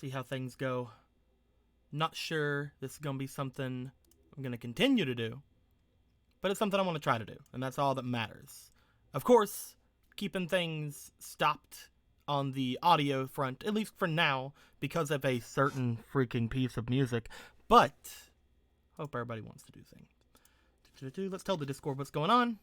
See how things go. Not sure this is going to be something I'm going to continue to do, but it's something I want to try to do, and that's all that matters. Of course, keeping things stopped on the audio front, at least for now, because of a certain freaking piece of music, but hope everybody wants to do things. Let's tell the Discord what's going on.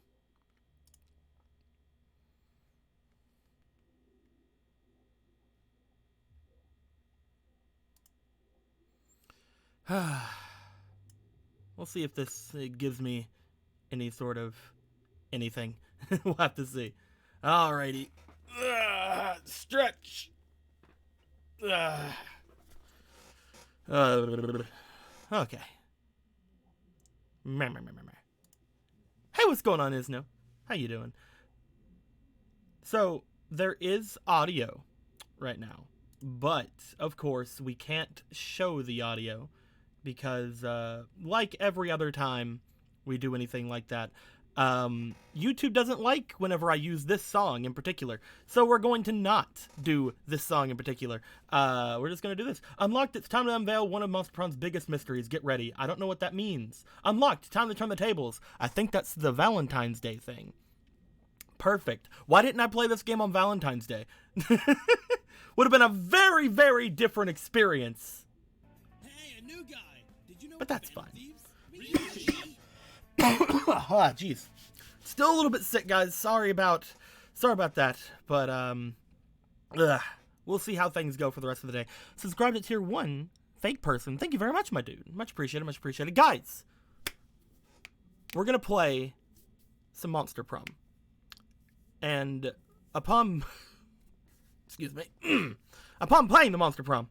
We'll see if this gives me any sort of anything. We'll have to see. Alrighty. Stretch. Okay. Hey, what's going on, Isno? How you doing? So, there is audio right now. But, of course, we can't show the audio because, like every other time we do anything like that, YouTube doesn't like whenever I use this song in particular. So we're going to not do this song in particular. We're just going to do this. Unlocked, it's time to unveil one of Monster Prom's biggest mysteries. Get ready. I don't know what that means. Unlocked, time to turn the tables. I think that's the Valentine's Day thing. Perfect. Why didn't I play this game on Valentine's Day? Would have been a very, very different experience. Hey, a new guy. Did you know but that's fine. Ah, jeez. Still a little bit sick, guys. Sorry about that. But we'll see how things go for the rest of the day. Subscribe to Tier 1, fake person. Thank you very much, my dude. Much appreciated, much appreciated. Guys, we're gonna play some Monster Prom. And upon excuse me, upon playing the Monster Prom,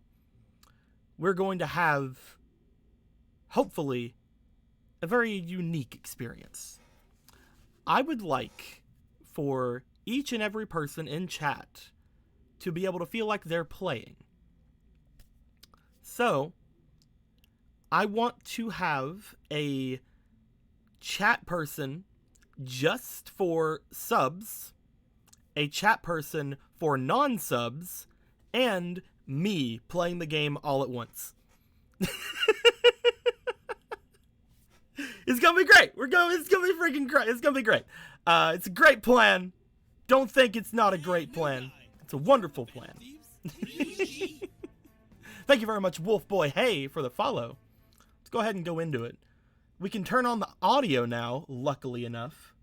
we're going to have, hopefully, a very unique experience. I would like for each and every person in chat to be able to feel like they're playing. So, I want to have a chat person just for subs, a chat person for non-subs, and me playing the game all at once. It's gonna be great. It's gonna be freaking great. It's gonna be great. It's a great plan. Don't think it's not a great plan. It's a wonderful plan. Thank you very much, Wolf Boy Hey, for the follow. Let's go ahead and go into it. We can turn on the audio now, luckily enough.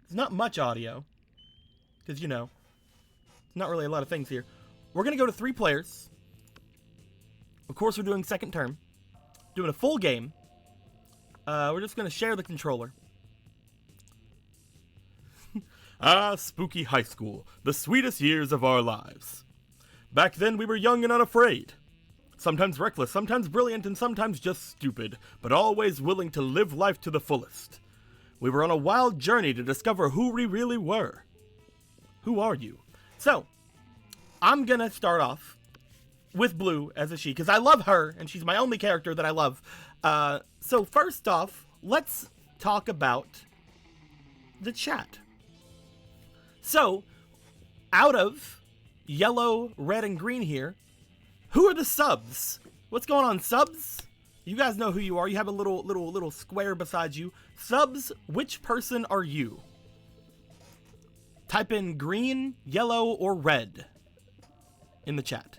There's not much audio, because, you know, not really a lot of things here. We're going to go to 3 players. Of course, we're doing second term. Doing a full game. We're just going to share the controller. Spooky high school. The sweetest years of our lives. Back then, we were young and unafraid. Sometimes reckless, sometimes brilliant, and sometimes just stupid, but always willing to live life to the fullest. We were on a wild journey to discover who we really were. Who are you? So, I'm gonna start off with Blue as a she, because I love her, and she's my only character that I love. So first off, let's talk about the chat. So, out of yellow, red, and green here, who are the subs? What's going on, subs? You guys know who you are. You have a little square beside you. Subs, which person are you? Type in green, yellow, or red in the chat.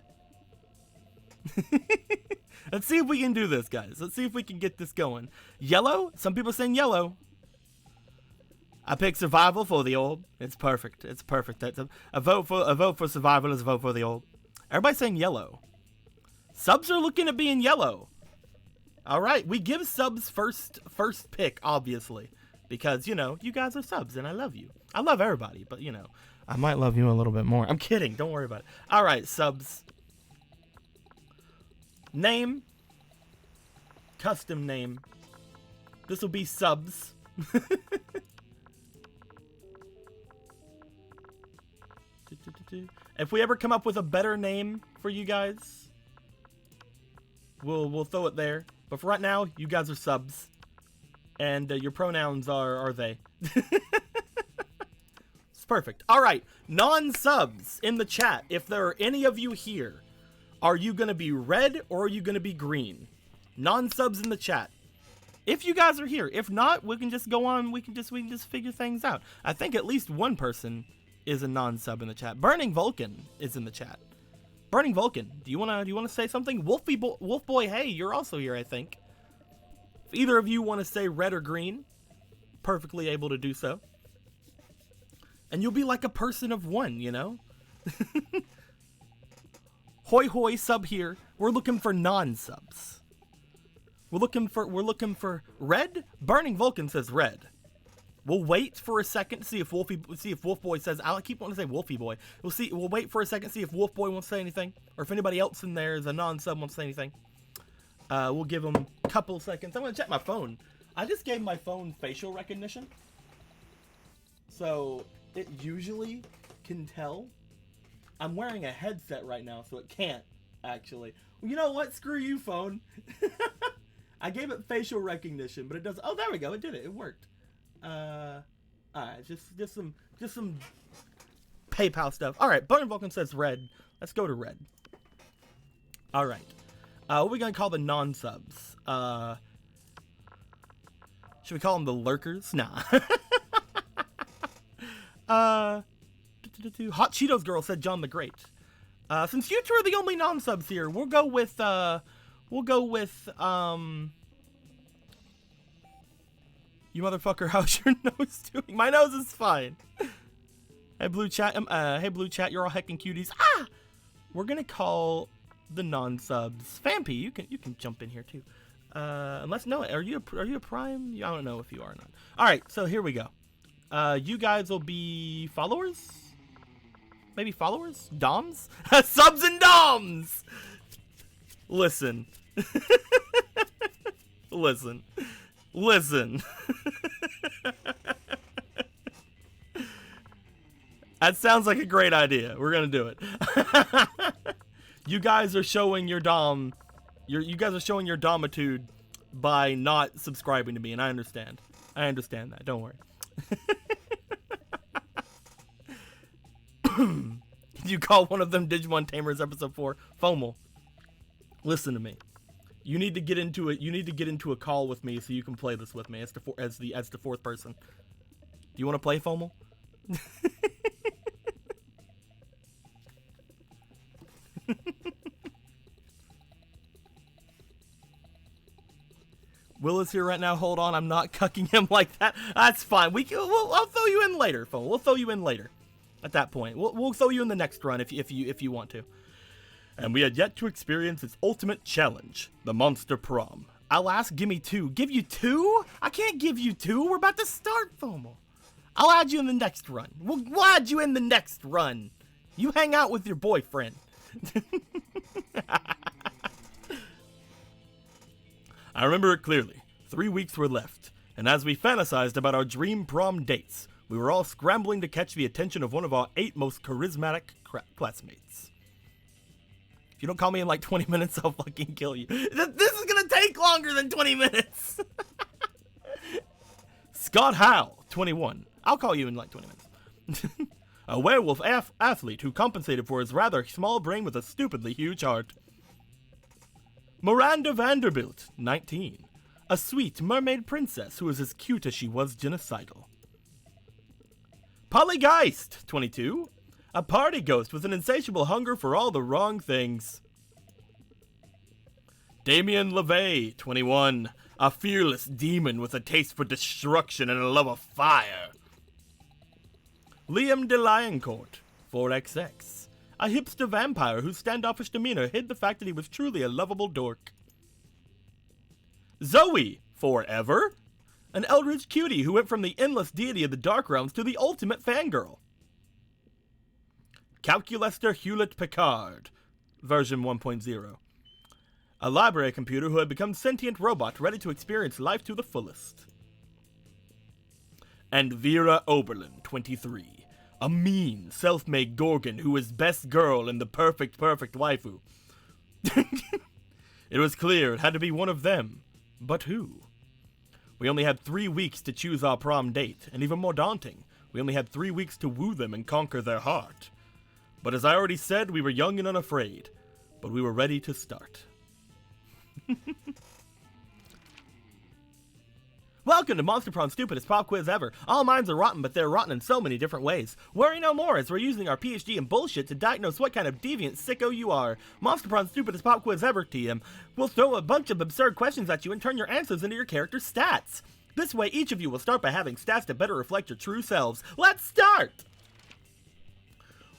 Let's see if we can do this, guys. Let's see if we can get this going. Yellow? Some people saying yellow. I pick survival for the old. It's perfect. It's perfect. That's a vote for survival is a vote for the old. Everybody's saying yellow. Subs are looking at being yellow. All right, we give subs first pick, obviously, because, you know, you guys are subs and I love you. I love everybody, but, you know, I might love you a little bit more. I'm kidding. Don't worry about it. All right, subs. Name. Custom name. This will be subs. If we ever come up with a better name for you guys, we'll throw it there. But for right now, you guys are subs, and your pronouns are they. It's perfect. All right, non-subs in the chat. If there are any of you here Are you going to be red or are you going to be green? Non-subs in the chat. If you guys are here. If not, we can just go on. We can just figure things out. I think at least one person is a non-sub in the chat. Burning Vulcan is in the chat. Burning Vulcan, do you wanna say something? Wolf Boy, hey, you're also here, I think. If either of you want to say red or green, perfectly able to do so. And you'll be like a person of one, you know? Hoi hoi sub here. We're looking for non-subs. We're looking for red. Burning Vulcan says red. We'll wait for a second to see if Wolf Boy says. I keep wanting to say Wolfie Boy. We'll wait for a second to see if Wolf Boy wants to say anything, or if anybody else in there is a non-sub wants to say anything. We'll give them a couple seconds. I'm gonna check my phone. I just gave my phone facial recognition, so it usually can tell. I'm wearing a headset right now, so it can't actually. Well, you know what? Screw you, phone. I gave it facial recognition, but it does. Oh, there we go. It did it. It worked. Alright, just some PayPal stuff. Alright, Burning Vulcan says red. Let's go to red. Alright. What are we gonna call the non-subs? Should we call them the lurkers? Nah. Hot Cheetos Girl said John the Great. Since you two are the only non-subs here, we'll go with, you motherfucker, how's your nose doing? My nose is fine. Hey, Blue Chat, you're all heckin' cuties. Ah! We're gonna call the non-subs. Fampy, you can jump in here too. Unless, no, are you a Prime? I don't know if you are or not. Alright, so here we go. You guys will be followers? Maybe followers? Doms? Subs and Doms! Listen. Listen. That sounds like a great idea. We're gonna do it. You guys are showing your dom. You guys are showing your domitude by not subscribing to me, and I understand. I understand that. Don't worry. You call one of them Digimon Tamers episode 4 FOML. Listen to me. You need to get into it. You need to get into a call with me so you can play this with me as the fourth person. Do you want to play FOML? Will is here right now. Hold on, I'm not cucking him like that. That's fine. I'll throw you in later, FOML. We'll throw you in later. At that point, we'll throw you in the next run if you want to. And we had yet to experience its ultimate challenge, the Monster Prom. I'll ask, give me 2. Give you 2? I can't give you 2. We're about to start, FOML. I'll add you in the next run. We'll add you in the next run. You hang out with your boyfriend. I remember it clearly. 3 weeks were left, and as we fantasized about our dream prom dates, we were all scrambling to catch the attention of one of our 8 most charismatic classmates. If you don't call me in like 20 minutes, I'll fucking kill you. This is gonna take longer than 20 minutes. Scott Howe, 21. I'll call you in like 20 minutes. A werewolf athlete who compensated for his rather small brain with a stupidly huge heart. Miranda Vanderbilt, 19. A sweet mermaid princess who is as cute as she was genocidal. Polygeist, 22. A party ghost with an insatiable hunger for all the wrong things. Damien LeVay, 21. A fearless demon with a taste for destruction and a love of fire. Liam de Lioncourt, 4XX. A hipster vampire whose standoffish demeanor hid the fact that he was truly a lovable dork. Zoe, forever. An eldritch cutie who went from the endless deity of the Dark Realms to the ultimate fangirl. Calculester Hewlett Picard, version 1.0. A library computer who had become sentient robot ready to experience life to the fullest. And Vera Oberlin, 23. A mean, self-made Gorgon who was best girl and the perfect waifu. It was clear it had to be one of them. But who? We only had 3 weeks to choose our prom date, and even more daunting, we only had 3 weeks to woo them and conquer their heart. But as I already said, we were young and unafraid. but we were ready to start. Welcome to Monster Prom's stupidest pop quiz ever. All minds are rotten, but they're rotten in so many different ways. Worry no more, as we're using our PhD in bullshit to diagnose what kind of deviant sicko you are. Monster Prom's stupidest pop quiz ever, TM. We'll throw a bunch of absurd questions at you and turn your answers into your character's stats. This way, each of you will start by having stats to better reflect your true selves. Let's start!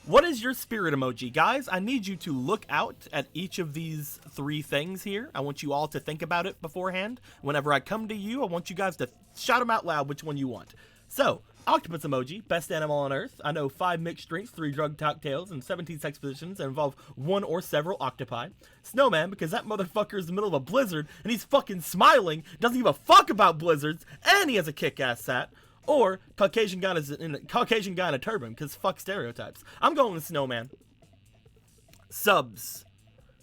What is your spirit emoji? Guys, I need you to look out at each of these 3 things here. I want you all to think about it beforehand. Whenever I come to you, I want you guys to shout them out loud which one you want. So, octopus emoji, best animal on earth. I know 5 mixed drinks, 3 drug cocktails, and 17 sex positions that involve 1 or several octopi. Snowman, because that motherfucker is in the middle of a blizzard, and he's fucking smiling, doesn't give a fuck about blizzards, and he has a kick-ass sat. Or Caucasian guy in a turban, because fuck stereotypes. I'm going with Snowman. Subs.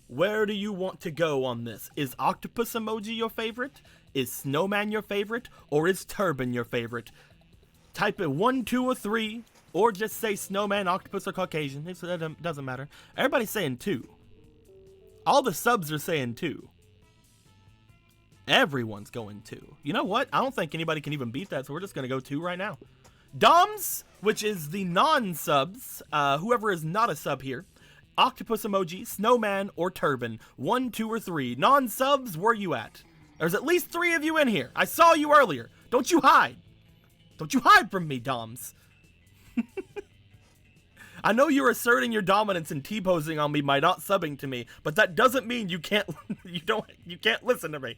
Where do you want to go on this? Is octopus emoji your favorite? Is Snowman your favorite? Or is turban your favorite? Type it 1, 2, or 3. Or just say Snowman, octopus, or Caucasian. It doesn't matter. Everybody's saying 2. All the subs are saying 2. Everyone's going 2. You know what? I don't think anybody can even beat that, so we're just going to go 2 right now. Doms, which is the non-subs, whoever is not a sub here. Octopus emoji, Snowman, or Turban. 1, 2, or 3. Non-subs, where you at? There's at least 3 of you in here. I saw you earlier. Don't you hide. Don't you hide from me, Doms. I know you're asserting your dominance and T-posing on me by not subbing to me, but that doesn't mean you can't you can't listen to me.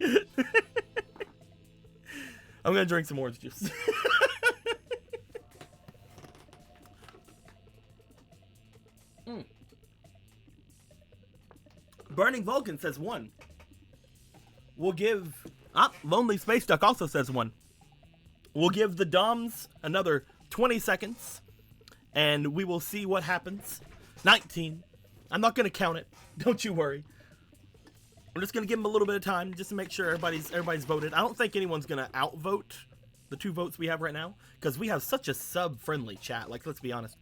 I'm gonna drink some orange juice. Burning Vulcan says 1. We'll give Lonely Space Duck also says 1. We'll give the Doms another 20 seconds. And we will see what happens. 19. I'm not going to count it. Don't you worry. I'm just going to give them a little bit of time just to make sure everybody's voted. I don't think anyone's going to outvote the 2 votes we have right now. Because we have such a sub-friendly chat. Like, let's be honest.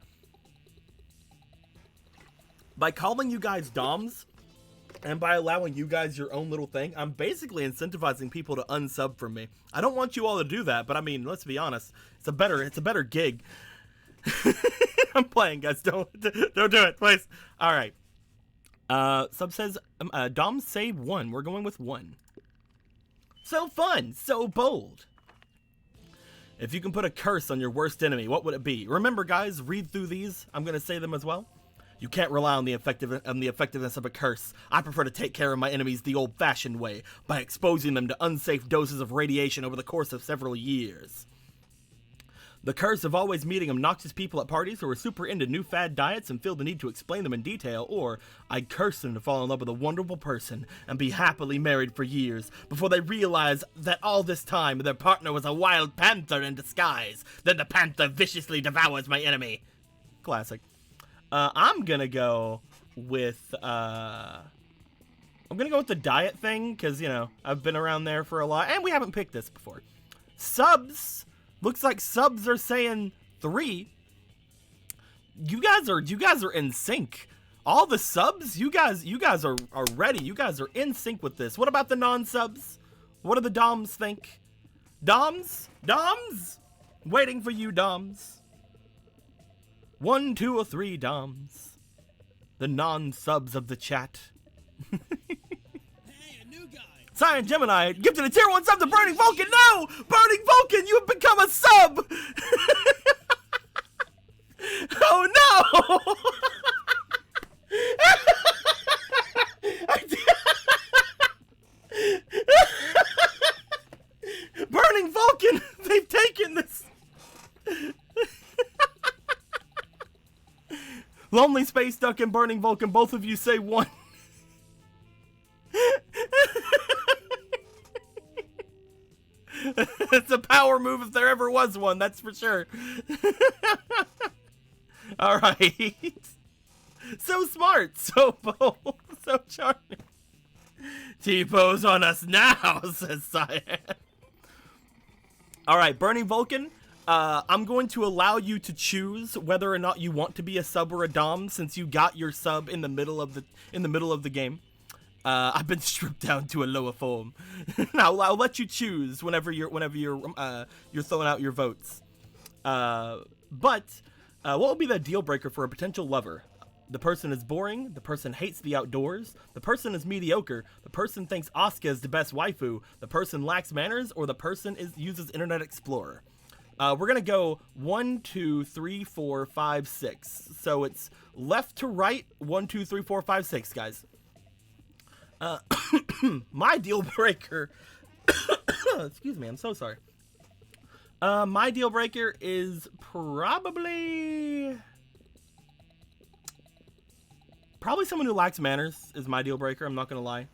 By calling you guys Doms, and by allowing you guys your own little thing, I'm basically incentivizing people to unsub from me. I don't want you all to do that, but I mean, let's be honest. It's a better gig. I'm playing, guys. Don't do it, please. All right. Sub says, Dom say 1. We're going with 1. So fun, so bold. If you can put a curse on your worst enemy, what would it be? Remember, guys, read through these. I'm gonna say them as well. You can't rely on the effectiveness of a curse. I prefer to take care of my enemies the old-fashioned way, by exposing them to unsafe doses of radiation over the course of several years. The curse of always meeting obnoxious people at parties who are super into new fad diets and feel the need to explain them in detail, or I'd curse them to fall in love with a wonderful person and be happily married for years before they realize that all this time their partner was a wild panther in disguise. Then the panther viciously devours my enemy. Classic. I'm gonna go with the diet thing, because, you know, I've been around there for a lot, and we haven't picked this before. Subs. Looks like subs are saying 3. You guys are in sync. All the subs, you guys are ready. You guys are in sync with this. What about the non-subs? What do the Doms think? Doms? Doms? Waiting for you, Doms. 1, 2, or 3 Doms. The non-subs of the chat. Cyan Gemini gifted a tier 1 sub to Burning Vulcan. No! Burning Vulcan, you have become a sub! Oh no! Burning Vulcan, they've taken this. Lonely Space Duck and Burning Vulcan, both of you say 1. It's a power move if there ever was one, that's for sure. Alright. So smart, so bold, so charming. T-pose on us now, says Cyan. Alright, Burning Vulcan, I'm going to allow you to choose whether or not you want to be a sub or a dom, since you got your sub in the middle of the game. I've been stripped down to a lower form. Now I'll let you choose whenever you're throwing out your votes. But what will be the deal breaker for a potential lover? The person is boring, the person hates the outdoors, the person is mediocre, the person thinks Asuka is the best waifu, the person lacks manners, or the person uses Internet Explorer. We're gonna go 1, 2, 3, 4, 5, 6. So it's left to right, 1, 2, 3, 4, 5, 6, guys. My deal breaker. Excuse me, I'm so sorry. My deal breaker is probably someone who lacks manners is my deal breaker. I'm not gonna lie.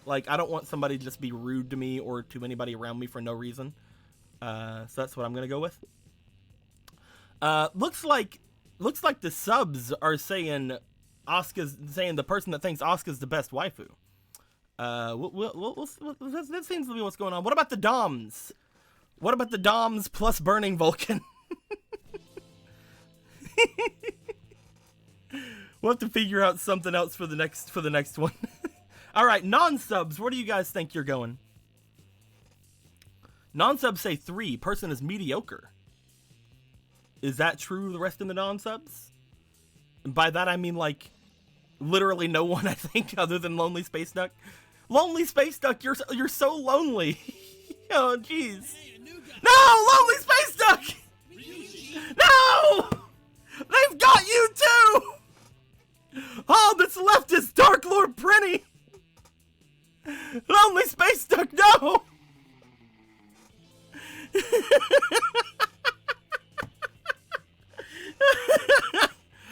Like, I don't want somebody to just be rude to me or to anybody around me for no reason. So that's what I'm gonna go with. Looks like the subs are saying the person that thinks Asuka's the best waifu. That seems to be what's going on. What about the doms? What about the doms plus Burning Vulcan? We'll have to figure out something else for the next one. All right, non-subs. Where do you guys think you're going? Non-subs say 3. Person is mediocre. Is that true? The rest of the non-subs? And by that I mean, like, literally no one, I think, other than Lonely Space Duck. Lonely Space Duck, you're so lonely. Oh, jeez. No, Lonely Space Duck! No! They've got you too! All that's left is Dark Lord Prinny! Lonely Space Duck, no!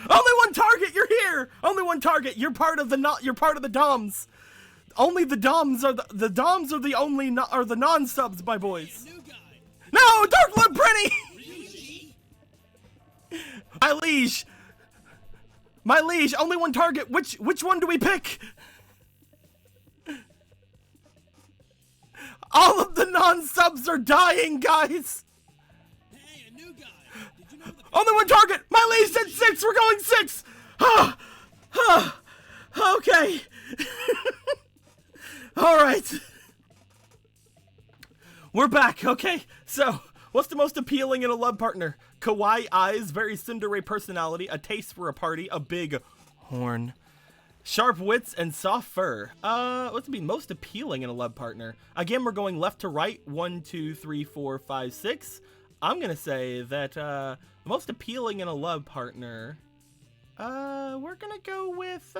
Only one target, you're here! Only one target, you're part of the DOMs. Only the DOMs are the DOMs are the only are the non-subs, my boys. No, Dark Lord Prinny! My liege, only one target. Which one do we pick? All of the non-subs are dying, guys. Hey, a new guy. Did you know the Only one target. My liege said 6. We're going 6. Okay. All right. We're back. Okay. So, what's the most appealing in a love partner? Kawaii eyes, very tsundere personality, a taste for a party, a big horn, sharp wits, and soft fur. What's be most appealing in a love partner? Again, we're going left to right. 1, 2, 3, 4, 5, 6. I'm gonna say that the most appealing in a love partner. We're gonna go with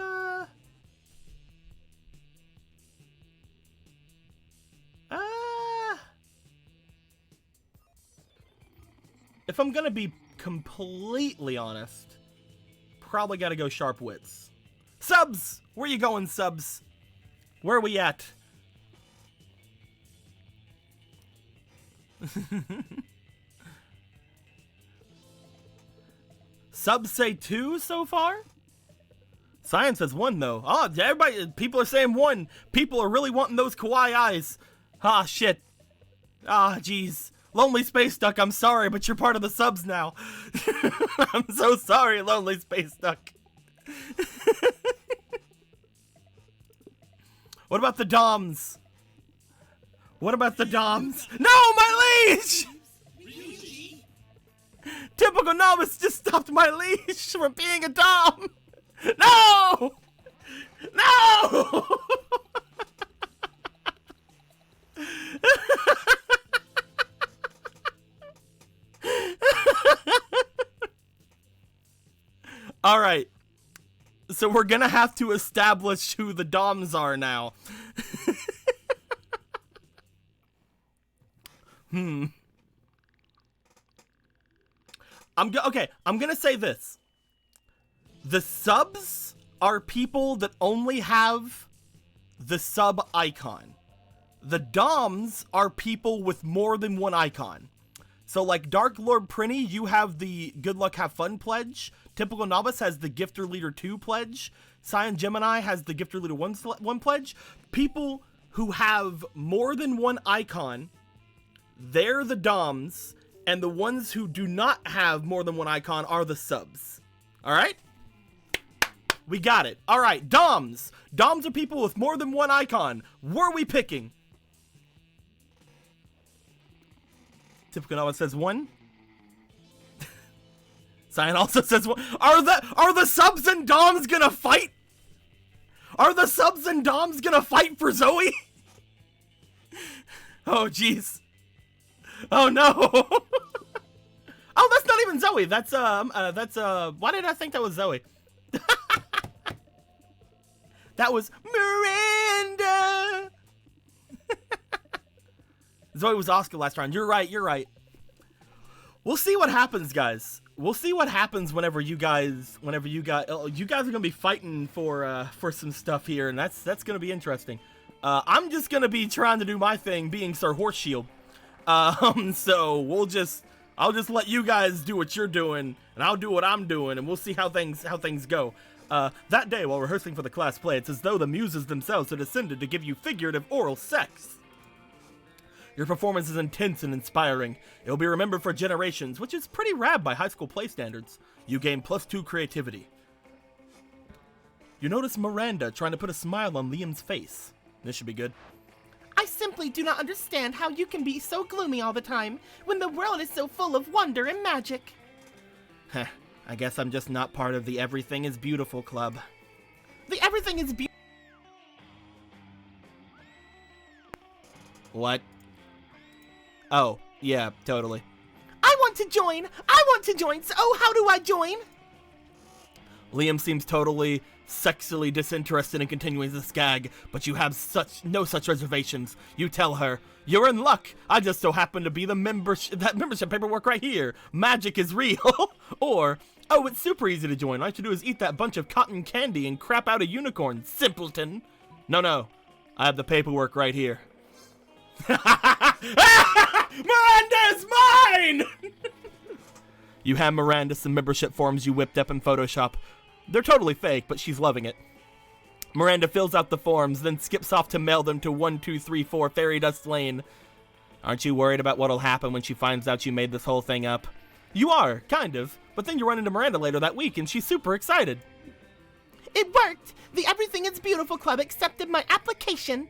if I'm gonna be completely honest, probably gotta go sharp wits. Subs! Where you going, subs? Where are we at? Subs say 2 so far? Science says 1 though. Oh, people are saying 1. People are really wanting those kawaii eyes. Ah, shit. Ah, jeez. Lonely Space Duck, I'm sorry, but you're part of the subs now. I'm so sorry, Lonely Space Duck. What about the DOMs? What about the DOMs? No, my liege! Typical novice just stopped my liege from being a DOM. No! No! All right. So we're gonna have to establish who the DOMs are now. I'm gonna say this. The subs are people that only have the sub icon. The DOMs are people with more than one icon. So like Dark Lord Prinny, you have the Good Luck Have Fun pledge. Typical Novice has the Gifter Leader 2 pledge. Cyan Gemini has the Gifter Leader 1 pledge. People who have more than one icon, they're the DOMs, and the ones who do not have more than one icon are the subs. Alright? We got it. Alright, DOMs. DOMs are people with more than one icon. Were we picking? Typical Nova says one. Cyan also says one. Are the subs and DOMs gonna fight? Are the subs and DOMs gonna fight for Zoe? Oh, jeez. Oh, no. Oh, that's not even Zoe. That's, why did I think that was Zoe? That was Miranda. Zoe was Oscar last round. You're right. We'll see what happens, guys. We'll see what happens whenever you guys are gonna be fighting for some stuff here, and that's gonna be interesting. I'm just gonna be trying to do my thing, being Sir Horseshield. So I'll just let you guys do what you're doing, and I'll do what I'm doing, and we'll see how things go. That day, while rehearsing for the class play, it's as though the muses themselves had descended to give you figurative oral sex. Your performance is intense and inspiring. It will be remembered for generations, which is pretty rad by high school play standards. You gain +2 creativity. You notice Miranda trying to put a smile on Liam's face. This should be good. I simply do not understand how you can be so gloomy all the time, when the world is so full of wonder and magic. Heh, I guess I'm just not part of the Everything is Beautiful club. The Everything is Beautiful... What? Oh, yeah, totally. I want to join, so how do I join? Liam seems totally sexually disinterested in continuing this gag, but you have no such reservations. You tell her, you're in luck. I just so happen to be that membership paperwork right here. Magic is real. Or, oh, it's super easy to join. All you have to do is eat that bunch of cotton candy and crap out a unicorn, simpleton. No, I have the paperwork right here. Miranda's mine! You hand Miranda some membership forms you whipped up in Photoshop. They're totally fake, but she's loving it. Miranda fills out the forms, then skips off to mail them to 1234 Fairy Dust Lane. Aren't you worried about what'll happen when she finds out you made this whole thing up? You are, kind of, but then you run into Miranda later that week and she's super excited. It worked! The Everything is Beautiful Club accepted my application.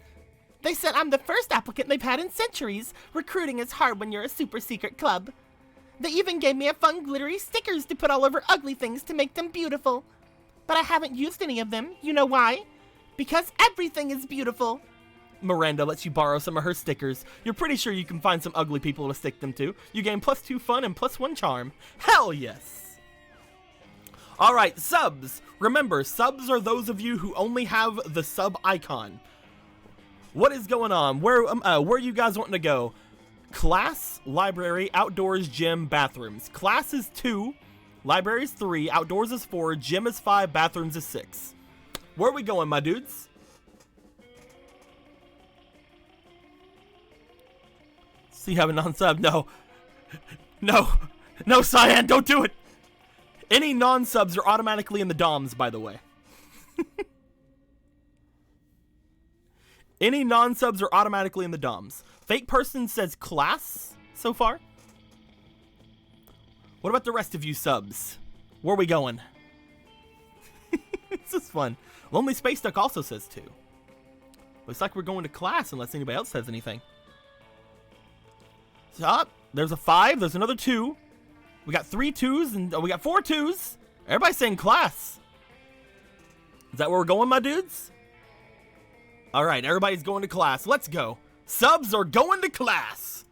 They said I'm the first applicant they've had in centuries. Recruiting is hard when you're a super secret club. They even gave me a fun glittery stickers to put all over ugly things to make them beautiful. But I haven't used any of them. You know why? Because everything is beautiful. Miranda lets you borrow some of her stickers. You're pretty sure you can find some ugly people to stick them to. You gain +2 fun and +1 charm. Hell yes! Alright, subs. Remember, subs are those of you who only have the sub icon. What is going on? Where are you guys wanting to go? Class, library, outdoors, gym, bathrooms. Class is 2, library is 3, outdoors is 4, gym is 5, bathrooms is 6. Where are we going, my dudes? So you have a non-sub? No, Cyan, don't do it! Any non-subs are automatically in the DOMs, by the way. Any non-subs are automatically in the DOMs. Fake person says class so far. What about the rest of you subs? Where are we going? This is fun. Lonely Space Duck also says 2. Looks like we're going to class unless anybody else says anything. So, there's a 5. There's another 2. We got 3 2s and we got 4 2s. Everybody's saying class. Is that where we're going, my dudes? Alright, everybody's going to class. Let's go. Subs are going to class.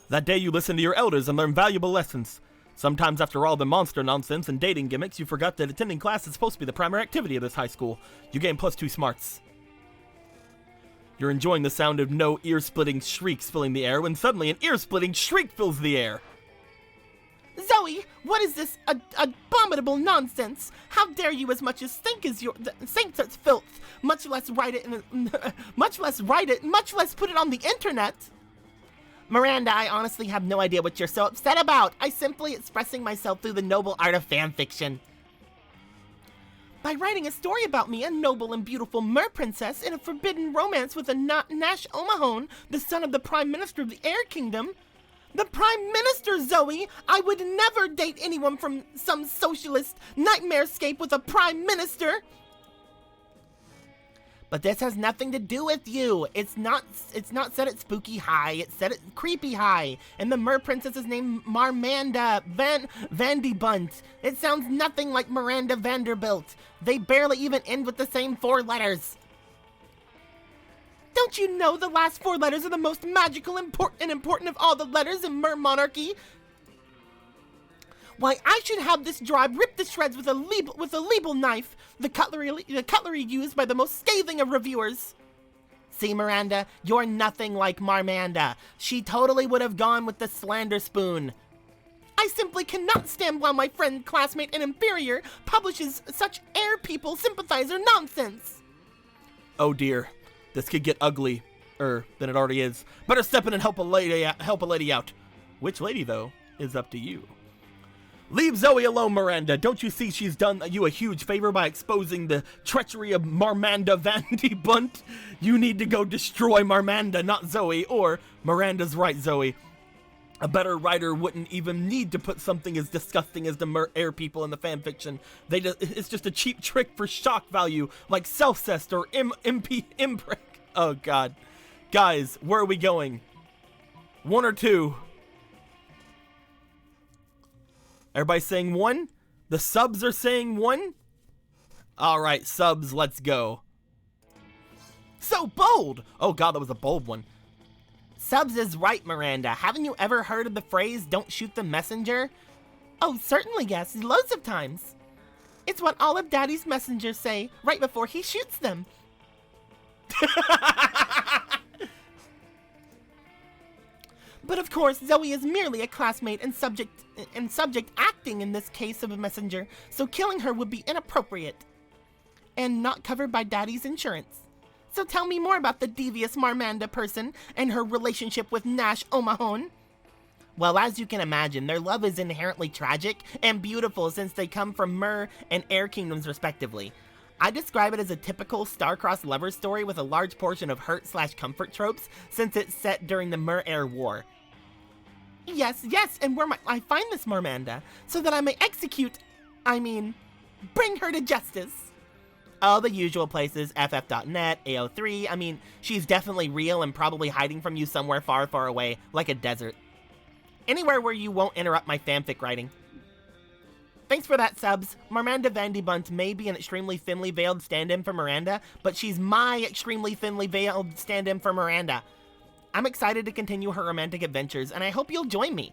That day you listened to your elders and learned valuable lessons. Sometimes after all the monster nonsense and dating gimmicks, you forgot that attending class is supposed to be the primary activity of this high school. You gain +2 smarts. You're enjoying the sound of no ear-splitting shrieks filling the air when suddenly an ear-splitting shriek fills the air. Zoe, what is this abominable nonsense? How dare you as much as think such filth, much less write it, much less put it on the internet? Miranda, I honestly have no idea what you're so upset about. I simply expressing myself through the noble art of fanfiction. By writing a story about me, a noble and beautiful mer princess, in a forbidden romance with a Nash Omahone, the son of the Prime Minister of the Air Kingdom, The Prime Minister, Zoe! I would never date anyone from some socialist nightmarescape with a Prime Minister! But this has nothing to do with you. It's not set at Spooky High. It's set at Creepy High. And the Mer Princess is named Marmanda Vandebunt. It sounds nothing like Miranda Vanderbilt. They barely even end with the same 4 letters. Don't you know the last 4 letters are the most magical and important of all the letters in Mer Monarchy? Why, I should have this drive ripped to shreds with a label knife, the cutlery used by the most scathing of reviewers. See, Miranda, you're nothing like Marmanda. She totally would have gone with the slander spoon. I simply cannot stand while my friend, classmate, and inferior publishes such air people sympathizer nonsense. Oh dear, this could get ugly, than it already is. Better step in and help a lady out. Which lady, though, is up to you. Leave Zoe alone, Miranda. Don't you see she's done you a huge favor by exposing the treachery of Marmanda Vandebunt? You need to go destroy Marmanda, not Zoe. Or, Miranda's right, Zoe. A better writer wouldn't even need to put something as disgusting as the air people in the fanfiction. It's just a cheap trick for shock value, like self-cest or impreg. Oh, God. Guys, where are we going? 1 or 2? Everybody saying 1? The subs are saying 1? Alright, subs, let's go. So bold! Oh god, that was a bold one. Subs is right, Miranda. Haven't you ever heard of the phrase, don't shoot the messenger? Oh, certainly yes, loads of times. It's what all of Daddy's messengers say, right before he shoots them. But of course, Zoe is merely a classmate and subject acting in this case of a messenger, so killing her would be inappropriate and not covered by Daddy's insurance. So tell me more about the devious Marmanda person and her relationship with Nash O'Mahon. Well, as you can imagine, their love is inherently tragic and beautiful since they come from Mer and Air Kingdoms respectively. I describe it as a typical star-crossed lover story with a large portion of hurt/comfort tropes since it's set during the Mer-Air War. Yes, and where might I find this Marmanda, so that I may bring her to justice? All the usual places, ff.net, AO3, she's definitely real and probably hiding from you somewhere far, far away, like a desert. Anywhere where you won't interrupt my fanfic writing. Thanks for that, subs. Marmanda Vandebunt may be an extremely thinly veiled stand-in for Miranda, but she's my extremely thinly veiled stand-in for Miranda. I'm excited to continue her romantic adventures, and I hope you'll join me.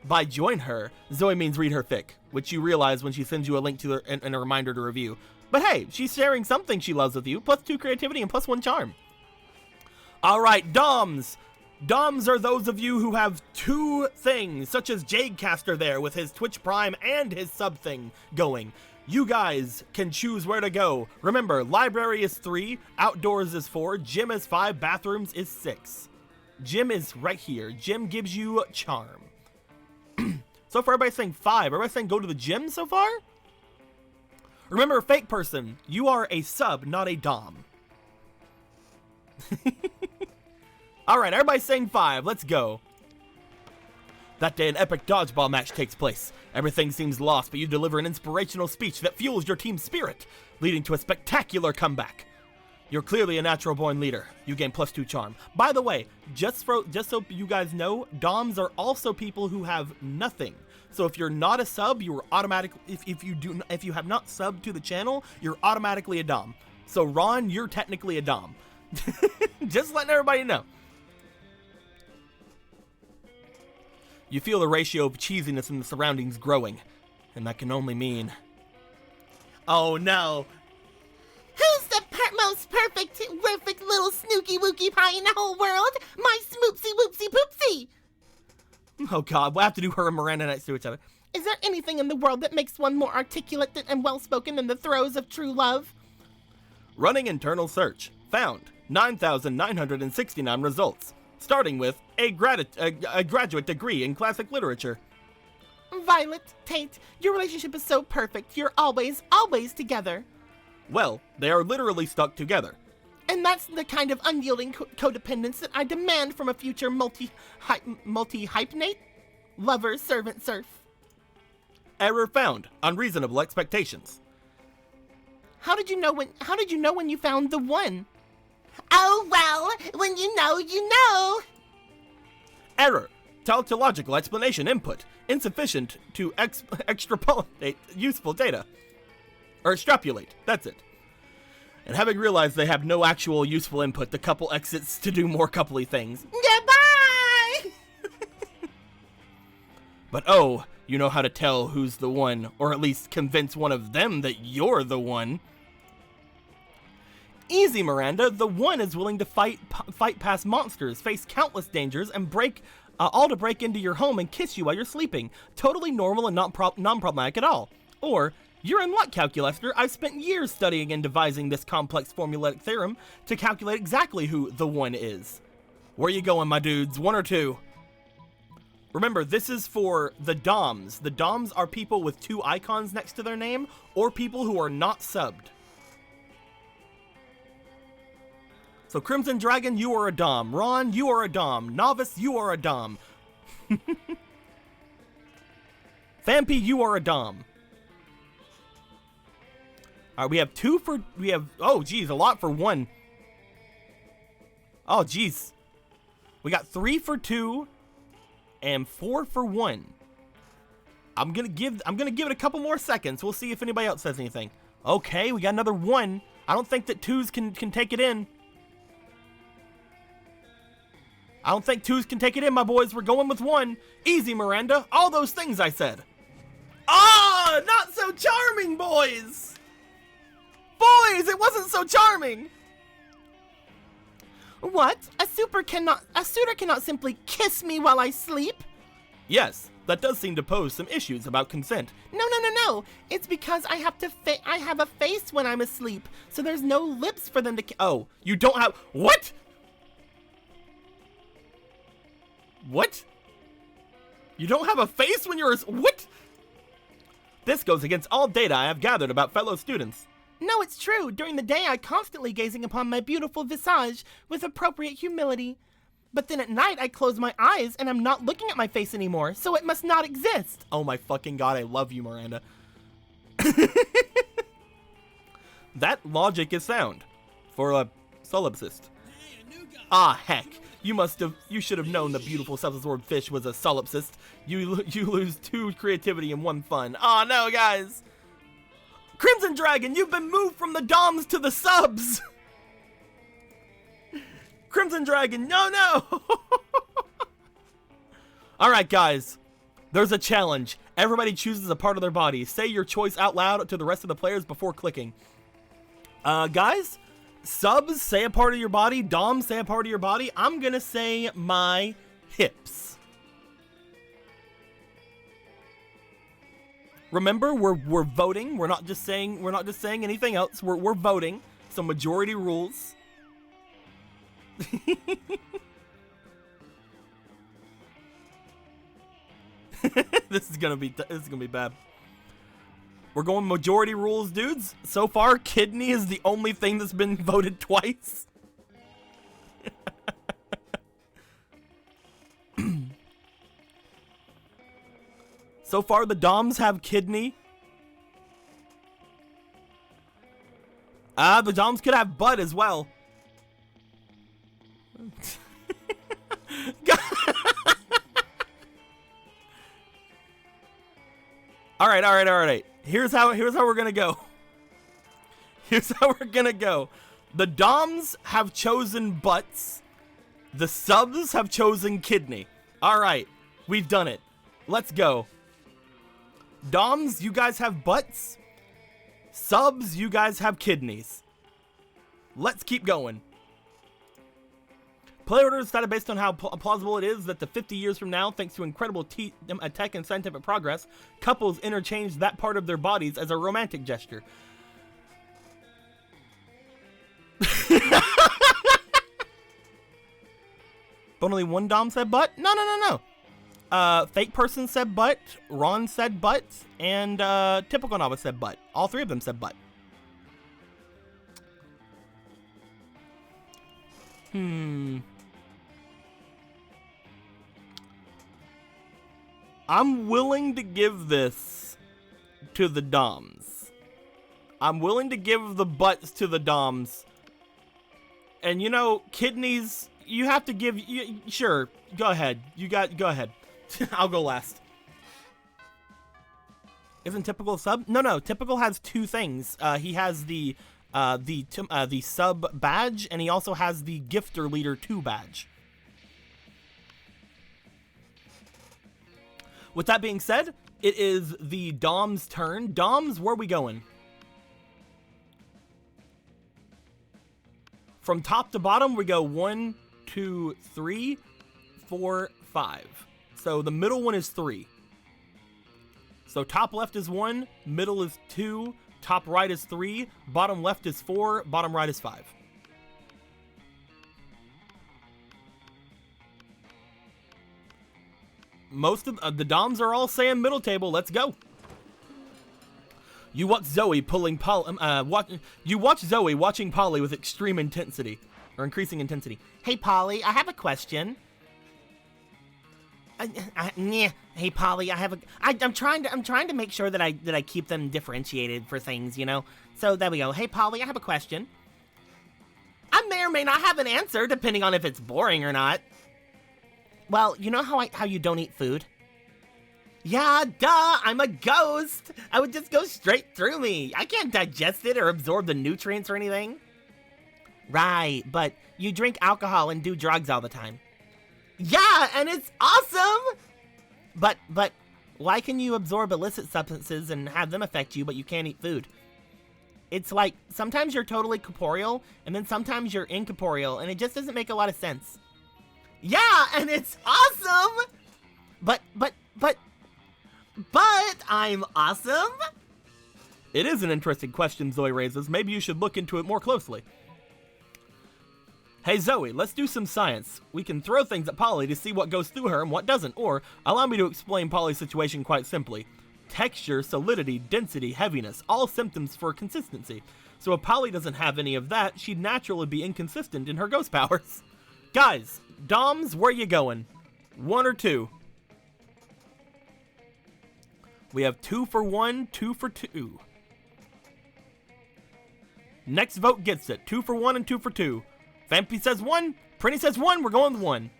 By join her, Zoe means read her fic, which you realize when she sends you a link to her and a reminder to review. But hey, she's sharing something she loves with you, +2 creativity and +1 charm. Alright, Doms! Doms are those of you who have 2 things, such as Jadecaster there with his Twitch Prime and his sub thing going. You guys can choose where to go. Remember, library is 3, outdoors is 4, gym is 5, bathrooms is 6. Gym is right here. Gym gives you charm. So far, everybody's saying 5. Everybody's saying go to the gym so far? Remember, fake person, you are a sub, not a dom. Alright, everybody's saying 5. Let's go. That day, an epic dodgeball match takes place. Everything seems lost, but you deliver an inspirational speech that fuels your team's spirit, leading to a spectacular comeback. You're clearly a natural-born leader. You gain +2 charm. By the way, just so you guys know, doms are also people who have nothing. So if you're not a sub, you're automatically if you have not subbed to the channel, you're automatically a dom. So Ron, you're technically a dom. Just letting everybody know. You feel the ratio of cheesiness in the surroundings growing, and that can only mean... Oh no! Who's the most perfect little snooky wookie pie in the whole world? My smoopsy whoopsie poopsie! Oh god, we'll have to do her and Miranda next to each other. Is there anything in the world that makes one more articulate and well-spoken than the throes of true love? Running internal search. Found 9,969 results. Starting with a graduate degree in classic literature. Violet, Tate, your relationship is so perfect. You're always, always together. Well, they are literally stuck together. And that's the kind of unyielding codependence that I demand from a future multi-hyphenate lover servant serf. Error found. Unreasonable expectations. How did you know when you found the one? Oh, well, when you know, you know. Error. Tautological explanation input. Insufficient to extrapolate useful data. Or extrapolate. That's it. And having realized they have no actual useful input, the couple exits to do more coupley things. Goodbye! But oh, you know how to tell who's the one, or at least convince one of them that you're the one. Easy, Miranda. The one is willing to fight past monsters, face countless dangers, and all to break into your home and kiss you while you're sleeping. Totally normal and non-problematic at all. Or, you're in luck, Calculator. I've spent years studying and devising this complex formulaic theorem to calculate exactly who the one is. Where you going, my dudes? One or two? Remember, this is for the DOMs. The DOMs are people with 2 icons next to their name, or people who are not subbed. So Crimson Dragon, you are a Dom. Ron, you are a Dom. Novice, you are a Dom. Vampy, you are a Dom. Alright, oh geez, a lot for 1. Oh geez. We got 3 for 2 and 4 for 1. I'm gonna give it a couple more seconds. We'll see if anybody else says anything. Okay, we got another 1. I don't think that 2s can take it in. I don't think 2s can take it in, my boys. We're going with 1. Easy, Miranda. All those things I said. Ah, not so charming, boys. Boys, it wasn't so charming. What? A suitor cannot simply kiss me while I sleep? Yes, that does seem to pose some issues about consent. No. It's because I have a face when I'm asleep, so there's no lips for them to Oh, you don't have... What? What? You don't have a face when you're... What? This goes against all data I have gathered about fellow students. No, it's true. During the day, I constantly gazing upon my beautiful visage with appropriate humility. But then at night, I close my eyes and I'm not looking at my face anymore, so it must not exist. Oh my fucking god, I love you, Miranda. That logic is sound. For a solipsist. Hey, a new guy. Ah, heck. You should have known the beautiful self-absorbed fish was a solipsist. You lose 2 creativity and 1 fun. Oh no, guys. Crimson Dragon, you've been moved from the DOMs to the subs. Crimson Dragon, no. Alright, guys. There's a challenge. Everybody chooses a part of their body. Say your choice out loud to the rest of the players before clicking. Guys, subs, say a part of your body. Doms, say a part of your body. I'm gonna say my hips. Remember, we're voting. We're not just saying anything else. We're voting. So majority rules. This is gonna be bad. We're going majority rules, dudes. So far, kidney is the only thing that's been voted twice. So far, the DOMs have kidney. The DOMs could have butt as well. All right. Here's how we're gonna go. The DOMs have chosen butts. The subs have chosen kidney. All right, we've done it. Let's go. DOMs, you guys have butts. Subs, you guys have kidneys. Let's keep going. Play order is decided based on how plausible it is that the 50 years from now, thanks to incredible tech and scientific progress, couples interchange that part of their bodies as a romantic gesture. But only one Dom said butt? No. Fake person said butt, Ron said butt, and typical novice said butt. All 3 of them said butt. I'm willing to give this to the Doms. I'm willing to give the butts to the Doms. And you know, kidneys, you have to give, sure, go ahead. Go ahead. I'll go last. Isn't Typical sub? No, Typical has two things. He has the sub badge, and he also has the Gifter Leader 2 badge. With that being said, it is the Dom's turn. Doms, where are we going? From top to bottom, we go 1, 2, 3, 4, 5. So the middle one is 3. So top left is 1, middle is 2, top right is 3, bottom left is 4, bottom right is 5. Most of the Doms are all saying middle table. Let's go. You watch Zoe pulling you watch Zoe watching Polly with extreme intensity, or increasing intensity. Hey, Polly, I have a question. Hey, Polly, I'm trying to make sure that I keep them differentiated for things, you know. So there we go. Hey, Polly, I have a question. I may or may not have an answer, depending on if it's boring or not. Well, you know how you don't eat food? Yeah, duh, I'm a ghost. I would just go straight through me. I can't digest it or absorb the nutrients or anything. Right, but you drink alcohol and do drugs all the time. Yeah, and it's awesome! But why can you absorb illicit substances and have them affect you, but you can't eat food? It's like, sometimes you're totally corporeal, and then sometimes you're incorporeal, and it just doesn't make a lot of sense. Yeah, and it's awesome! But I'm awesome? It is an interesting question Zoe raises. Maybe you should look into it more closely. Hey Zoe, let's do some science. We can throw things at Polly to see what goes through her and what doesn't, or allow me to explain Polly's situation quite simply. Texture, solidity, density, heaviness, all symptoms for consistency. So if Polly doesn't have any of that, she'd naturally be inconsistent in her ghost powers. Guys, Doms, where you going? 1 or 2? We have 2 for 1, 2 for 2. Next vote gets it. 2 for 1 and 2 for 2. Vampy says 1. Prinny says 1. We're going with 1.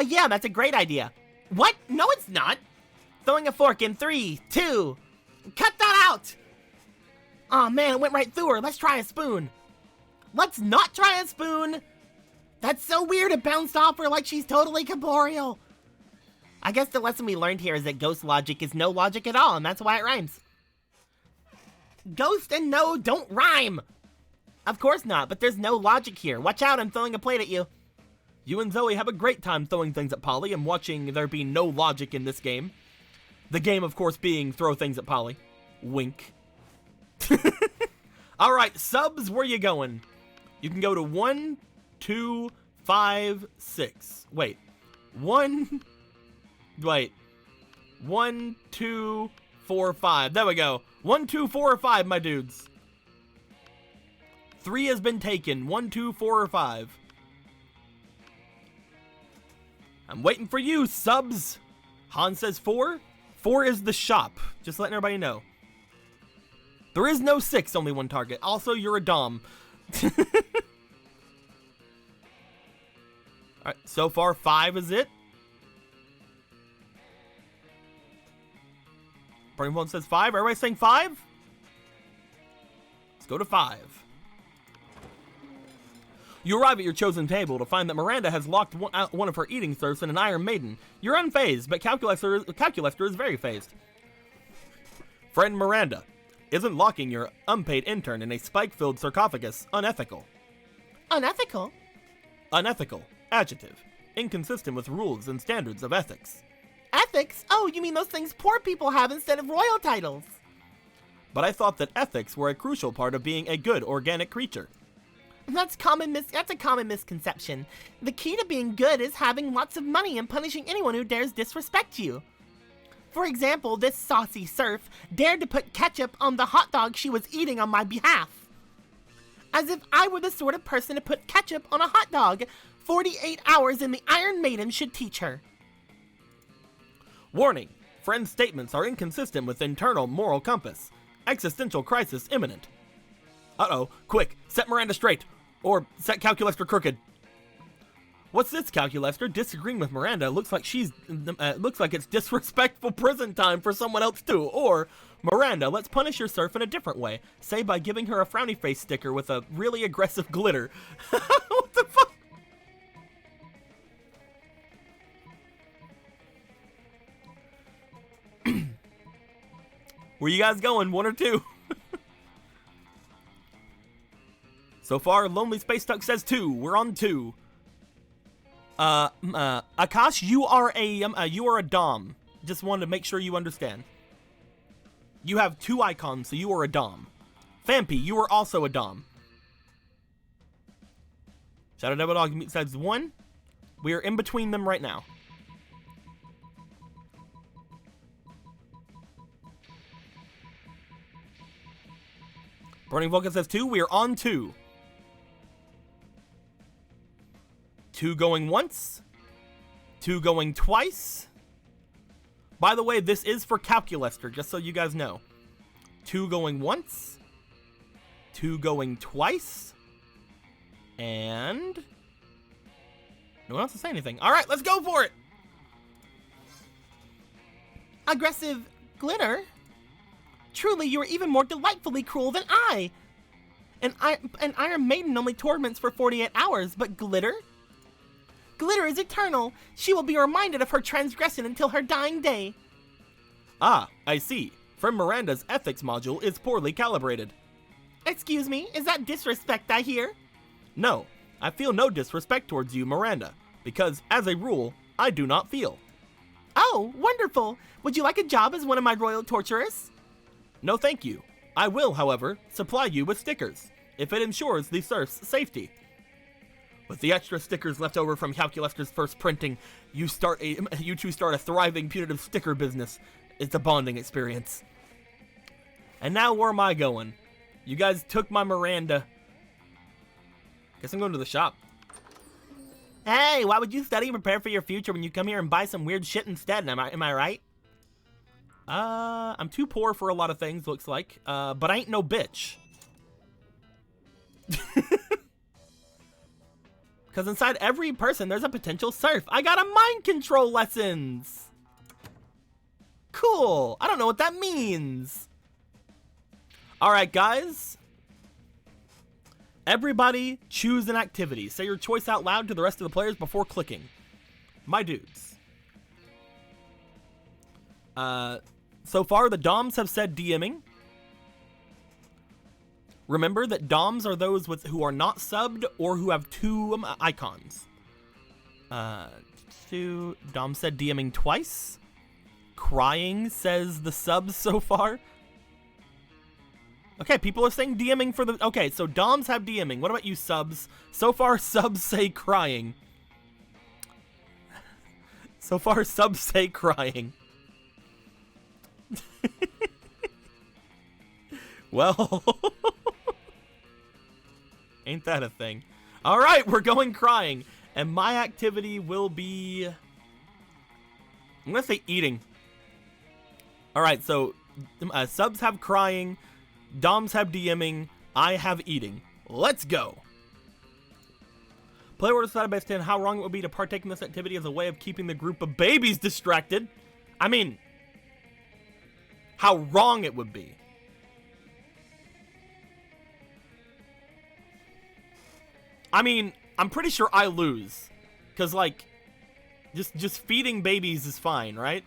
Yeah, that's a great idea. What? No, it's not. Throwing a fork in 3, 2. Cut that out. Aw, man, it went right through her. Let's try a spoon. Let's not try a spoon. That's so weird. It bounced off her like she's totally corporeal. I guess the lesson we learned here is that ghost logic is no logic at all, and that's why it rhymes. Ghost and no don't rhyme. Of course not, but there's no logic here. Watch out, I'm throwing a plate at you. You and Zoe have a great time throwing things at Polly and watching there be no logic in this game. The game, of course, being throw things at Polly. Wink. Alright, subs, where you going? You can go to 1, 2, 5, 6. Wait. 1, 2, 4, 5. There we go. 1, 2, 4, or 5, my dudes. 3 has been taken. 1, 2, 4, or 5. I'm waiting for you, subs. Han says 4. 4 is the shop. Just letting everybody know. There is no 6, only 1 target. Also, you're a Dom. Alright, so far 5 is it. Burning Phone says 5. Everybody saying 5? Let's go to 5. You arrive at your chosen table to find that Miranda has locked one of her eating serfs in an Iron Maiden. You're unfazed, but Calculester is very phased. Friend Miranda, isn't locking your unpaid intern in a spike-filled sarcophagus unethical? Unethical? Unethical. Adjective. Inconsistent with rules and standards of ethics. Ethics? Oh, you mean those things poor people have instead of royal titles? But I thought that ethics were a crucial part of being a good organic creature. That's a common misconception. The key to being good is having lots of money and punishing anyone who dares disrespect you. For example, this saucy serf dared to put ketchup on the hot dog she was eating on my behalf. As if I were the sort of person to put ketchup on a hot dog. 48 hours in the Iron Maiden should teach her. Warning. Friend's statements are inconsistent with internal moral compass. Existential crisis imminent. Uh-oh. Quick. Set Miranda straight. Or set Calculester crooked. What's this, Calculester? Disagreeing with Miranda looks like it's disrespectful prison time for someone else too. Or, Miranda, let's punish your surf in a different way. Say by giving her a frowny face sticker with a really aggressive glitter. What the fuck? Where you guys going? 1 or 2? So far, Lonely Space Duck says 2. We're on 2. Akash, you are a Dom. Just wanted to make sure you understand. You have 2 icons, so you are a Dom. Fampy, you are also a Dom. Shadow Devil Dog says 1. We are in between them right now. Burning Vulcan says 2. We are on 2. 2 going once. 2 going twice. By the way, this is for Calculester, just so you guys know. 2 going once. 2 going twice. And no one else to say anything. All right, let's go for it. Aggressive glitter? Truly, you are even more delightfully cruel than I. An Iron Maiden only torments for 48 hours, but glitter? Glitter is eternal. She will be reminded of her transgression until her dying day. Ah, I see. Friend Miranda's ethics module is poorly calibrated. Excuse me, is that disrespect I hear? No, I feel no disrespect towards you, Miranda, because, as a rule, I do not feel. Oh, wonderful. Would you like a job as one of my royal torturers? No, thank you. I will, however, supply you with stickers, if it ensures the surf's safety. With the extra stickers left over from Calculester's first printing, you two start a thriving punitive sticker business. It's a bonding experience. And now where am I going? You guys took my Miranda. Guess I'm going to the shop. Hey, why would you study and prepare for your future when you come here and buy some weird shit instead? Am I right? I'm too poor for a lot of things, looks like. But I ain't no bitch. Because inside every person, there's a potential surf. I got a mind control lessons. Cool. I don't know what that means. All right, guys. Everybody choose an activity. Say your choice out loud to the rest of the players before clicking. My dudes. So far, the Doms have said DMing. Remember that Doms are those who are not subbed or who have 2 icons. Dom said DMing twice. Crying says the subs so far. Okay, people are saying DMing for the... Okay, so Doms have DMing. What about you, subs? So far, subs say crying. So far, subs say crying. Well... Ain't that a thing? All right, we're going crying. And my activity will be... I'm going to say eating. All right, so subs have crying. Doms have DMing. I have eating. Let's go. Player will decide based on how wrong it would be to partake in this activity as a way of keeping the group of babies distracted. I mean, how wrong it would be. I mean, I'm pretty sure I lose. Because, like, just feeding babies is fine, right?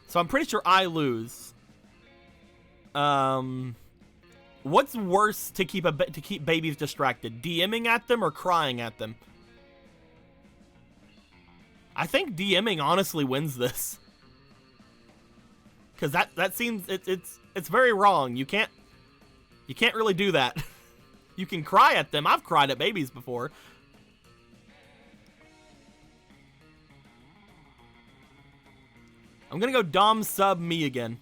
So I'm pretty sure I lose. What's worse to keep babies distracted? DMing at them or crying at them? I think DMing honestly wins this. Because that seems... It's very wrong. You can't really do that. You can cry at them. I've cried at babies before. I'm gonna go Dom sub me again.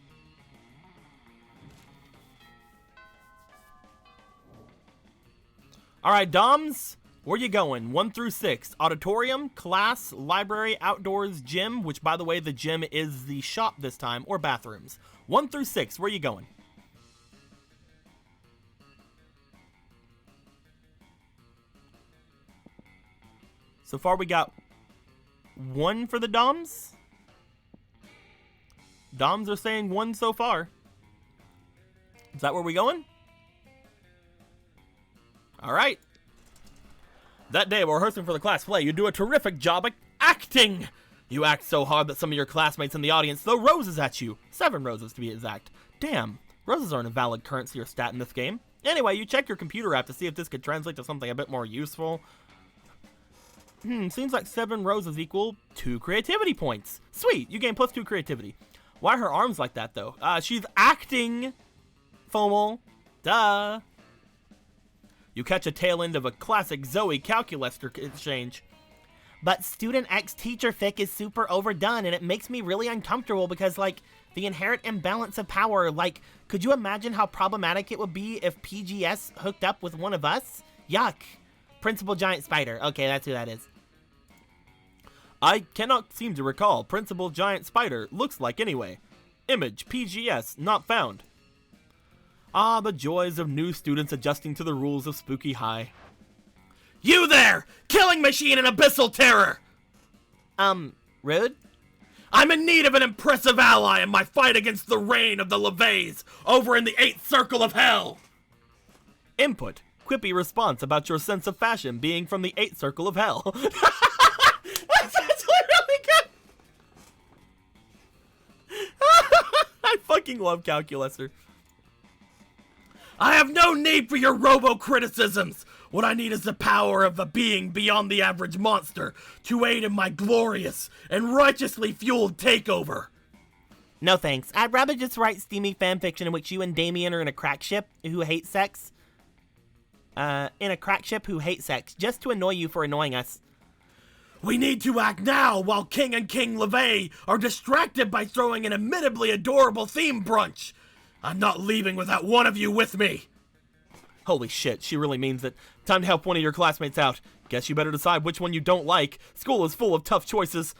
All right, Doms, where you going? 1 through 6. Auditorium, class, library, outdoors, gym, which, by the way, the gym is the shop this time, or bathrooms. 1 through 6, where you going? So far, we got 1 for the Doms. Doms are saying 1 so far. Is that where we going? All right. That day, while rehearsing for the class play, you do a terrific job at acting. You act so hard that some of your classmates in the audience throw roses at you. 7 roses, to be exact. Damn, roses aren't a valid currency or stat in this game. Anyway, you check your computer app to see if this could translate to something a bit more useful. Seems like 7 roses equal 2 creativity points. Sweet, you gain +2 creativity. Why are her arms like that, though? She's acting, FOMO. Duh. You catch a tail end of a classic Zoe calculus exchange. But student X teacher fic is super overdone, and it makes me really uncomfortable because, like, the inherent imbalance of power, like, could you imagine how problematic it would be if PGS hooked up with one of us? Yuck. Principal Giant Spider. Okay, that's who that is. I cannot seem to recall Principal Giant Spider looks like anyway. Image, PGS, not found. Ah, the joys of new students adjusting to the rules of Spooky High. You there! Killing machine and abyssal terror! Rude? I'm in need of an impressive ally in my fight against the reign of the LeVays over in the 8th Circle of Hell! Input. Quippy response about your sense of fashion being from the 8th Circle of Hell. That's actually really good! I fucking love Calculaser. I have no need for your robo-criticisms! What I need is the power of a being beyond the average monster to aid in my glorious and righteously fueled takeover. No thanks. I'd rather just write steamy fanfiction in which you and Damien are in a crack ship who hate sex. Just to annoy you for annoying us. We need to act now while King and King LeVay are distracted by throwing an admittedly adorable theme brunch. I'm not leaving without one of you with me. Holy shit, she really means it. Time to help one of your classmates out. Guess you better decide which one you don't like. School is full of tough choices.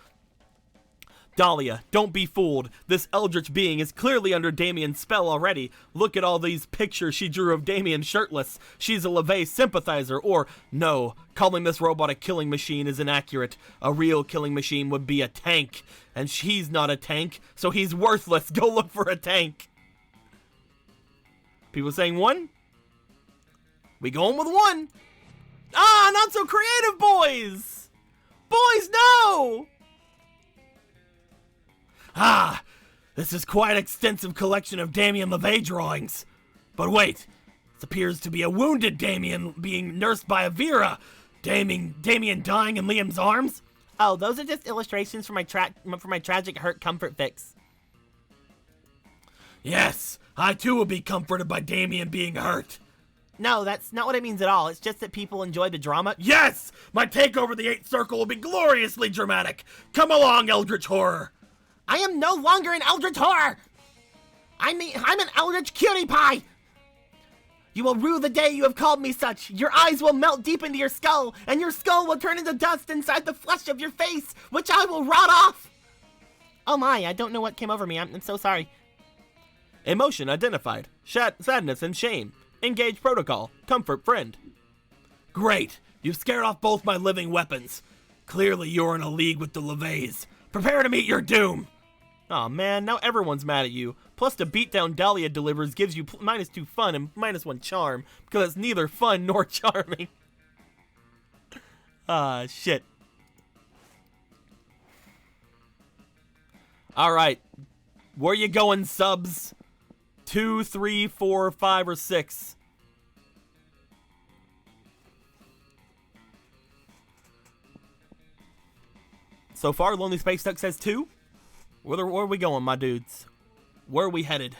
Dahlia, don't be fooled. This eldritch being is clearly under Damien's spell already. Look at all these pictures she drew of Damien shirtless. She's a LeVay sympathizer, or no, calling this robot a killing machine is inaccurate. A real killing machine would be a tank, and she's not a tank, so he's worthless. Go look for a tank. People saying 1? We going with 1. Ah, not so creative, boys! Boys, no! Ah, this is quite an extensive collection of Damien LeVay drawings. But wait, this appears to be a wounded Damien being nursed by a Vera. Damien dying in Liam's arms? Oh, those are just illustrations for my tragic hurt comfort fix. Yes, I too will be comforted by Damien being hurt. No, that's not what it means at all. It's just that people enjoy the drama. Yes! My takeover of the 8th Circle will be gloriously dramatic. Come along, Eldritch Horror. I am no longer an Eldritch Horror. I'm an Eldritch Cutie Pie. You will rue the day you have called me such. Your eyes will melt deep into your skull, and your skull will turn into dust inside the flesh of your face, which I will rot off. Oh my, I don't know what came over me. I'm so sorry. Emotion identified. Sadness and shame. Engage protocol. Comfort friend. Great. You've scared off both my living weapons. Clearly you're in a league with the LeVays. Prepare to meet your doom. Aw, man, now everyone's mad at you. Plus the beatdown Dahlia delivers gives you -2 fun and -1 charm, because it's neither fun nor charming. Ah, shit. Alright. Where you going, subs? 2, 3, 4, 5, or 6? So far, Lonely Space Duck says 2. Where are we going, my dudes? Where are we headed?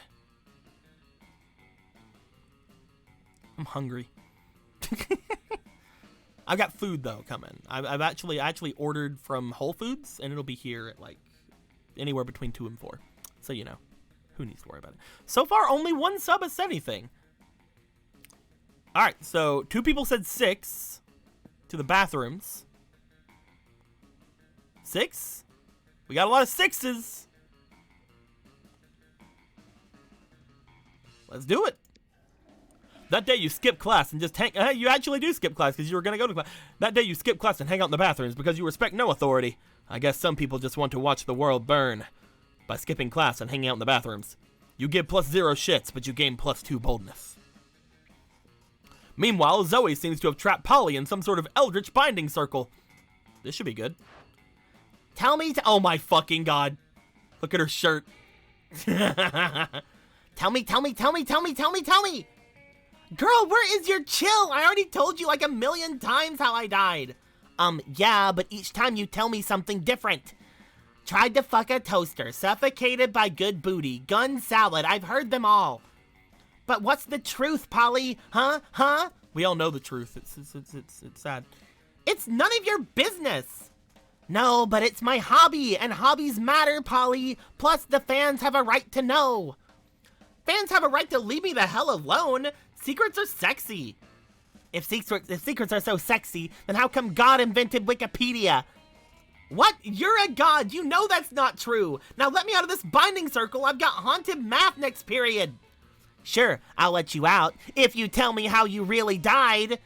I'm hungry. I've got food though coming. I've actually ordered from Whole Foods, and it'll be here at like anywhere between 2 and 4. So you know, who needs to worry about it? So far, only 1 sub has said anything. All right, so 2 people said 6 to the bathrooms. 6? We got a lot of 6s. Let's do it. That day you skip class and just hang. You actually do skip class because you were going to go to class. That day you skip class and hang out in the bathrooms because you respect no authority. I guess some people just want to watch the world burn by skipping class and hanging out in the bathrooms. You give +0 shits, but you gain +2 boldness. Meanwhile, Zoe seems to have trapped Polly in some sort of eldritch binding circle. This should be good. Tell me oh my fucking god. Look at her shirt. Tell me. Girl, where is your chill? I already told you like 1,000,000 times how I died. Yeah, but each time you tell me something different. Tried to fuck a toaster, suffocated by good booty, gun salad, I've heard them all. But what's the truth, Polly? Huh? We all know the truth. It's sad. It's none of your business. No, but it's my hobby, and hobbies matter, Polly. Plus, the fans have a right to know. Fans have a right to leave me the hell alone. Secrets are sexy. If secrets are so sexy, then how come God invented Wikipedia? What? You're a god. You know that's not true. Now let me out of this binding circle. I've got haunted math next period. Sure, I'll let you out if you tell me how you really died.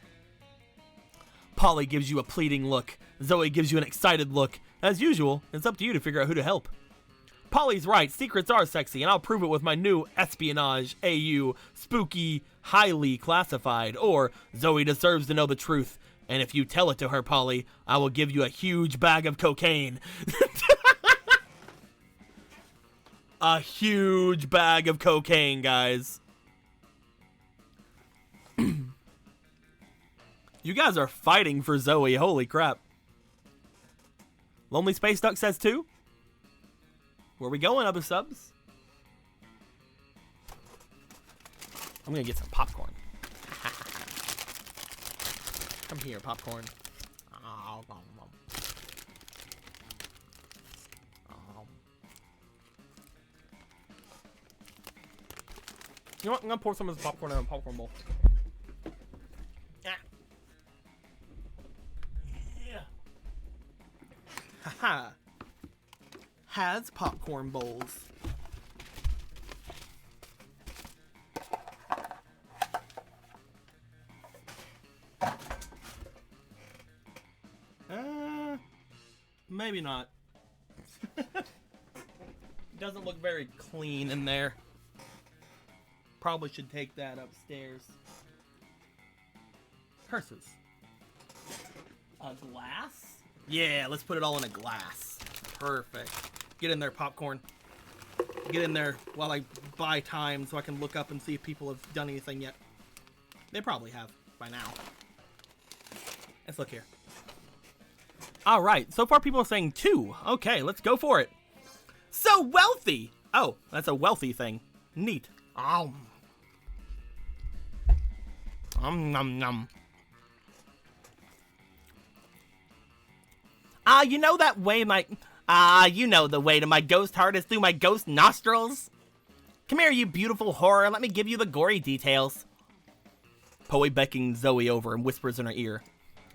Polly gives you a pleading look. Zoe gives you an excited look. As usual, it's up to you to figure out who to help. Polly's right, secrets are sexy, and I'll prove it with my new espionage, AU, spooky, highly classified, or Zoe deserves to know the truth, and if you tell it to her, Polly, I will give you a huge bag of cocaine. A huge bag of cocaine, guys. You guys are fighting for Zoe, holy crap. Lonely Space Duck says 2. Where we going, other subs? I'm gonna get some popcorn. Come here, popcorn. You know what? I'm gonna pour some of this popcorn in a popcorn bowl. Yeah. Haha. Has popcorn bowls. Maybe not. Doesn't look very clean in there. Probably should take that upstairs. Curses. A glass? Yeah, let's put it all in a glass. Perfect. Get in there, popcorn. Get in there while I buy time so I can look up and see if people have done anything yet. They probably have by now. Let's look here. All right, so far people are saying 2. Okay, let's go for it. So wealthy. Oh, that's a wealthy thing. Neat. Nom. You know that way you know the way to my ghost heart is through my ghost nostrils. Come here, you beautiful horror. Let me give you the gory details. Poe beckons Zoe over and whispers in her ear.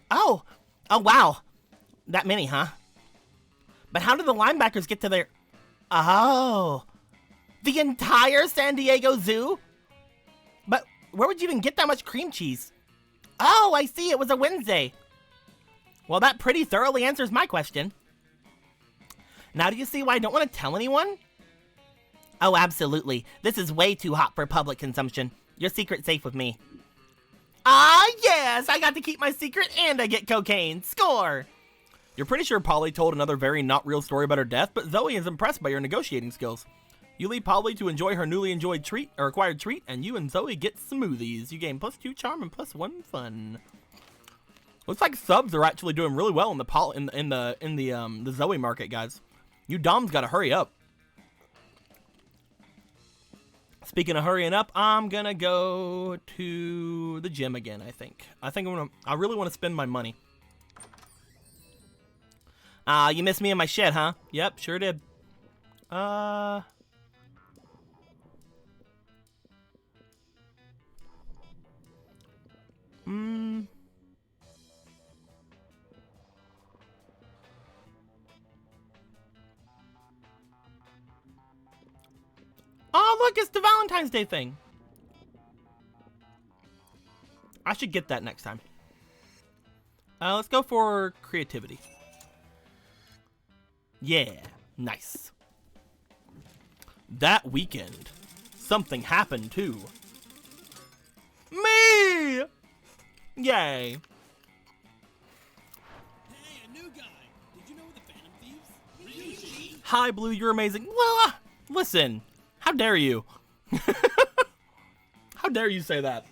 Oh, wow. That many, huh? But how did the linebackers get to their... Oh. The entire San Diego Zoo? But where would you even get that much cream cheese? Oh, I see. It was a Wednesday. Well, that pretty thoroughly answers my question. Now do you see why I don't want to tell anyone? Oh, absolutely. This is way too hot for public consumption. Your secret's safe with me. Ah, yes! I got to keep my secret and I get cocaine. Score! You're pretty sure Polly told another very not real story about her death, but Zoe is impressed by your negotiating skills. You leave Polly to enjoy her newly acquired treat, and you and Zoe get smoothies. You gain +2 charm and +1 fun. Looks like subs are actually doing really well in the Zoe market, guys. You Doms gotta hurry up. Speaking of hurrying up, I'm gonna go to the gym again. I really want to spend my money. You missed me in my shed, huh? Yep, sure did. look, it's the Valentine's Day thing. I should get that next time. Let's go for creativity. Yeah, nice. That weekend, something happened too. Me! Yay. Hey, a new guy. Did you know the Phantom Thieves? Ryuji. Hi, Blue, you're amazing. Well, listen, how dare you? How dare you say that?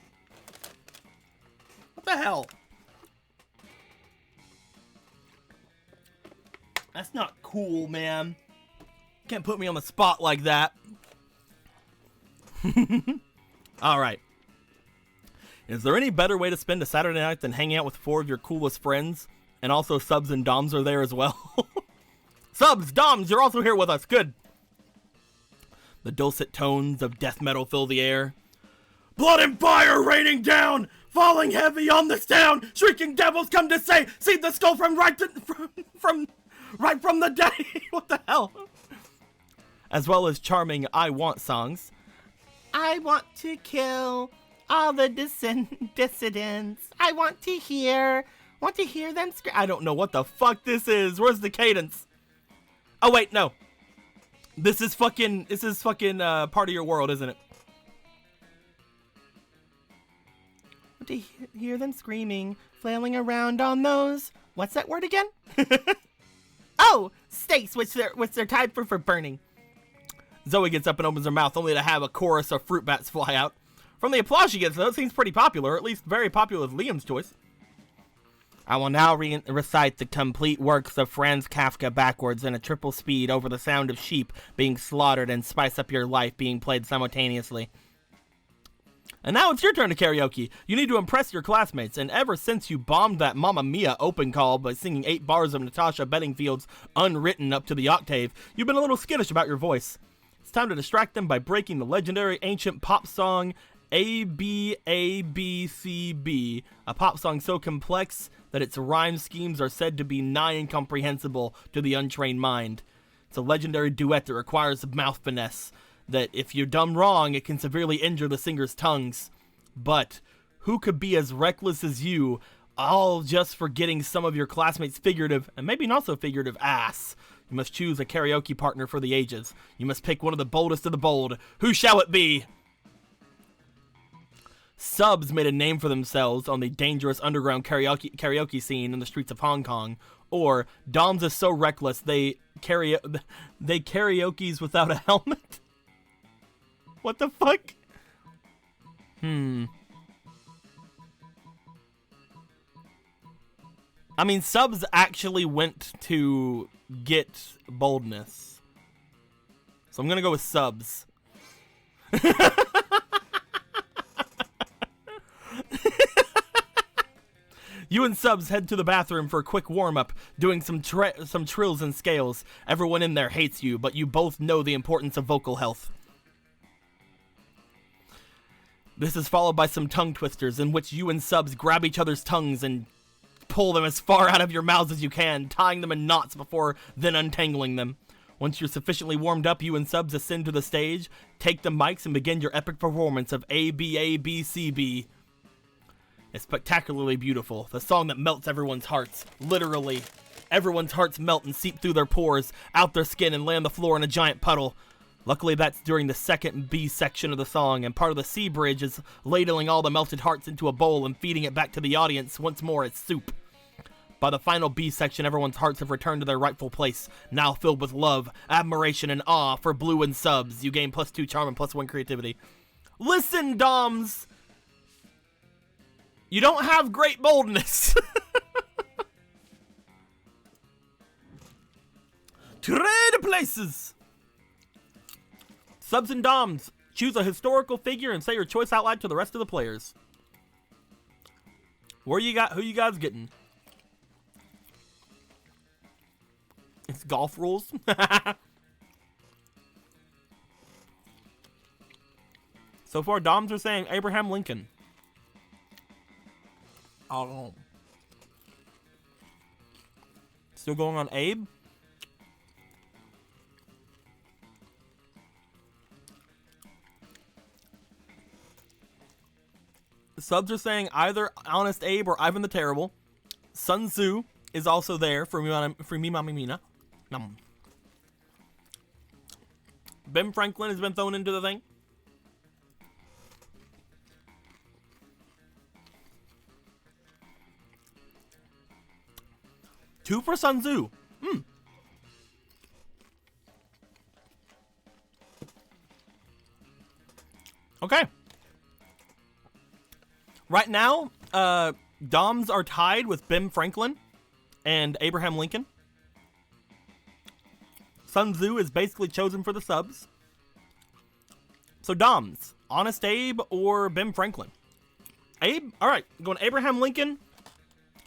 What the hell? That's not cool, man. Can't put me on the spot like that. Alright. Is there any better way to spend a Saturday night than hanging out with 4 of your coolest friends? And also Subs and Doms are there as well. Subs, Doms, you're also here with us. Good. The dulcet tones of death metal fill the air. Blood and fire raining down, falling heavy on this town. Shrieking devils come to say, see the skull from right from the day. What the hell? As well as charming I Want songs. I want to kill all the dissidents. I want to hear them scream. I don't know what the fuck this is. Where's the cadence? Oh wait, no. This is fucking part of your world, isn't it? To hear them screaming, flailing around on those. What's that word again? Oh, stakes, which they're tied for burning. Zoe gets up and opens her mouth, only to have a chorus of fruit bats fly out. From the applause she gets, though, it seems pretty popular, or at least very popular with Liam's choice. I will now recite the complete works of Franz Kafka backwards in a triple speed over the sound of sheep being slaughtered and Spice Up Your Life being played simultaneously. And now it's your turn to karaoke. You need to impress your classmates, and ever since you bombed that Mamma Mia open call by singing 8 bars of Natasha Bedingfield's Unwritten up to the octave, you've been a little skittish about your voice. It's time to distract them by breaking the legendary ancient pop song ABABCB, a pop song so complex that its rhyme schemes are said to be nigh incomprehensible to the untrained mind. It's a legendary duet that requires mouth finesse, that if you're done wrong, it can severely injure the singer's tongues. But who could be as reckless as you, all just for getting some of your classmates' figurative, and maybe not so figurative, ass? You must choose a karaoke partner for the ages. You must pick one of the boldest of the bold. Who shall it be? Subs made a name for themselves on the dangerous underground karaoke scene in the streets of Hong Kong. Or, Doms is so reckless they karaoke's without a helmet. What the fuck? I mean, Subs actually went to get boldness. So I'm gonna go with Subs. You and Subs head to the bathroom for a quick warm-up, doing some trills and scales. Everyone in there hates you, but you both know the importance of vocal health. This is followed by some tongue twisters in which you and Subs grab each other's tongues and pull them as far out of your mouths as you can, tying them in knots before then untangling them. Once you're sufficiently warmed up, you and Subs ascend to the stage, take the mics, and begin your epic performance of ABABCB. It's spectacularly beautiful, the song that melts everyone's hearts. Literally, everyone's hearts melt and seep through their pores, out their skin, and lay on the floor in a giant puddle. Luckily, that's during the second B section of the song, and part of the C bridge is ladling all the melted hearts into a bowl and feeding it back to the audience once more as soup. By the final B section, everyone's hearts have returned to their rightful place, now filled with love, admiration, and awe for Blue and Subs. You gain +2 charm and +1 creativity. Listen, Doms! You don't have great boldness. Trade places! Subs and Doms, choose a historical figure and say your choice out loud to the rest of the players. Who you guys getting? It's golf rules. So far, Doms are saying Abraham Lincoln. Oh. Still going on Abe? Subs are saying either Honest Abe or Ivan the Terrible. Sun Tzu is also there for me, Mami Mina. Ben Franklin has been thrown into the thing. Two for Sun Tzu. Okay. Right now, Doms are tied with Ben Franklin and Abraham Lincoln. Sun Tzu is basically chosen for the subs. So Doms, Honest Abe or Ben Franklin? Abe? All right, going Abraham Lincoln,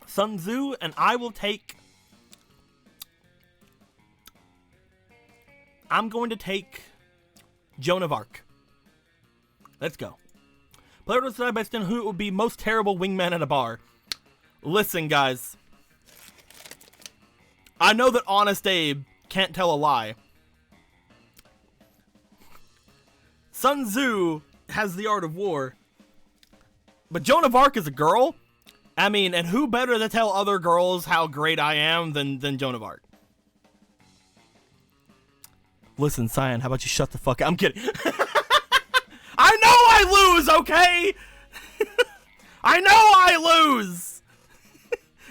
Sun Tzu, and I will take... I'm going to take Joan of Arc. Let's go. Player to decide based on who would be most terrible wingman at a bar. Listen, guys. I know that Honest Abe can't tell a lie. Sun Tzu has the art of war. But Joan of Arc is a girl? I mean, and who better to tell other girls how great I am than Joan of Arc? Listen, Cyan, how about you shut the fuck up? I'm kidding. I know I lose, okay? I know I lose.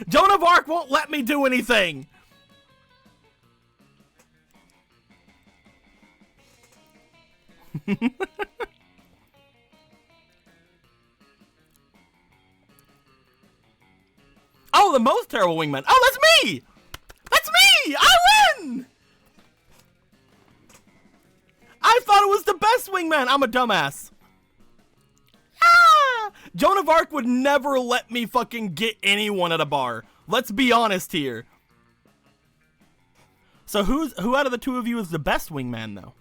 Joan of Arc won't let me do anything. Oh, the most terrible wingman. Oh, that's me! That's me! I win! I thought it was the best wingman. I'm a dumbass. Ah! Joan of Arc would never let me fucking get anyone at a bar. Let's be honest here. So who out of the two of you is the best wingman, though?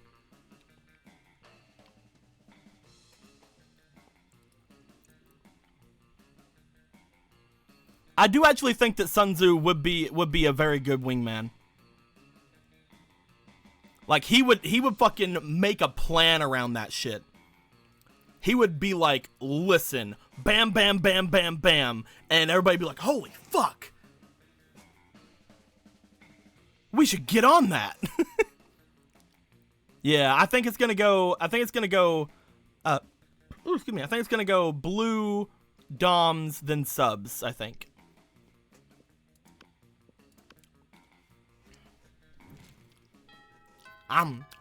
I do actually think that Sun Tzu would be a very good wingman. Like, he would fucking make a plan around that shit. He would be like, listen, bam, bam, bam, bam, bam. And everybody be like, holy fuck. We should get on that. Yeah, I think it's gonna go, blue, Doms, then subs, I think.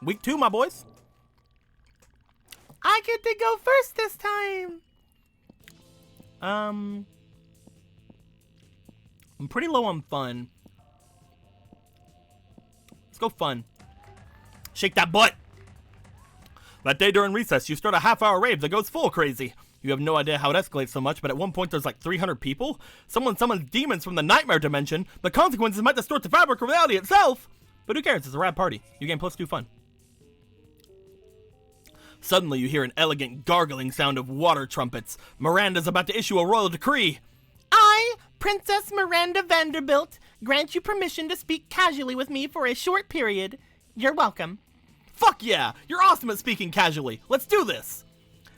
Week 2, my boys. I get to go first this time. I'm pretty low on fun. Let's go fun. Shake that butt. That day during recess, you start a half-hour rave that goes full crazy. You have no idea how it escalates so much, but at one point there's like 300 people. Someone summons demons from the nightmare dimension. The consequences might distort the fabric of reality itself. But who cares? It's a rad party. You gain +2 fun. Suddenly, you hear an elegant gargling sound of water trumpets. Miranda's about to issue a royal decree. I, Princess Miranda Vanderbilt, grant you permission to speak casually with me for a short period. You're welcome. Fuck yeah! You're awesome at speaking casually. Let's do this!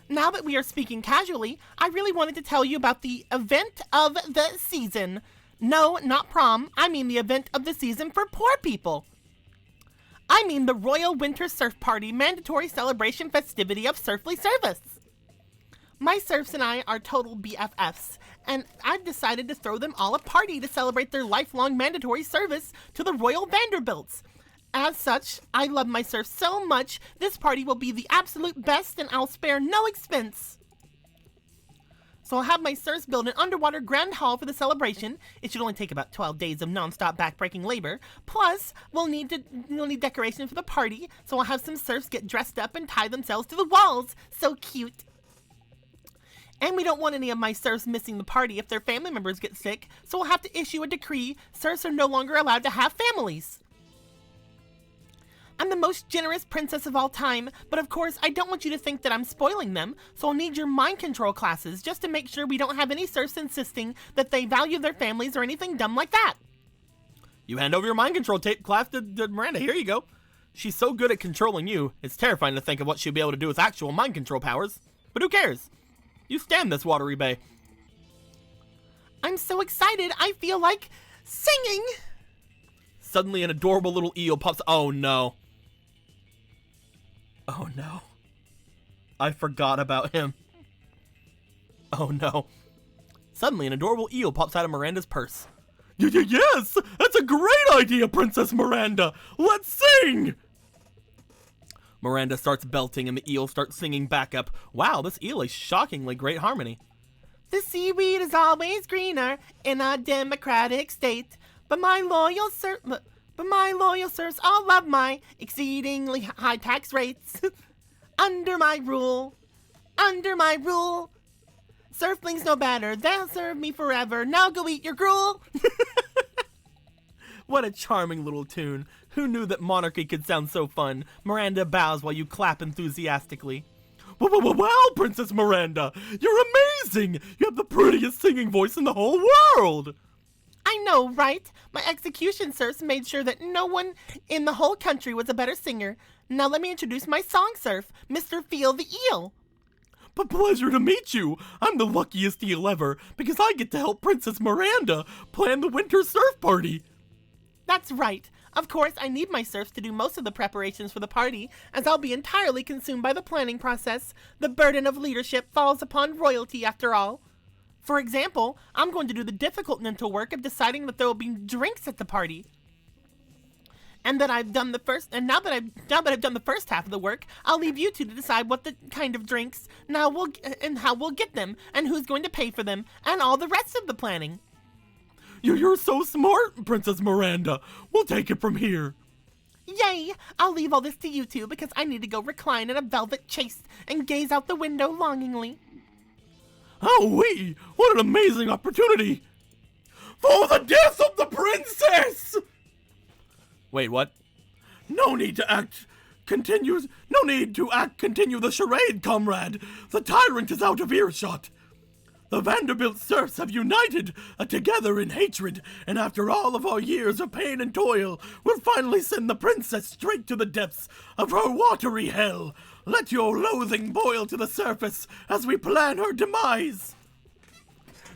Now that we are speaking casually, I really wanted to tell you about the event of the season. No, not prom. I mean the event of the season for poor people. I mean the Royal Winter Surf Party mandatory celebration festivity of Surfly Service. My serfs and I are total BFFs, and I've decided to throw them all a party to celebrate their lifelong mandatory service to the Royal Vanderbilts. As such, I love my serfs so much, this party will be the absolute best and I'll spare no expense. So I'll have my serfs build an underwater grand hall for the celebration. It should only take about 12 days of non-stop backbreaking labor. Plus, we'll need decoration for the party, so I'll have some serfs get dressed up and tie themselves to the walls. So cute. And we don't want any of my serfs missing the party if their family members get sick, so we'll have to issue a decree. Serfs are no longer allowed to have families. I'm the most generous princess of all time, but of course, I don't want you to think that I'm spoiling them, so I'll need your mind control classes just to make sure we don't have any serfs insisting that they value their families or anything dumb like that. You hand over your mind control class to Miranda. Here you go. She's so good at controlling you, it's terrifying to think of what she'll be able to do with actual mind control powers. But who cares? You stand this watery bay. I'm so excited, I feel like singing. Suddenly, an adorable little eel pops. Oh no. Oh no. I forgot about him. Oh no. Suddenly, an adorable eel pops out of Miranda's purse. Yes! That's a great idea, Princess Miranda! Let's sing! Miranda starts belting and the eel starts singing back up. Wow, this eel is shockingly great harmony. The seaweed is always greener in a democratic state, but my loyal serfs all love my exceedingly high tax rates. Under my rule, surflings know better. They'll serve me forever. Now go eat your gruel. What a charming little tune. Who knew that monarchy could sound so fun? Miranda bows while you clap enthusiastically. Wow, Princess Miranda! You're amazing! You have the prettiest singing voice in the whole world! I know, right? My execution serfs made sure that no one in the whole country was a better singer. Now let me introduce my song serf, Mr. Feel the Eel. But pleasure to meet you! I'm the luckiest eel ever, because I get to help Princess Miranda plan the winter surf party! That's right. Of course, I need my serfs to do most of the preparations for the party, as I'll be entirely consumed by the planning process. The burden of leadership falls upon royalty, after all. For example, I'm going to do the difficult mental work of deciding that there will be drinks at the party. And now that I've done the first half of the work, I'll leave you two to decide what the kind of drinks, and how we'll get them, and who's going to pay for them, and all the rest of the planning. You're so smart, Princess Miranda! We'll take it from here! Yay! I'll leave all this to you two because I need to go recline in a velvet chaise and gaze out the window longingly. Oh, what an amazing opportunity! For the death of the princess! Wait, what? No need to continue the charade, comrade! The tyrant is out of earshot! The Vanderbilt serfs have united together in hatred, and after all of our years of pain and toil, we'll finally send the princess straight to the depths of her watery hell. Let your loathing boil to the surface as we plan her demise.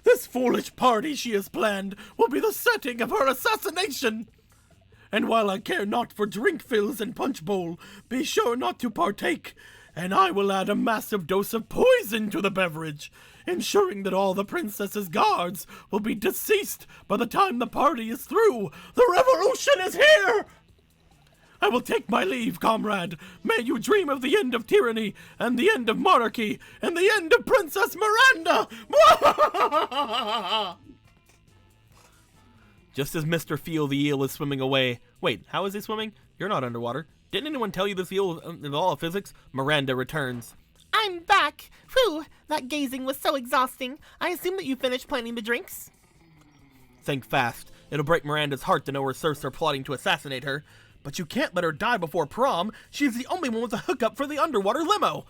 This foolish party she has planned will be the setting of her assassination. And while I care not for drink fills and punch bowl, be sure not to partake, and I will add a massive dose of poison to the beverage, ensuring that all the princess's guards will be deceased by the time the party is through. The revolution is here! I will take my leave, comrade. May you dream of the end of tyranny, and the end of monarchy, and the end of Princess Miranda! Just as Mr. Feel the eel is swimming away. Wait, how is he swimming? You're not underwater. Didn't anyone tell you this eel is the law of physics? Miranda returns. I'm back! Whew, that gazing was so exhausting. I assume that you finished planning the drinks? Think fast. It'll break Miranda's heart to know her serfs are plotting to assassinate her. But you can't let her die before prom. She's the only one with a hookup for the underwater limo.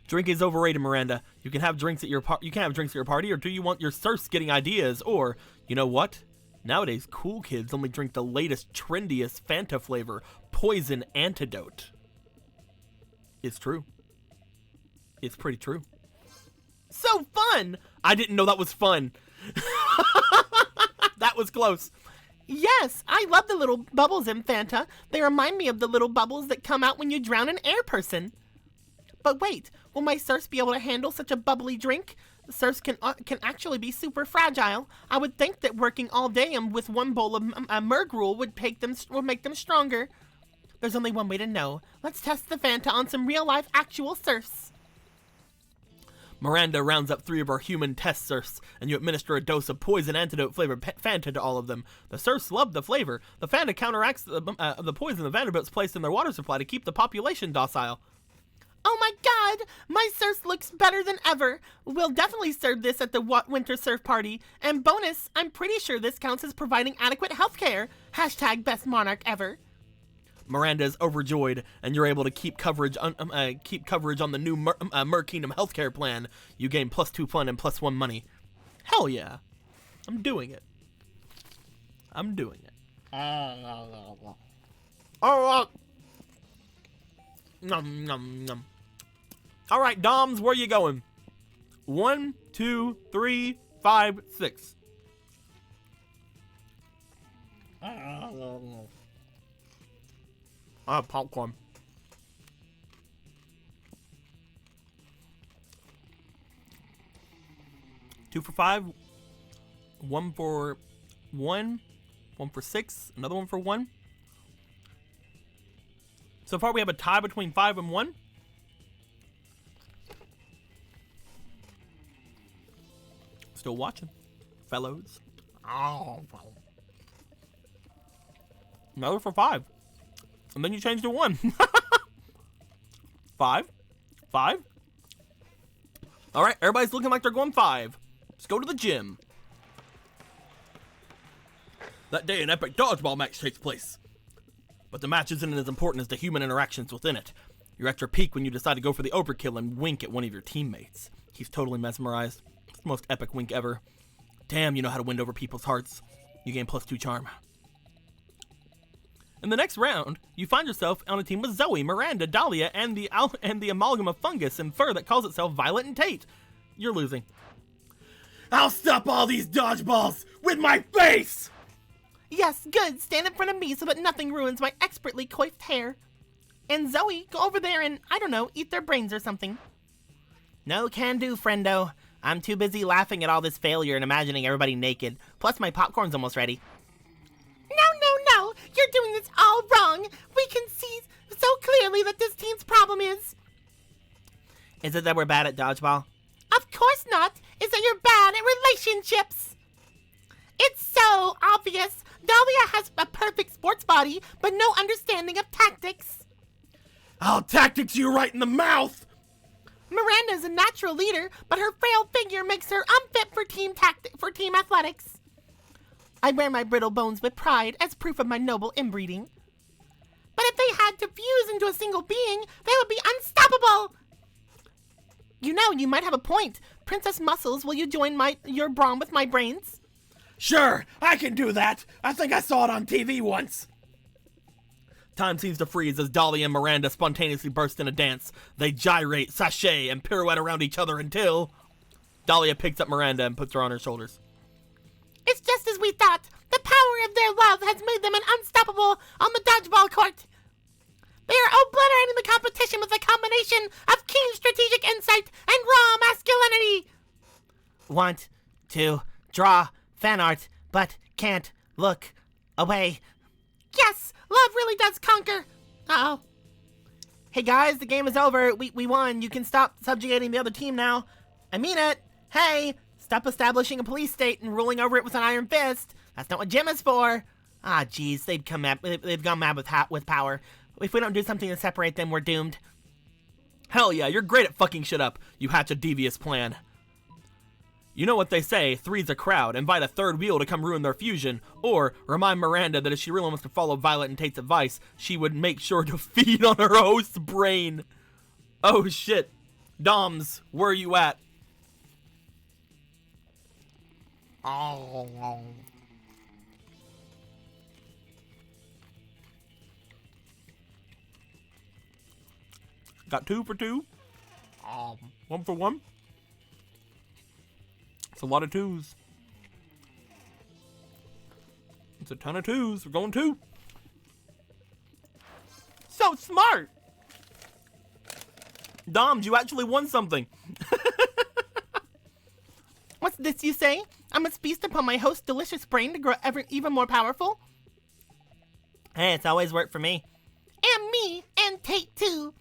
Drinking is overrated, Miranda. You can have drinks at your party, or do you want your serfs getting ideas? Or, you know what? Nowadays, cool kids only drink the latest, trendiest Fanta flavor, Poison Antidote. It's true. It's pretty true. So fun! I didn't know that was fun. That was close. Yes, I love the little bubbles in Fanta. They remind me of the little bubbles that come out when you drown an air person. But wait, will my serfs be able to handle such a bubbly drink? The serfs can actually be super fragile. I would think that working all day with one bowl of mergruel would make them stronger. There's only one way to know. Let's test the Fanta on some real-life actual serfs. Miranda rounds up 3 of our human test serfs, and you administer a dose of poison antidote flavored Fanta to all of them. The serfs love the flavor. The Fanta counteracts the poison the Vanderbilts placed in their water supply to keep the population docile. Oh my god! My serfs looks better than ever! We'll definitely serve this at the winter surf party. And bonus, I'm pretty sure this counts as providing adequate healthcare. # best monarch ever. Miranda is overjoyed, and you're able to keep coverage on the new Mer Kingdom healthcare plan. You gain +2 fun and +1 money. Hell yeah. I'm doing it. I'm doing it. Nom, nom, nom. All right, Doms, where you going? 1, 2, 3, 5, 6. Popcorn. Two for 5, 1 for 1, 1 for 6, another 1 for 1. So far we have a tie between 5 and 1. Still watching, fellows. Oh, another for 5. And then you change to 1. 5. 5. All right, everybody's looking like they're going 5. Let's go to the gym. That day, an epic dodgeball match takes place. But the match isn't as important as the human interactions within it. You're at your peak when you decide to go for the overkill and wink at one of your teammates. He's totally mesmerized. It's the most epic wink ever. Damn, you know how to win over people's hearts. You gain +2 charm. In the next round, you find yourself on a team with Zoe, Miranda, Dahlia, and the amalgam of fungus and fur that calls itself Violet and Tate. You're losing. I'll stop all these dodgeballs with my face! Yes, good. Stand in front of me so that nothing ruins my expertly coiffed hair. And Zoe, go over there and, I don't know, eat their brains or something. No can do, friendo. I'm too busy laughing at all this failure and imagining everybody naked. Plus, my popcorn's almost ready. No. You're doing this all wrong. We can see so clearly that this team's problem is... Is it that we're bad at dodgeball? Of course not. It's that you're bad at relationships. It's so obvious. Dahlia has a perfect sports body, but no understanding of tactics. I'll tactics you right in the mouth! Miranda's a natural leader, but her frail figure makes her unfit for team athletics. I wear my brittle bones with pride as proof of my noble inbreeding. But if they had to fuse into a single being, they would be unstoppable. You know, you might have a point. Princess Muscles, will you join your brawn with my brains? Sure, I can do that. I think I saw it on TV once. Time seems to freeze as Dahlia and Miranda spontaneously burst in a dance. They gyrate, sashay, and pirouette around each other until... Dahlia picks up Miranda and puts her on her shoulders. It's just as we thought. The power of their love has made them unstoppable on the dodgeball court. They are obliterating the competition with a combination of keen strategic insight and raw masculinity. Want to draw fan art, but can't look away. Yes, love really does conquer. Uh-oh. Hey guys, the game is over. We won. You can stop subjugating the other team now. I mean it. Hey, stop establishing a police state and ruling over it with an iron fist. That's not what gym is for. Ah, geez, they've gone mad with power. If we don't do something to separate them, we're doomed. Hell yeah, you're great at fucking shit up. You hatch a devious plan. You know what they say, three's a crowd. Invite a third wheel to come ruin their fusion. Or remind Miranda that if she really wants to follow Violet and Tate's advice, she would make sure to feed on her host's brain. Oh shit. Doms, where are you at? Oh. Got 2 for 2. 1 for 1. It's a lot of 2s. It's a ton of 2s. We're going 2. So smart. Doms, you actually won something. What's this you say? I must feast upon my host's delicious brain to grow even more powerful? Hey, it's always worked for me. And me, and Tate too.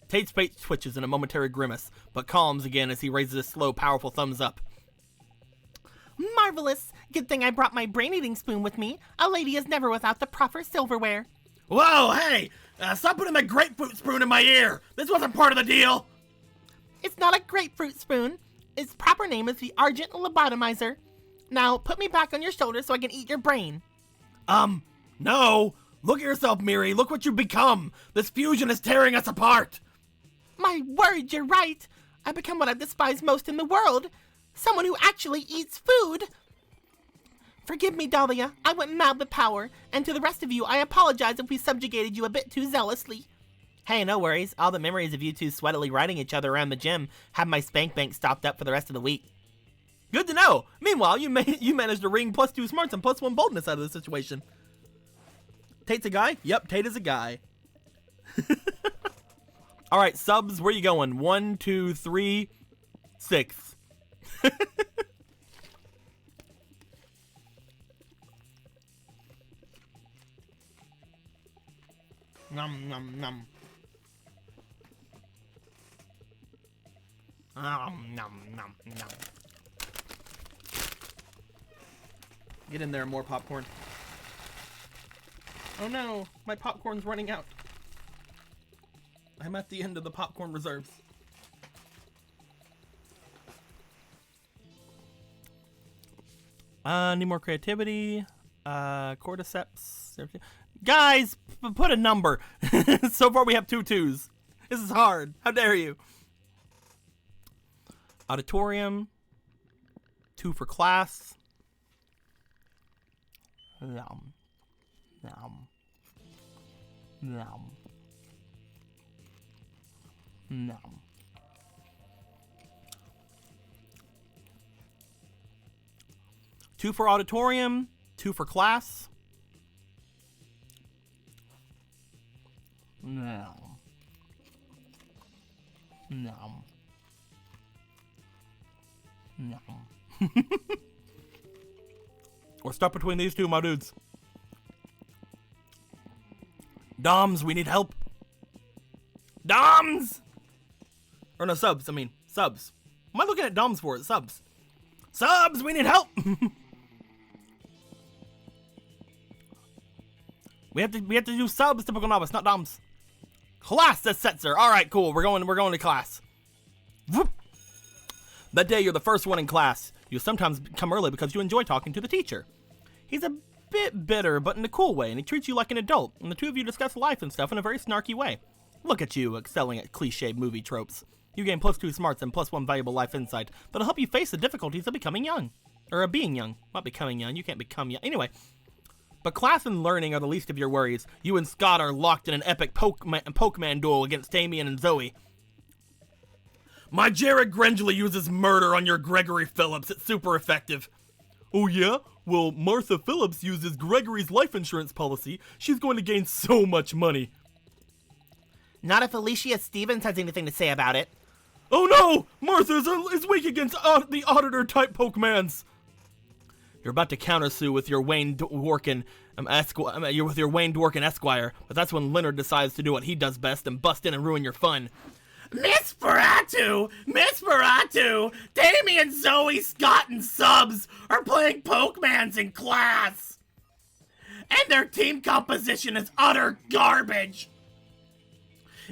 Tate's face twitches in a momentary grimace, but calms again as he raises a slow, powerful thumbs up. Marvelous. Good thing I brought my brain-eating spoon with me. A lady is never without the proper silverware. Whoa, hey! Stop putting that grapefruit spoon in my ear! This wasn't part of the deal! It's not a grapefruit spoon. Its proper name is the Argent Lobotomizer. Now, put me back on your shoulder so I can eat your brain. No! Look at yourself, Miri. Look what you've become! This fusion is tearing us apart! My word, you're right. I become what I despise most in the world. Someone who actually eats food. Forgive me, Dahlia. I went mad with power. And to the rest of you, I apologize if we subjugated you a bit too zealously. Hey, no worries. All the memories of you two sweatily riding each other around the gym have my spank bank stopped up for the rest of the week. Good to know. Meanwhile, you managed to wring +2 smarts and +1 boldness out of the situation. Tate's a guy? Yep, Tate is a guy. All right, subs, where you going? 1, 2, 3, 6. Nom nom nom. Nom nom nom nom. Get in there, more popcorn. Oh no, my popcorn's running out. I'm at the end of the popcorn reserves. Need more creativity. Cordyceps. Guys, put a number. So far we have 2 2s. This is hard. How dare you? Auditorium. 2 for class. Nom. Nom. Nom. Nom. Two for auditorium, 2 for class. No. No. No. We're stuck between these two, my dudes. Doms, we need help. Doms! Or no, subs, I mean, subs. What am I looking at Doms for? It's subs. Subs, we need help! we have to do subs, typical novice, not Doms. Class, says Setzer. Alright, cool. We're going to class. Whoop. That day you're the first one in class. You sometimes come early because you enjoy talking to the teacher. He's a bit bitter, but in a cool way, and he treats you like an adult, and the two of you discuss life and stuff in a very snarky way. Look at you, excelling at cliche movie tropes. You gain +2 smarts and +1 valuable life insight that'll help you face the difficulties of becoming young. Or of being young. Not becoming young. You can't become young. Anyway. But class and learning are the least of your worries. You and Scott are locked in an epic Pokemon duel against Damien and Zoe. My Jared Grengelly uses murder on your Gregory Phillips. It's super effective. Oh yeah? Well, Martha Phillips uses Gregory's life insurance policy. She's going to gain so much money. Not if Alicia Stevens has anything to say about it. Oh no! Martha is weak against the auditor-type Pokemans. You're about to countersue with your Wayne Dworkin Esquire, but that's when Leonard decides to do what he does best and bust in and ruin your fun. Miss Ferratu! Miss Ferratu! Damien, Zoe, Scott, and Subs are playing Pokemans in class! And their team composition is utter garbage!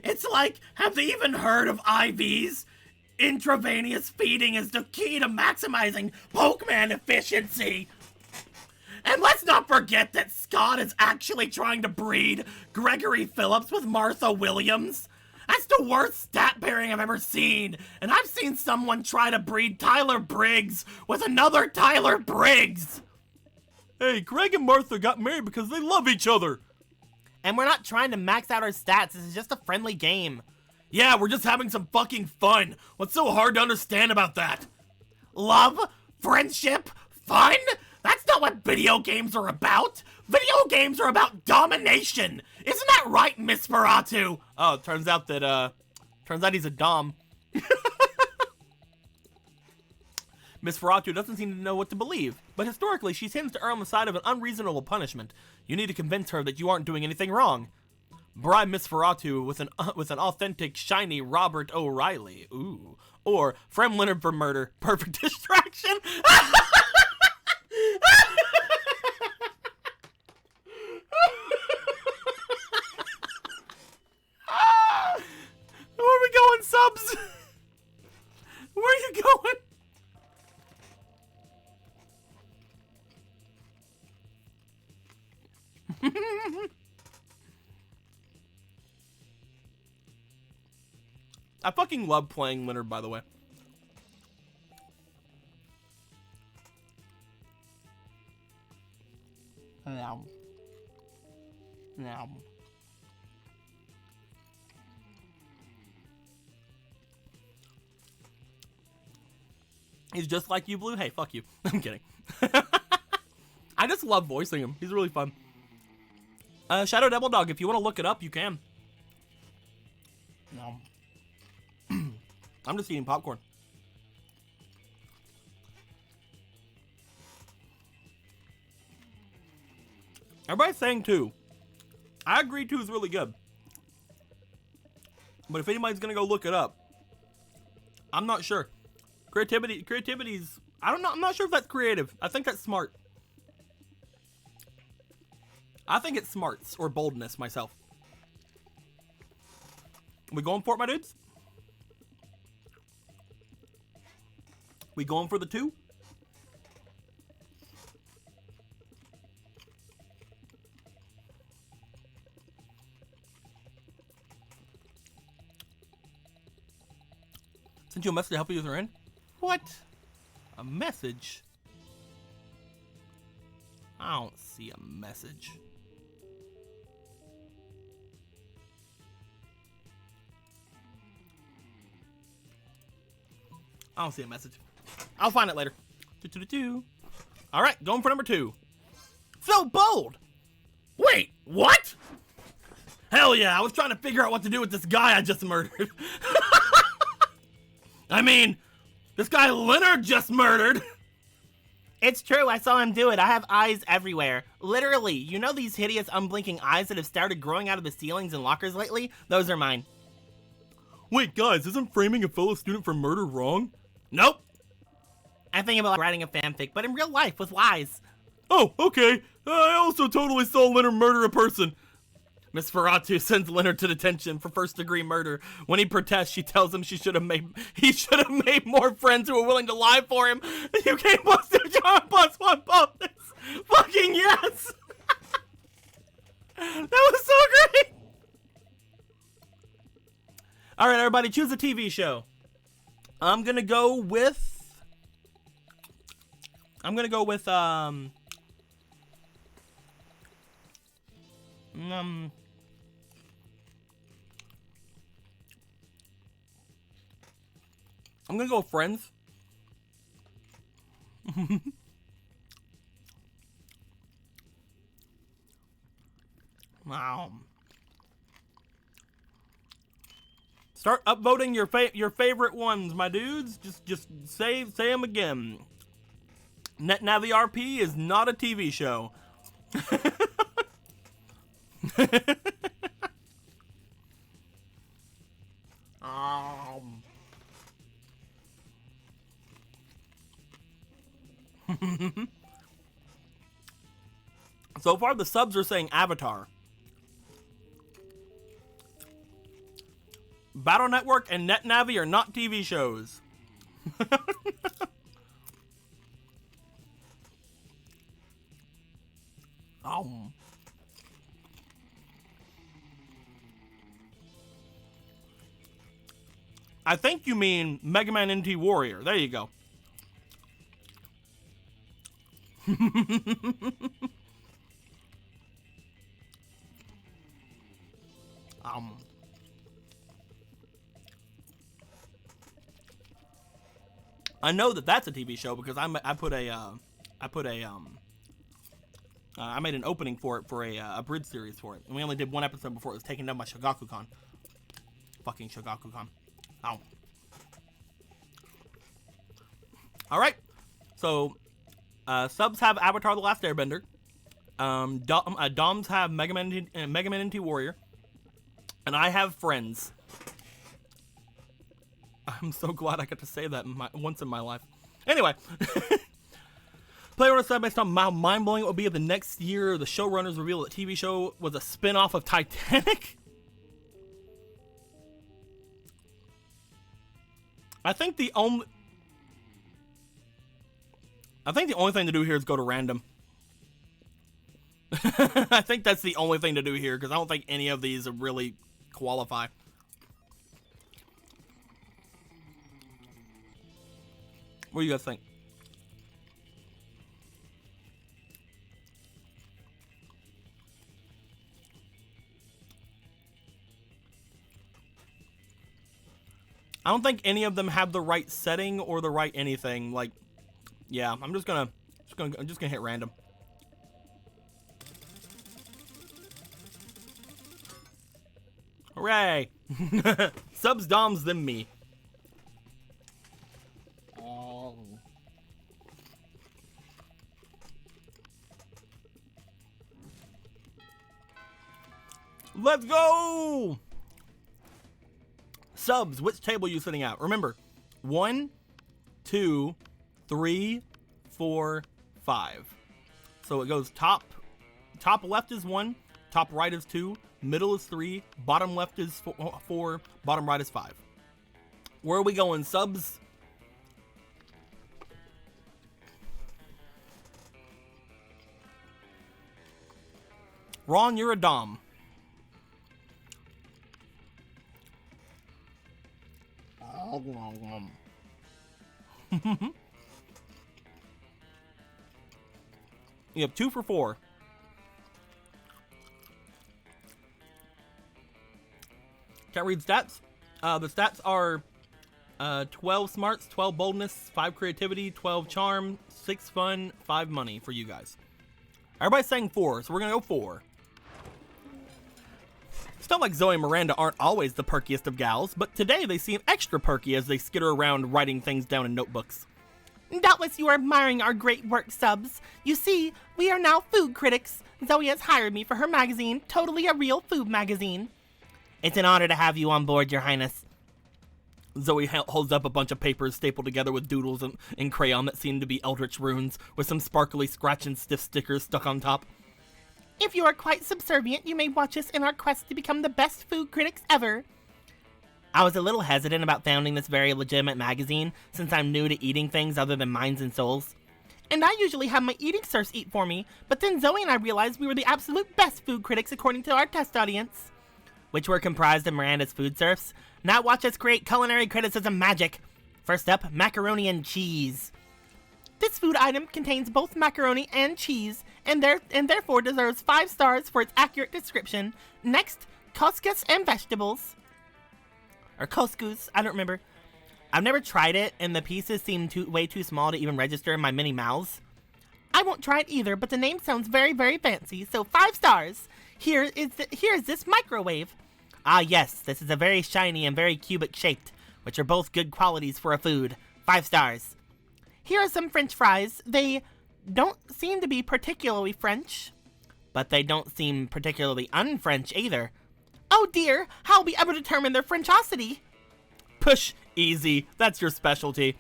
It's like, have they even heard of IVs? Intravenous feeding is the key to maximizing Pokemon efficiency! And let's not forget that Scott is actually trying to breed Gregory Phillips with Martha Williams. That's the worst stat pairing I've ever seen. And I've seen someone try to breed Tyler Briggs with another Tyler Briggs. Hey, Greg and Martha got married because they love each other. And we're not trying to max out our stats. This is just a friendly game. Yeah, we're just having some fucking fun. What's so hard to understand about that? Love? Friendship? Fun? That's not what video games are about. Video games are about domination. Isn't that right, Miss Ferratu? Oh, it turns out he's a dom. Miss Ferratu doesn't seem to know what to believe, but historically she tends to err on the side of an unreasonable punishment. You need to convince her that you aren't doing anything wrong. Bribe Miss Ferratu with an authentic, shiny Robert O'Reilly. Ooh. Or frame Leonard for murder. Perfect distraction. Where are we going, subs? Where are you going? I fucking love playing Leonard, by the way. No. No. He's just like you, Blue. Hey, fuck you. I'm kidding. I just love voicing him. He's really fun. Shadow Devil Dog, if you want to look it up, you can. No. I'm just eating popcorn. Everybody's saying 2. I agree 2 is really good. But if anybody's gonna go look it up, I'm not sure. Creativity's, I don't know, I'm not sure if that's creative. I think that's smart. I think it's smarts or boldness myself. We going for it, my dudes? We going for the 2? Sent you a message to help you with your end? What? A message? I don't see a message. I don't see a message. I'll find it later. All right, going for number 2. So bold. Wait, what? Hell yeah, I was trying to figure out what to do with this guy I just murdered. I mean, this guy Leonard just murdered. It's true, I saw him do it. I have eyes everywhere. Literally, you know these hideous unblinking eyes that have started growing out of the ceilings in lockers lately? Those are mine. Wait, guys, isn't framing a fellow student for murder wrong? Nope. I think about writing a fanfic, but in real life with lies. Oh, okay. I also totally saw Leonard murder a person. Miss Ferratu sends Leonard to detention for first-degree murder. When he protests, she tells him he should have made more friends who were willing to lie for him. You came plus 2 charm plus 1 bonus. Fucking yes! That was so great! All right, everybody, choose a TV show. I'm gonna go with I'm gonna go with Friends. Wow. Start upvoting your favorite ones, my dudes. Just say them again. NetNavi RP is not a TV show. So far, the subs are saying Avatar. Battle Network and NetNavi are not TV shows. Oh. I think you mean Mega Man NT Warrior. There you go. I know that that's a TV show because I made an opening for it for a bridge series for it, and we only did 1 episode before it was taken down by Shogakukan. Fucking Shogakukan. Ow. All right. So, subs have Avatar: The Last Airbender. Doms have Mega Man NT Warrior, and I have Friends. I'm so glad I got to say that once in my life. Anyway, player on a side based on how mind-blowing it would be if the next year the showrunners revealed that TV show was a spin-off of Titanic. I think the only thing to do here is go to random. I think that's the only thing to do here because I don't think any of these really qualify. What do you guys think? I don't think any of them have the right setting or the right anything. Like, yeah, I'm just gonna hit random. Hooray! Subs, doms, them, me. Let's go! Subs, which table are you sitting at? Remember, 1, 2, 3, 4, 5. So it goes top left is 1, top right is 2, middle is 3, bottom left is 4, bottom right is 5. Where are we going, subs? Ron, you're a dom. You have 2 for 4. Can't read stats. The stats are 12 smarts, 12 boldness, 5 creativity, 12 charm, 6 fun, 5 money for you guys. Everybody's saying 4, so we're gonna go 4. It's not like Zoe and Miranda aren't always the perkiest of gals, but today they seem extra perky as they skitter around writing things down in notebooks. Doubtless you are admiring our great work, subs. You see, we are now food critics. Zoe has hired me for her magazine, Totally a Real Food Magazine. It's an honor to have you on board, Your Highness. Zoe holds up a bunch of papers stapled together with doodles in crayon that seem to be eldritch runes, with some sparkly scratch and stiff stickers stuck on top. If you are quite subservient, you may watch us in our quest to become the best food critics ever. I was a little hesitant about founding this very legitimate magazine, since I'm new to eating things other than minds and souls. And I usually have my eating serfs eat for me, but then Zoe and I realized we were the absolute best food critics according to our test audience. Which were comprised of Miranda's food serfs. Now watch us create culinary criticism magic. First up, macaroni and cheese. This food item contains both macaroni and cheese, and therefore deserves 5 stars for its accurate description. Next, couscous and vegetables. Or couscous, I don't remember. I've never tried it, and the pieces seem way too small to even register in my mini mouths. I won't try it either, but the name sounds very, very fancy, so 5 stars. Here is this microwave. Ah yes, this is a very shiny and very cubic shaped, which are both good qualities for a food. 5 stars. Here are some French fries. They don't seem to be particularly French. But they don't seem particularly un-French either. Oh dear, how will we ever determine their Frenchosity? Push, easy, that's your specialty.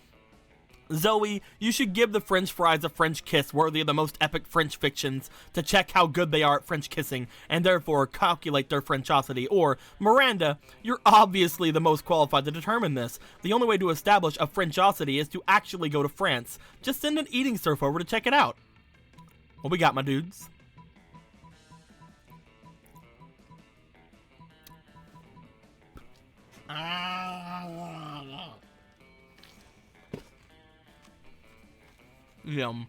Zoe, you should give the French fries a French kiss worthy of the most epic French fictions to check how good they are at French kissing, and therefore calculate their Frenchosity. Or, Miranda, you're obviously the most qualified to determine this. The only way to establish a Frenchosity is to actually go to France. Just send an eating serf over to check it out. What we got, my dudes? Yum.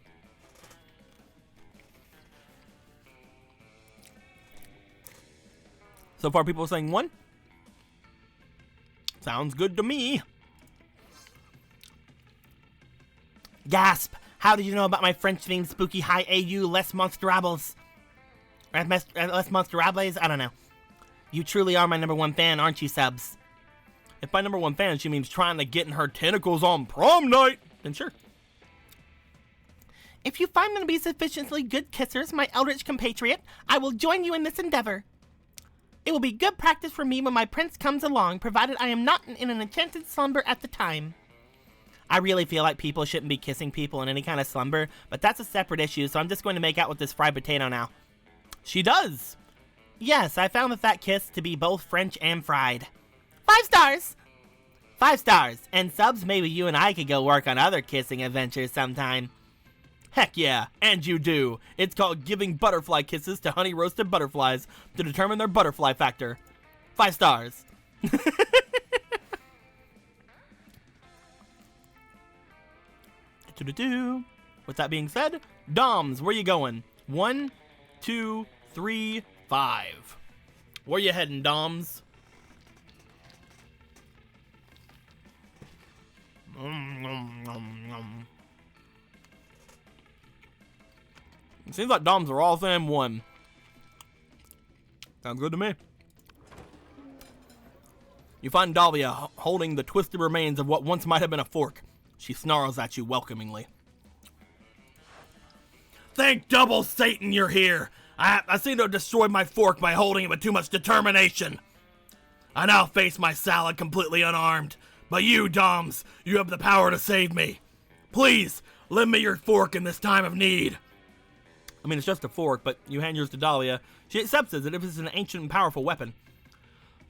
So far, people are saying 1. Sounds good to me. Gasp! How did you know about my French-themed spooky high AU Les Monsterables? Les Monsterables? I don't know. You truly are my #1 fan, aren't you, subs? If by #1 fan she means trying to get in her tentacles on prom night, then sure. If you find them to be sufficiently good kissers, my eldritch compatriot, I will join you in this endeavor. It will be good practice for me when my prince comes along, provided I am not in an enchanted slumber at the time. I really feel like people shouldn't be kissing people in any kind of slumber, but that's a separate issue, so I'm just going to make out with this fried potato now. She does! Yes, I found the fat kiss to be both French and fried. 5 stars! 5 stars! And subs, maybe you and I could go work on other kissing adventures sometime. Heck yeah, and you do. It's called giving butterfly kisses to honey roasted butterflies to determine their butterfly factor. 5 stars. With that being said, Doms, where you going? 1, 2, 3, 5. Where you heading, Doms? It seems like Doms are all saying 1. Sounds good to me. You find Dahlia holding the twisted remains of what once might have been a fork. She snarls at you welcomingly. Thank double Satan you're here. I seem to have destroyed my fork by holding it with too much determination. I now face my salad completely unarmed. But you, Doms, you have the power to save me. Please, lend me your fork in this time of need. I mean, it's just a fork, but you hand yours to Dahlia. She accepts it as if it's an ancient and powerful weapon.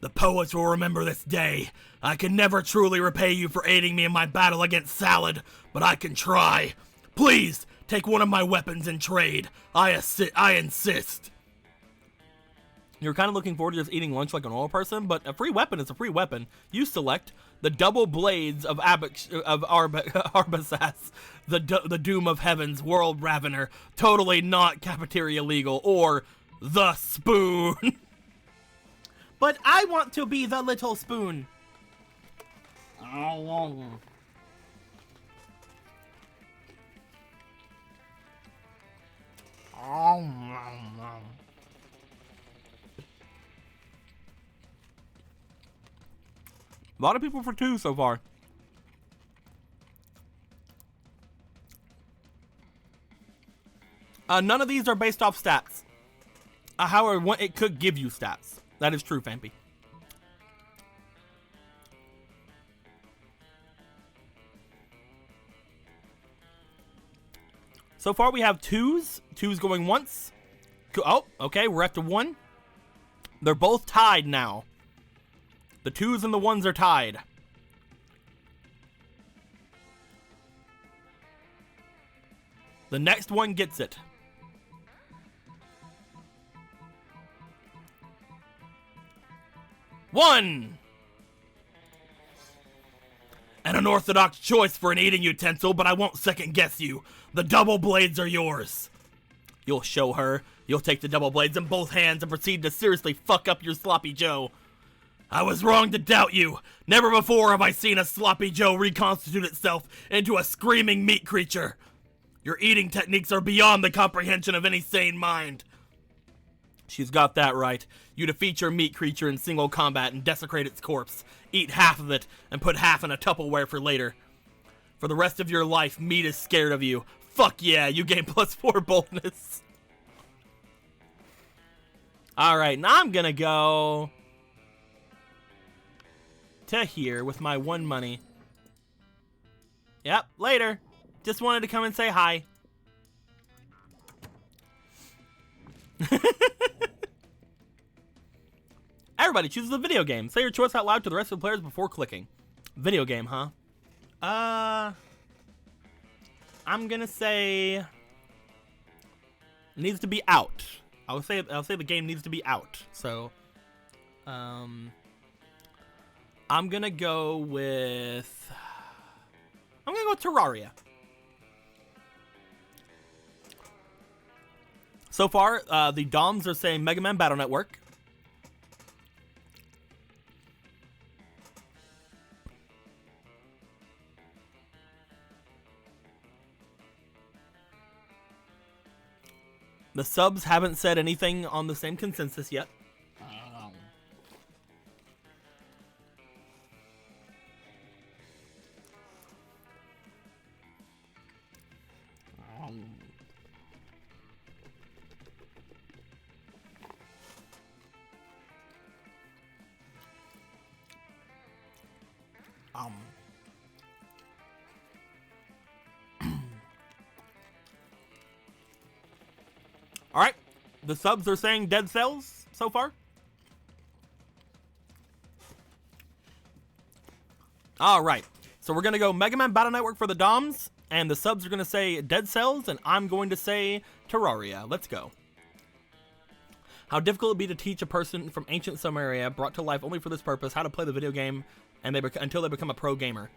The poets will remember this day. I can never truly repay you for aiding me in my battle against Salad, but I can try. Please, take one of my weapons in trade. I insist. You're kind of looking forward to just eating lunch like a normal person, but a free weapon is a free weapon. You select the double blades of Arbasas, the Doom of Heavens, World Ravener, totally not cafeteria legal, or the Spoon. But I want to be the little spoon. A lot of people for 2 so far. None of these are based off stats. However, it could give you stats. That is true, Fampy. So far we have 2s. 2s going once. Oh, okay, we're up to 1. They're both tied now. The 2s and the 1s are tied. The next one gets it. One! An unorthodox choice for an eating utensil, but I won't second guess you. The double blades are yours. You'll show her. You'll take the double blades in both hands and proceed to seriously fuck up your Sloppy Joe. I was wrong to doubt you. Never before have I seen a Sloppy Joe reconstitute itself into a screaming meat creature. Your eating techniques are beyond the comprehension of any sane mind. She's got that right. You defeat your meat creature in single combat and desecrate its corpse. Eat half of it and put half in a Tupperware for later. For the rest of your life, meat is scared of you. Fuck yeah, you gain +4 boldness. Alright, now I'm gonna go to here with my 1 money. Yep, later. Just wanted to come and say hi. Everybody chooses a video game. Say your choice out loud to the rest of the players before clicking. Video game, huh? I'm gonna say it needs to be out. I'll say the game needs to be out. So, I'm gonna go with Terraria. So far, the DOMs are saying Mega Man Battle Network. The subs haven't said anything on the same consensus yet. All right, the subs are saying Dead Cells so far. All right, so we're gonna go Mega Man Battle Network for the DOMs, and the subs are gonna say Dead Cells, and I'm going to say Terraria. Let's go. How difficult it would be to teach a person from ancient Sumeria, brought to life only for this purpose, how to play the video game, and until they become a pro gamer.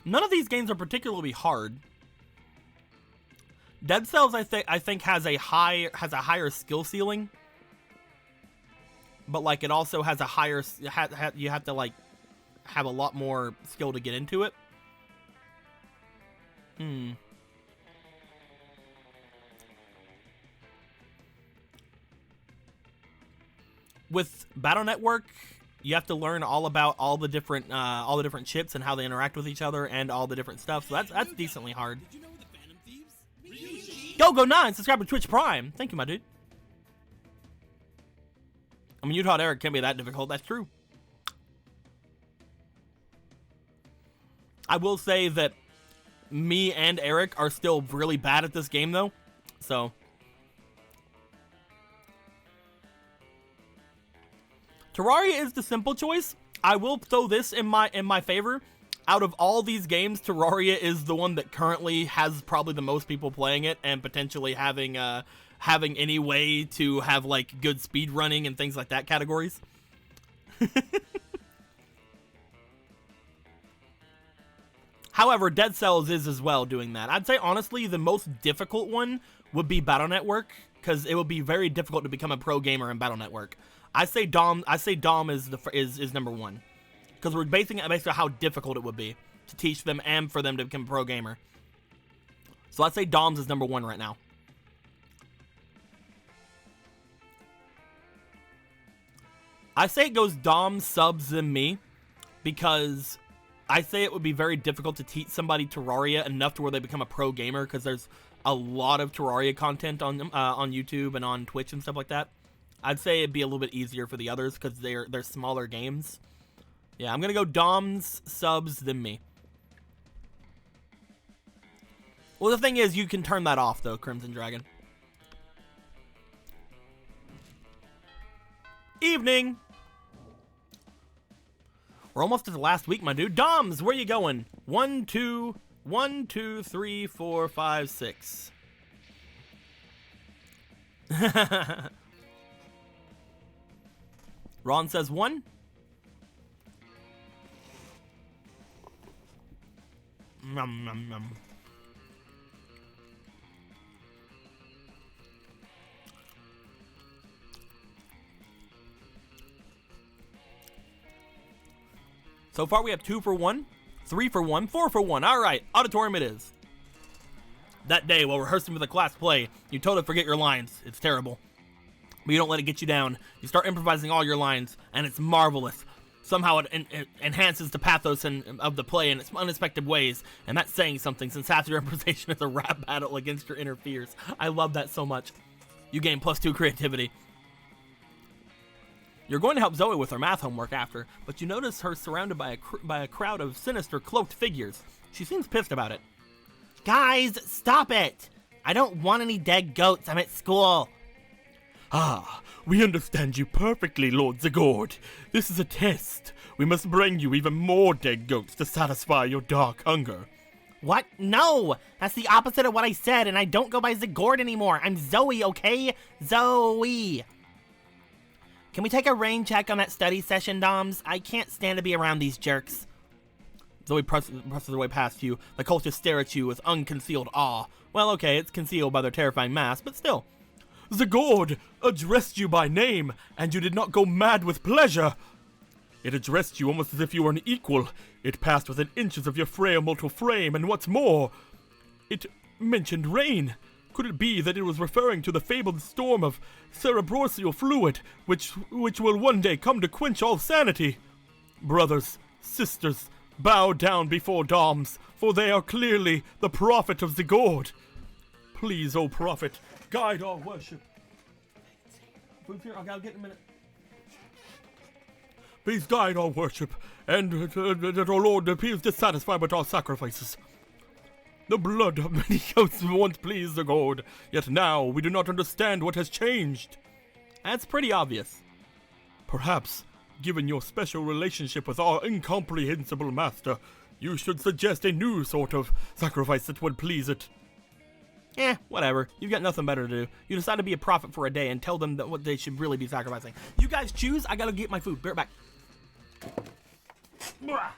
None of these games are particularly hard. Dead Cells, I think has a higher skill ceiling, but like it also has a higher you have to like have a lot more skill to get into it. With Battle Network, you have to learn all about all the different chips and how they interact with each other and all the different stuff. So that's decently hard. Did you know the Phantom Thieves? Go9, subscribe to Twitch Prime. Thank you, my dude. I mean, you taught Eric can't be that difficult. That's true. I will say that me and Eric are still really bad at this game, though. So Terraria is the simple choice. I will throw this in my favor. Out of all these games, Terraria is the one that currently has probably the most people playing it and potentially having any way to have like good speed running and things like that categories. However, Dead Cells is as well doing that. I'd say honestly the most difficult one would be Battle Network, because it would be very difficult to become a pro gamer in Battle Network. I say Dom is number one, because we're basing it based on how difficult it would be to teach them and for them to become a pro gamer. So I'd say Dom's is number one right now. I say it goes Dom, Subs, and me, because I say it would be very difficult to teach somebody Terraria enough to where they become a pro gamer, because there's a lot of Terraria content on YouTube and on Twitch and stuff like that. I'd say it'd be a little bit easier for the others because they're smaller games. Yeah, I'm gonna go Doms, Subs, then me. Well, the thing is, you can turn that off though, Crimson Dragon. Evening. We're almost to the last week, my dude. Doms, where you going? 1, 2, 3, 4, 5, 6. Ron says 1. Nom, nom, nom. So far we have 2 for 1, 3 for 1, 4 for 1. All right, auditorium it is. That day while rehearsing for the class play, you totally forget your lines. It's terrible. But you don't let it get you down. You start improvising all your lines, and it's marvelous. Somehow it enhances the pathos of the play in its unexpected ways, and that's saying something since half your improvisation is a rap battle against your inner fears. I love that so much. You gain +2 creativity. You're going to help Zoe with her math homework after, but you notice her surrounded by a crowd of sinister cloaked figures. She seems pissed about it. Guys, stop it! I don't want any dead goats. I'm at school. Ah, we understand you perfectly, Lord Zagord. This is a test. We must bring you even more dead goats to satisfy your dark hunger. What? No! That's the opposite of what I said, and I don't go by Zagord anymore. I'm Zoe, okay? Zoe! Can we take a rain check on that study session, Doms? I can't stand to be around these jerks. Zoe presses her way past you. The cultists stare at you with unconcealed awe. Well, okay, it's concealed by their terrifying mask, but still. Zagord addressed you by name, and you did not go mad with pleasure. It addressed you almost as if you were an equal. It passed within inches of your frail mortal frame, and what's more, it mentioned rain. Could it be that it was referring to the fabled storm of cerebroceal fluid, which will one day come to quench all sanity? Brothers, sisters, bow down before Doms, for they are clearly the prophet of Zagord. Please, O prophet, guide our worship. Food's here, I'll get in a minute. Please guide our worship, and that our Lord appears dissatisfied with our sacrifices. The blood of many goats once pleased Zagord, yet now we do not understand what has changed. That's pretty obvious. Perhaps, given your special relationship with our incomprehensible master, you should suggest a new sort of sacrifice that would please it. Whatever. You've got nothing better to do. You decide to be a prophet for a day and tell them that what they should really be sacrificing. You guys choose. I gotta get my food. Be right back. Blah.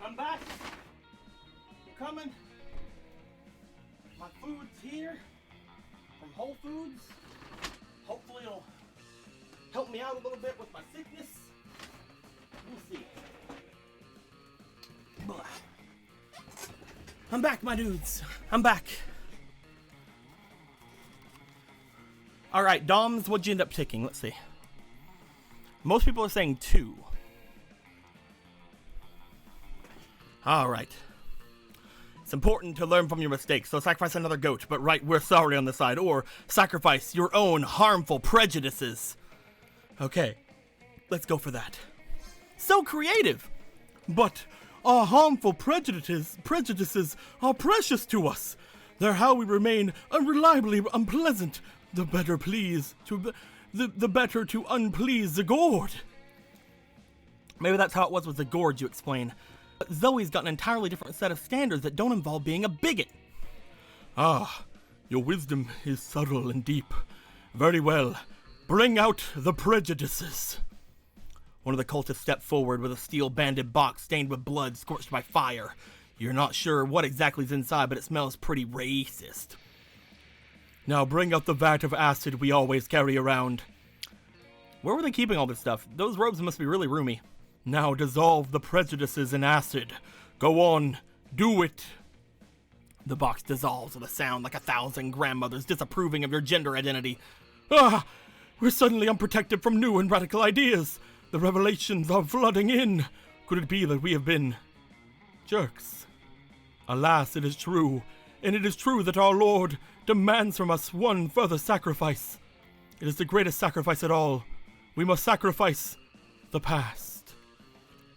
I'm back. I'm coming. My food's here from Whole Foods. Hopefully it'll help me out a little bit with my sickness. We'll see. Blah. I'm back, my dudes. I'm back. All right, Doms, what'd you end up picking? Let's see. Most people are saying 2. All right. It's important to learn from your mistakes, so sacrifice another goat, but write "we're sorry" on the side, or sacrifice your own harmful prejudices. Okay, let's go for that. So creative! But our harmful prejudices are precious to us. They're how we remain unreliably unpleasant. The better to unplease the gourd. Maybe that's how it was with the gourd, you explain. But Zoe's got an entirely different set of standards that don't involve being a bigot. Ah, your wisdom is subtle and deep. Very well. Bring out the prejudices. One of the cultists stepped forward with a steel-banded box stained with blood scorched by fire. You're not sure what exactly is inside, but it smells pretty racist. Now bring out the vat of acid we always carry around. Where were they keeping all this stuff? Those robes must be really roomy. Now dissolve the prejudices in acid. Go on, do it. The box dissolves with a sound like 1,000 grandmothers disapproving of your gender identity. Ah, we're suddenly unprotected from new and radical ideas. The revelations are flooding in. Could it be that we have been jerks? Alas, it is true. And it is true that our Lord demands from us one further sacrifice. It is the greatest sacrifice at all. We must sacrifice the past.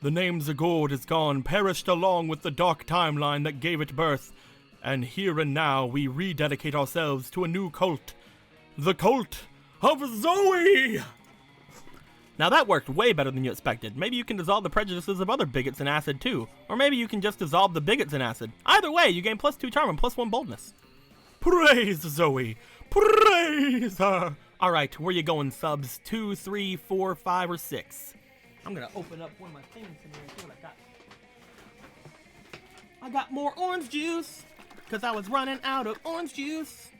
The name Zagord is gone, perished along with the dark timeline that gave it birth. And here and now we rededicate ourselves to a new cult. The cult of Zoe! Now that worked way better than you expected. Maybe you can dissolve the prejudices of other bigots in acid too. Or maybe you can just dissolve the bigots in acid. Either way, you gain +2 charm and +1 boldness. Praise Zoe! Praise her! Alright, where you going, subs? 2, 3, 4, 5, or 6? I'm gonna open up one of my things in here and see what I got. I got more orange juice! Because I was running out of orange juice.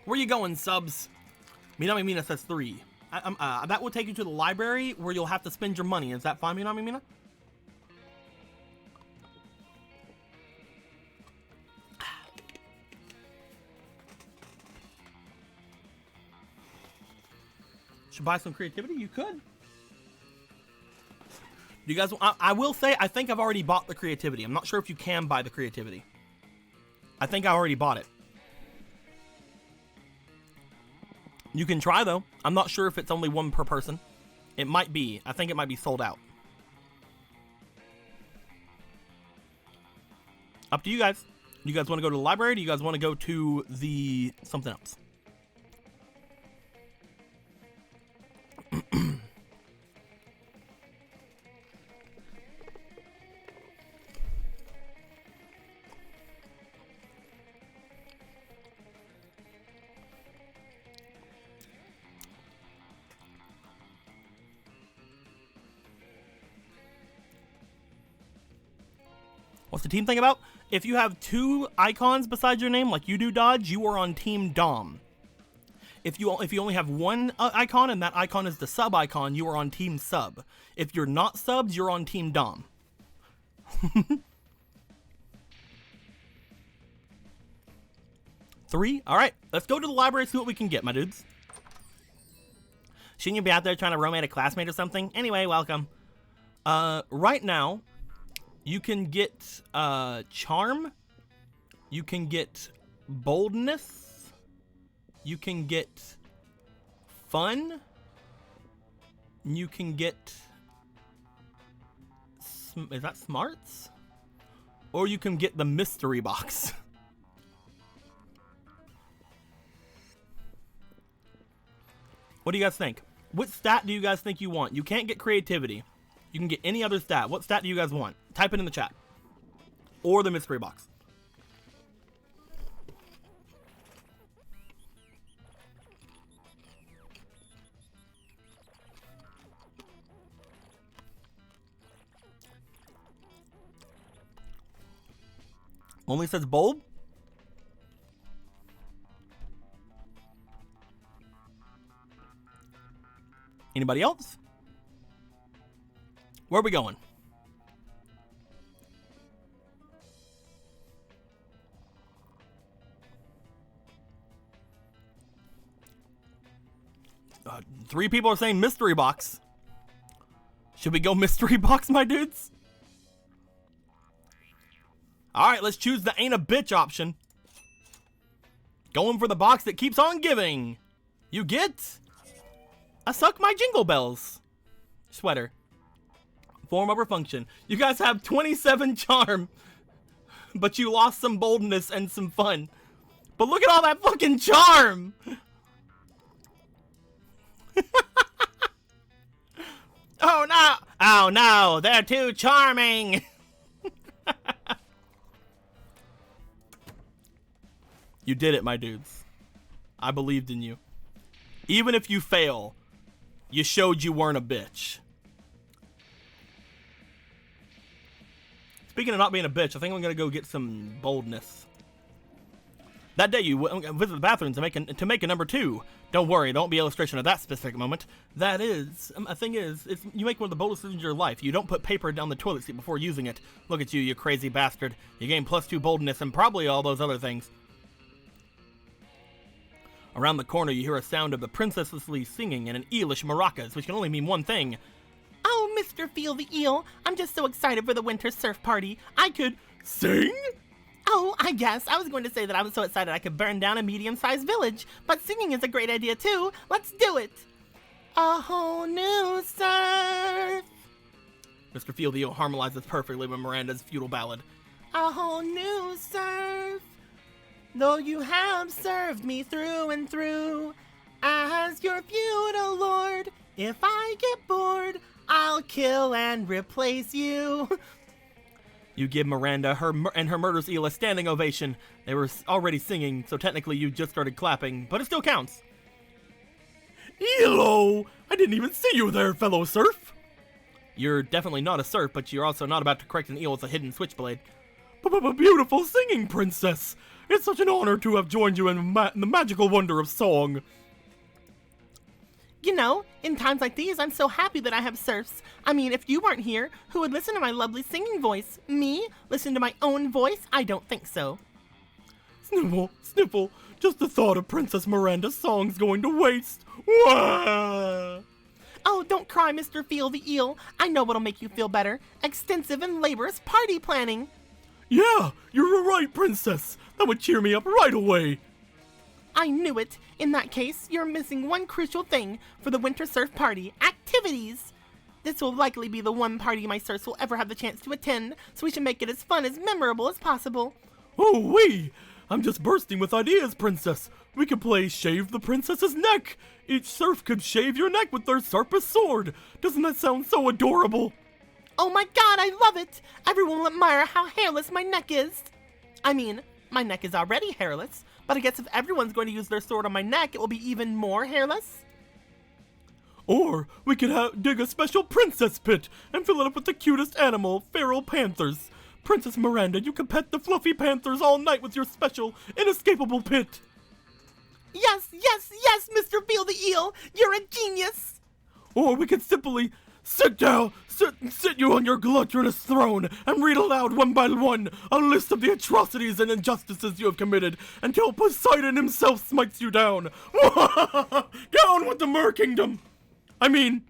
Where you going, subs? Minami Mina says 3. That will take you to the library where you'll have to spend your money. Is that fine, Minami Mina? Should buy some creativity? You could. Do you guys? I will say, I think I've already bought the creativity. I'm not sure if you can buy the creativity. I think I already bought it. You can try, though. I'm not sure if it's only 1 per person. It might be. I think it might be sold out. Up to you guys. You guys want to go to the library? Or do you guys want to go to the something else? What's the team thing about? If you have 2 icons beside your name, like you do, Dodge, you are on Team Dom. If you only have 1 icon and that icon is the sub icon, you are on Team Sub. If you're not subs, you're on Team Dom. 3? All right, let's go to the library, see what we can get, my dudes. Shouldn't you be out there trying to romance a classmate or something? Anyway, welcome. Right now, you can get charm, you can get boldness, you can get fun, you can get, is that smarts? Or you can get the mystery box. What do you guys think? What stat do you guys think you want? You can't get creativity. You can get any other stat. What stat do you guys want? Type it in the chat. Or the mystery box. Only says bulb? Anybody else? Where are we going? Three people are saying mystery box. Should we go mystery box, my dudes? Alright, let's choose the ain't a bitch option. Going for the box that keeps on giving. You get a Suck My Jingle Bells sweater. Form over function. You guys have 27 charm, but you lost some boldness and some fun. But look at all that fucking charm! Oh no! Oh no! They're too charming! You did it, my dudes. I believed in you. Even if you fail, you showed you weren't a bitch. Speaking of not being a bitch, I think I'm gonna go get some boldness. That day you visit the bathroom to make a number 2. Don't worry, there won't be illustration of that specific moment. That is, a thing is, you make one of the boldest decisions of your life. You don't put paper down the toilet seat before using it. Look at you, you crazy bastard. You gain +2 boldness and probably all those other things. Around the corner, you hear a sound of the princessly singing in an eelish maracas, which can only mean one thing. Oh, Mr. Feel the Eel, I'm just so excited for the winter surf party. I could Sing? Oh, I guess. I was going to say that I was so excited I could burn down a medium-sized village, but singing is a great idea too. Let's do it. A whole new surf. Mr. Feel the Eel harmonizes perfectly with Miranda's feudal ballad. A whole new surf. Though you have served me through and through, as your feudal lord, if I get bored, I'll kill and replace you. You give Miranda and her murderous eel a standing ovation. They were already singing, so technically you just started clapping, but it still counts. Elo! I didn't even see you there, fellow serf! You're definitely not a serf, but you're also not about to correct an eel with a hidden switchblade. Beautiful singing, princess! It's such an honor to have joined you in the magical wonder of song. You know, in times like these, I'm so happy that I have serfs. I mean, if you weren't here, who would listen to my lovely singing voice? Me? Listen to my own voice? I don't think so. Sniffle, sniffle, just the thought of Princess Miranda's songs going to waste. Wah! Oh, don't cry, Mr. Feel the Eel. I know what'll make you feel better. Extensive and laborious party planning. Yeah, you're right, princess. That would cheer me up right away. I knew it. In that case, you're missing one crucial thing for the winter surf party: activities. This will likely be the one party my serfs will ever have the chance to attend, so we should make it as fun as memorable as possible. Oh, wee! I'm just bursting with ideas, princess. We could play Shave the Princess's Neck. Each serf could shave your neck with their sharpest sword. Doesn't that sound so adorable? Oh my god, I love it! Everyone will admire how hairless my neck is. I mean, my neck is already hairless, but I guess if everyone's going to use their sword on my neck, it will be even more hairless. Or we could dig a special princess pit and fill it up with the cutest animal, feral panthers. Princess Miranda, you can pet the fluffy panthers all night with your special, inescapable pit. Yes, yes, yes, Mr. Feel the Eel! You're a genius! Or we could simply sit you on your gluttonous throne and read aloud one by one a list of the atrocities and injustices you have committed until Poseidon himself smites you down. Down with the Mer Kingdom! I mean,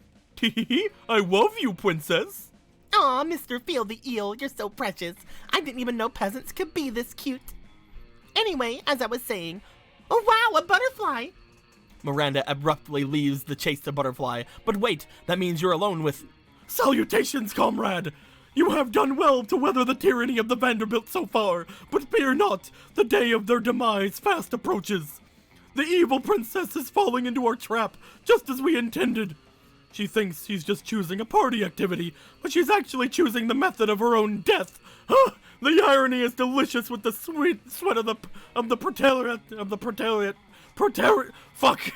I love you, princess. Aw, Mr. Feel the Eel, you're so precious. I didn't even know peasants could be this cute. Anyway, as I was saying, oh wow, a butterfly! Miranda abruptly leaves the chase to Butterfly. But wait, that means you're alone with... Salutations, comrade! You have done well to weather the tyranny of the Vanderbilt so far, but fear not, the day of their demise fast approaches. The evil princess is falling into our trap, just as we intended. She thinks she's just choosing a party activity, but she's actually choosing the method of her own death. The irony is delicious with the sweet sweat of the proletariat. Fuck.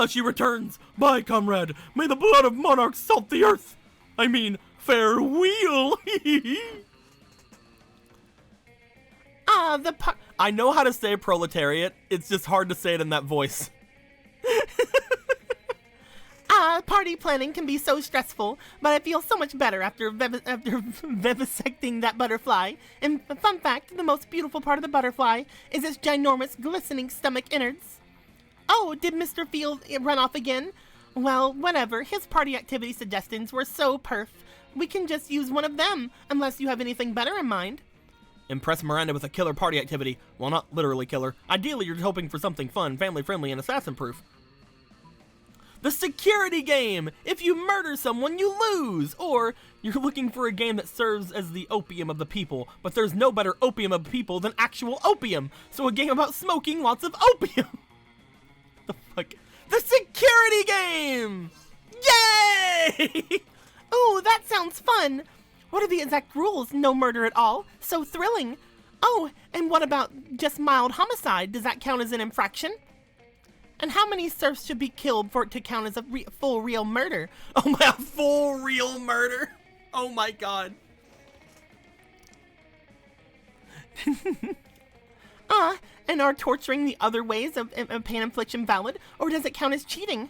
She returns. Bye, comrade. May the blood of monarchs salt the earth. I mean, farewell. I know how to say proletariat. It's just hard to say it in that voice. Party planning can be so stressful, but I feel so much better after vivisecting that butterfly. And fun fact, the most beautiful part of the butterfly is its ginormous, glistening stomach innards. Oh, did Mr. Field run off again? Well, whatever. His party activity suggestions were so perf. We can just use one of them, unless you have anything better in mind. Impress Miranda with a killer party activity. Well, not literally killer. Ideally, you're hoping for something fun, family-friendly, and assassin-proof. The security game! If you murder someone, you lose! Or, you're looking for a game that serves as the opium of the people, but there's no better opium of the people than actual opium! So a game about smoking lots of opium! The fuck? The security game! Yay! Ooh, that sounds fun! What are the exact rules? No murder at all? So thrilling! Oh, and what about just mild homicide? Does that count as an infraction? And how many serfs should be killed for it to count as a full real murder? Oh my, full real murder? Oh my god. And are torturing the other ways of pain infliction valid, or does it count as cheating?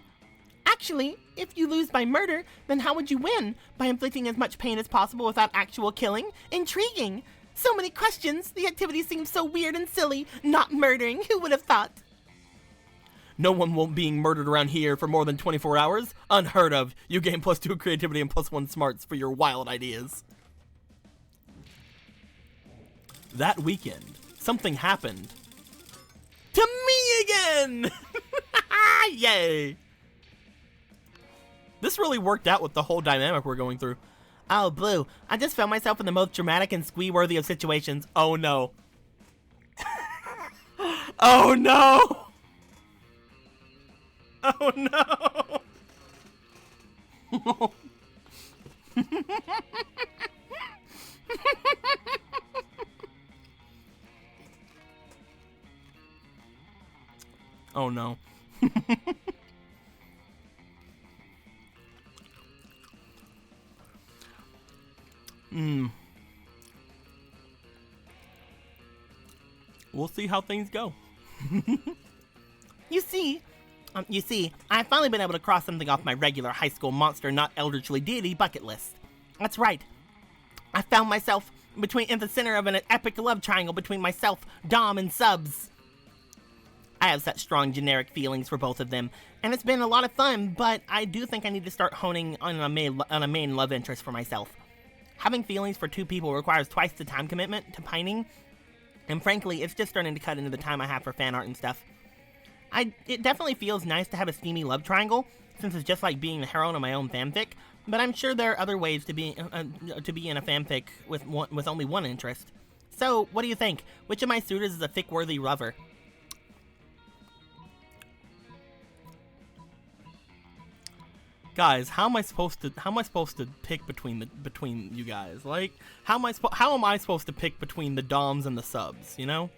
Actually, if you lose by murder, then how would you win? By inflicting as much pain as possible without actual killing? Intriguing! So many questions, the activity seems so weird and silly. Not murdering, who would have thought? No one won't being murdered around here for more than 24 hours? Unheard of. You gain +2 creativity and +1 smarts for your wild ideas. That weekend, something happened. To me again! Yay! This really worked out with the whole dynamic we're going through. Oh, Blue, I just found myself in the most dramatic and squee-worthy of situations. Oh no. Oh no! Oh no! Oh no. We'll see how things go. You see, I've finally been able to cross something off my regular high school monster, not eldritchly deity bucket list. That's right. I found myself in the center of an epic love triangle between myself, Dom, and Subs. I have such strong generic feelings for both of them, and it's been a lot of fun, but I do think I need to start honing on a main love interest for myself. Having feelings for two people requires twice the time commitment to pining, and frankly, it's just starting to cut into the time I have for fan art and stuff. It definitely feels nice to have a steamy love triangle, since it's just like being the heroine of my own fanfic, but I'm sure there are other ways to be in a fanfic with only one interest. So, what do you think? Which of my suitors is a fic-worthy lover? Guys, how am I supposed to pick between you guys? Like, how am I supposed to pick between the doms and the subs, you know?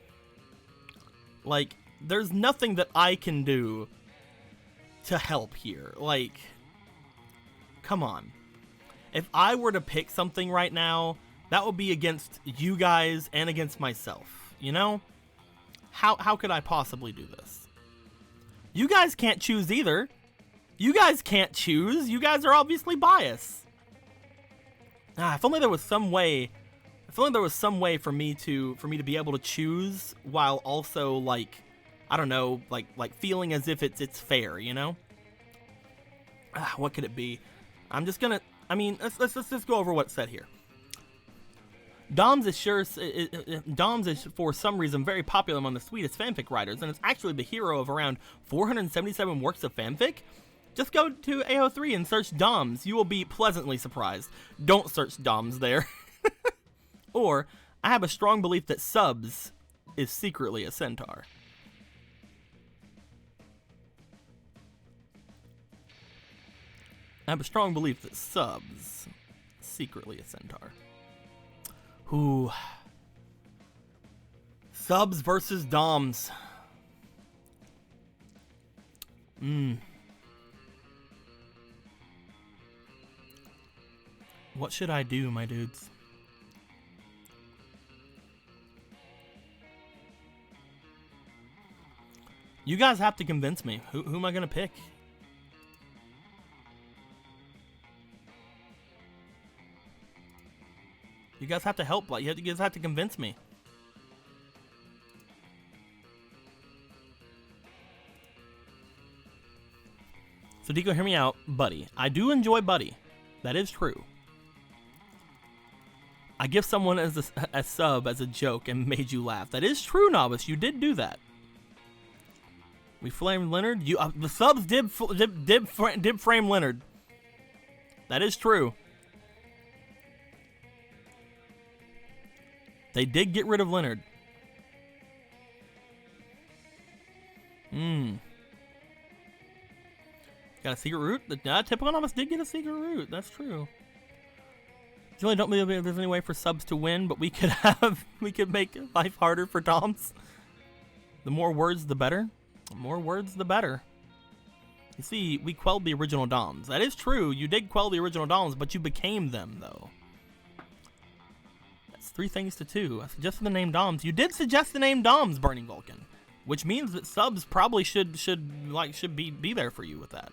Like, there's nothing that I can do to help here. Like, come on. If I were to pick something right now, that would be against you guys and against myself, you know? How could I possibly do this? You guys can't choose either. You guys can't choose. You guys are obviously biased. If only there was some way. If only there was some way for me to be able to choose while also, like, I don't know, like feeling as if it's fair, you know? What could it be? Let's just go over what's said here. Doms is for some reason very popular among the sweetest fanfic writers, and it's actually the hero of around 477 works of fanfic. Just go to AO3 and search Doms. You will be pleasantly surprised. Don't search Doms there. Or, I have a strong belief that Subs is secretly a centaur. I have a strong belief that Subs is secretly a centaur. Ooh. Subs versus Doms. What should I do, my dudes? You guys have to convince me. Who am I gonna pick? You guys have to help. Like, you guys have to convince me. So, Deco, hear me out. Buddy. I do enjoy Buddy. That is true. I give someone as a sub as a joke and made you laugh. That is true, Novice. You did do that. We flamed Leonard. You the subs did frame Leonard. That is true. They did get rid of Leonard. Got a secret route? Typical Novice did get a secret route. That's true. I really don't believe there's any way for subs to win, but we could make life harder for Doms. The more words, the better. The more words, the better. You see, we quelled the original Doms. That is true. You did quell the original Doms, but you became them, though. That's 3 things to 2. I suggested the name Doms. You did suggest the name Doms, Burning Vulcan, which means that subs probably should be there for you with that.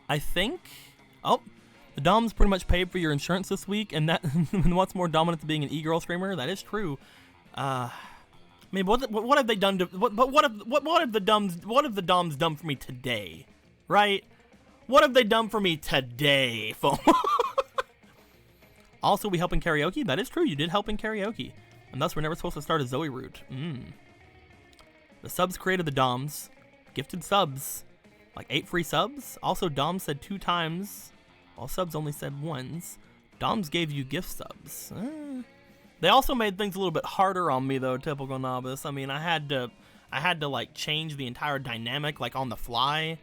I think. Oh, the Doms pretty much paid for your insurance this week, and that what's more dominant than being an e-girl streamer? That is true. I mean, what have they done to? What have the Doms done for me today? Right? What have they done for me today, folks? Also, we help in karaoke. That is true. You did help in karaoke, and thus we're never supposed to start a Zoe route. The subs created the Doms, gifted subs, like 8 free subs. Also, Doms said 2 times. All subs only said once. Doms gave you gift subs. They also made things a little bit harder on me, though. Typical Novice. I mean, I had to like change the entire dynamic, like on the fly.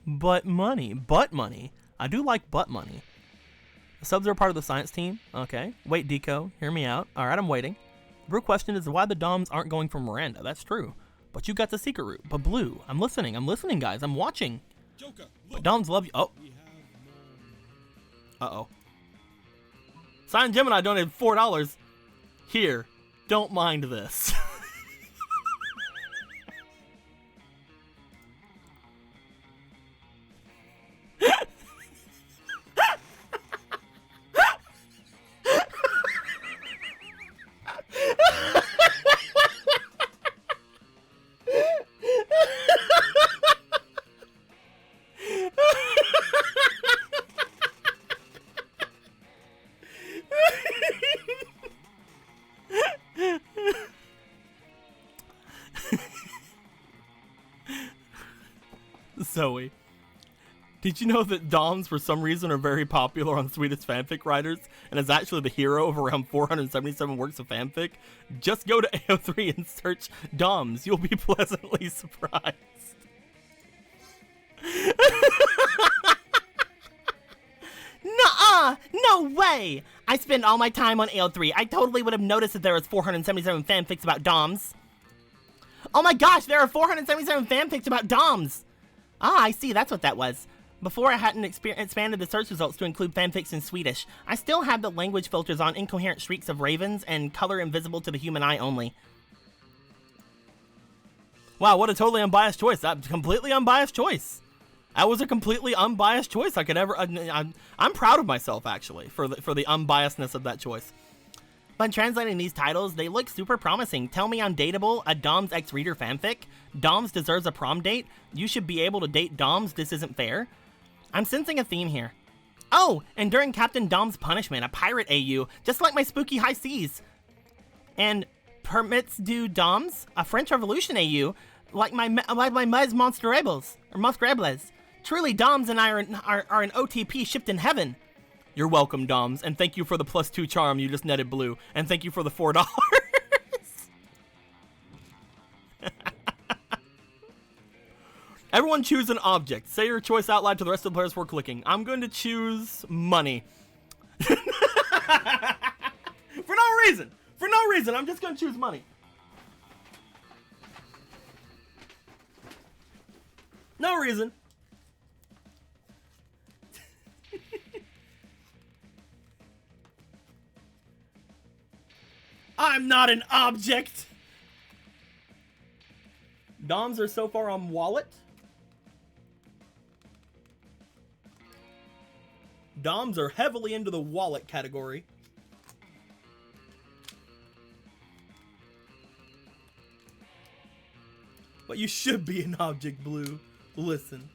Butt money. I do like butt money. The subs are part of the science team. Okay. Wait, Deco. Hear me out. All right, I'm waiting. The real question is why the Doms aren't going for Miranda. That's true. But you got the secret route. But Blue, I'm listening, guys. I'm watching. Joker, But Doms love you. Oh. we have Uh-oh. Sign Gemini donated $4. Here. Don't mind this. Zoe, did you know that Doms, for some reason, are very popular on Swedish fanfic writers and is actually the hero of around 477 works of fanfic? Just go to AO3 and search Doms. You'll be pleasantly surprised. Nuh-uh! No way! I spend all my time on AO3. I totally would have noticed that there was 477 fanfics about Doms. Oh my gosh, there are 477 fanfics about Doms! Ah, I see, that's what that was. Before I hadn't expanded the search results to include fanfics in Swedish. I still have the language filters on incoherent shrieks of ravens and color invisible to the human eye only. Wow, what a totally unbiased choice. That's a completely unbiased choice. That was a completely unbiased choice I could ever... I'm proud of myself, actually, for the unbiasedness of that choice. When translating these titles, they look super promising. Tell me I'm dateable, a Dom's ex-reader fanfic. Doms deserves a prom date. You should be able to date Doms, this isn't fair. I'm sensing a theme here. Oh, and during Captain Dom's punishment, a pirate AU, just like my spooky high seas. And permits du Doms, a French Revolution AU, like my Mez Monsterables, or Monsterables. Truly, Doms and I are an OTP shipped in heaven. You're welcome, Doms, and thank you for the +2 charm you just netted, Blue, and thank you for the $4. Everyone choose an object. Say your choice out loud to the rest of the players before clicking. I'm going to choose money. For no reason. I'm just going to choose money. No reason. I'm not an object. Doms are so far on wallet. Doms are heavily into the wallet category. But you should be an object, Blue. Listen.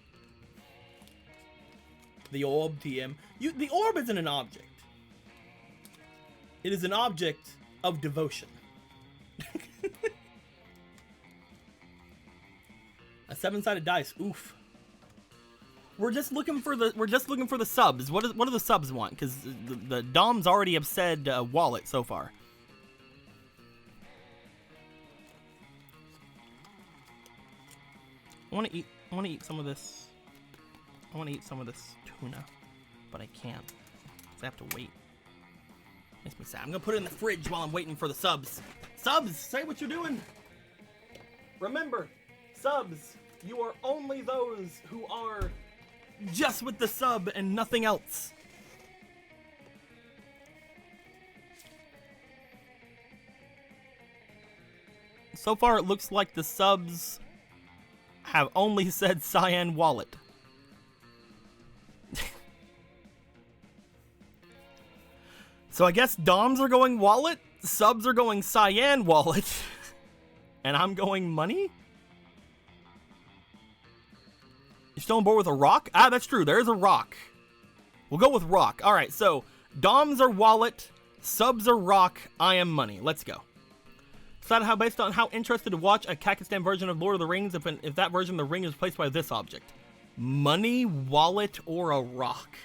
The orb, TM. The orb isn't an object. It is an object of devotion. A 7-sided dice. Oof. We're just looking for the subs. What do the subs want? Because the Doms already have said wallet so far. I want to eat some of this. I want to eat some of this tuna, but I can't. So I have to wait. Makes me sad. I'm gonna put it in the fridge while I'm waiting for the subs. Subs, say what you're doing. Remember, subs, you are only those who are just with the sub and nothing else. So far, it looks like the subs have only said Cyan Wallet. So I guess Doms are going wallet, subs are going Cyan Wallet, and I'm going money? You still on board with a rock? Ah, that's true, there's a rock. We'll go with rock. Alright, so Doms are wallet, subs are rock, I am money. Let's go. Decided how based on how interested to watch a Kakistan version of Lord of the Rings if that version of the ring is replaced by this object. Money, wallet, or a rock?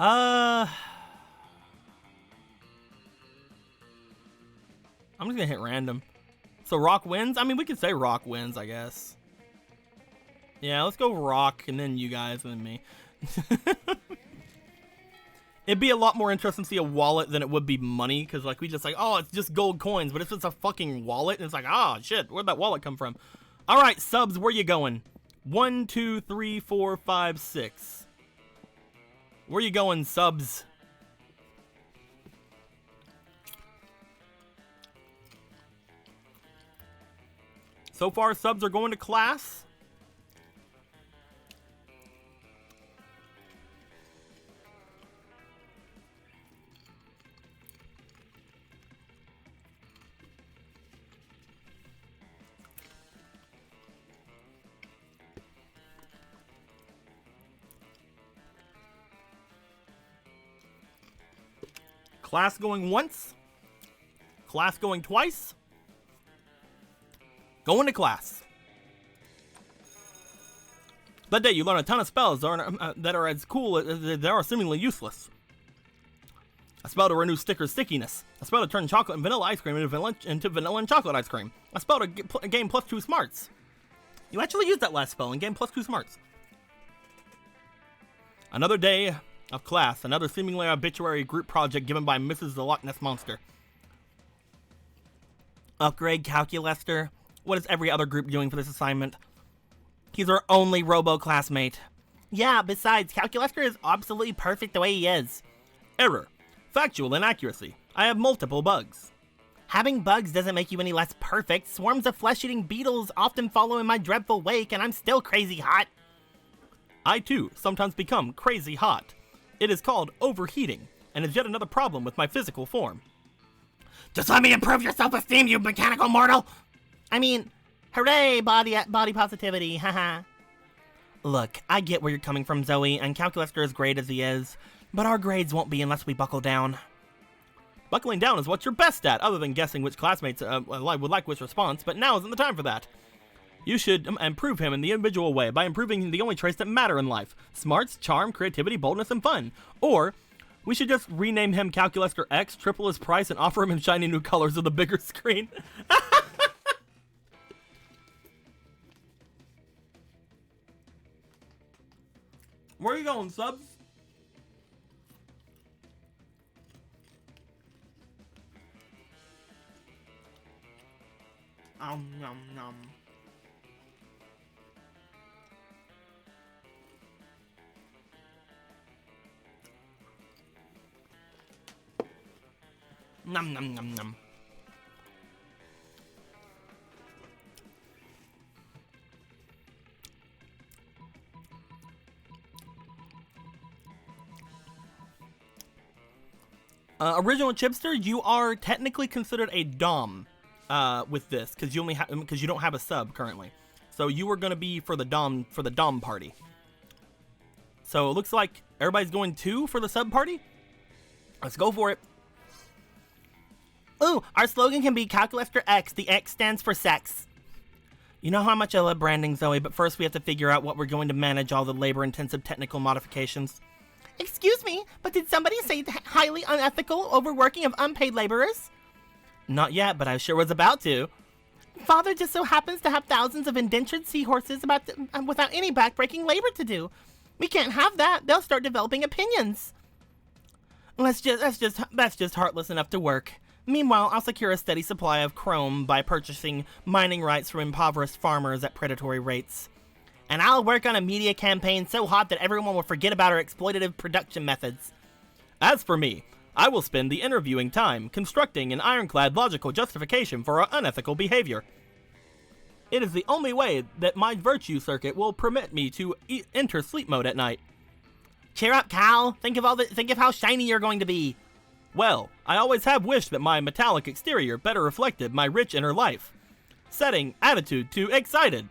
I'm just gonna hit random. So rock wins? I mean, we could say rock wins, I guess. Yeah, let's go rock, and then you guys, and then me. It'd be a lot more interesting to see a wallet than it would be money, because, like, we just like, oh, it's just gold coins, but if it's a fucking wallet, and it's like, oh, shit, where'd that wallet come from? All right, subs, where you going? 1, 2, 3, 4, 5, 6. Where you going, subs? So far, subs are going to class. Class going once. Class going twice. Going to class. That day you learn a ton of spells that are as cool as they are seemingly useless. A spell to renew sticker stickiness. A spell to turn chocolate and vanilla ice cream into vanilla and chocolate ice cream. A spell to gain +2 smarts. You actually used that last spell and gained +2 smarts. Another day of class. Another seemingly arbitrary group project given by Mrs. the Loch Ness Monster. Upgrade Calculester. What is every other group doing for this assignment? He's our only robo-classmate. Yeah, besides, Calculester is absolutely perfect the way he is. Error. Factual inaccuracy. I have multiple bugs. Having bugs doesn't make you any less perfect. Swarms of flesh-eating beetles often follow in my dreadful wake, and I'm still crazy hot. I, too, sometimes become crazy hot. It is called overheating, and is yet another problem with my physical form. Just let me improve your self-esteem, you mechanical mortal! I mean, hooray, body positivity, haha. Look, I get where you're coming from, Zoe, and Calculester is great as he is, but our grades won't be unless we buckle down. Buckling down is what you're best at, other than guessing which classmates would like which response, but now isn't the time for that. You should improve him in the individual way by improving the only traits that matter in life. Smarts, charm, creativity, boldness, and fun. Or, we should just rename him Calculester X, triple his price, and offer him in shiny new colors of the bigger screen. Where are you going, subs? Nom nom. Nom nom nom nom. Original Chipster, you are technically considered a Dom with this because you don't have a sub currently. So you were gonna be for the Dom party. So it looks like everybody's going 2 for the sub party. Let's go for it. Ooh, our slogan can be Calculaster X. The X stands for sex. You know how much I love branding, Zoe, but first we have to figure out what we're going to manage all the labor-intensive technical modifications. Excuse me, but did somebody say highly unethical overworking of unpaid laborers? Not yet, but I sure was about to. Father just so happens to have thousands of indentured seahorses without any backbreaking labor to do. We can't have that. They'll start developing opinions. That's just heartless enough to work. Meanwhile, I'll secure a steady supply of chrome by purchasing mining rights from impoverished farmers at predatory rates. And I'll work on a media campaign so hot that everyone will forget about our exploitative production methods. As for me, I will spend the interviewing time constructing an ironclad logical justification for our unethical behavior. It is the only way that my virtue circuit will permit me to enter sleep mode at night. Cheer up, Cal. Think of how shiny you're going to be. Well, I always have wished that my metallic exterior better reflected my rich inner life. Setting attitude to excited.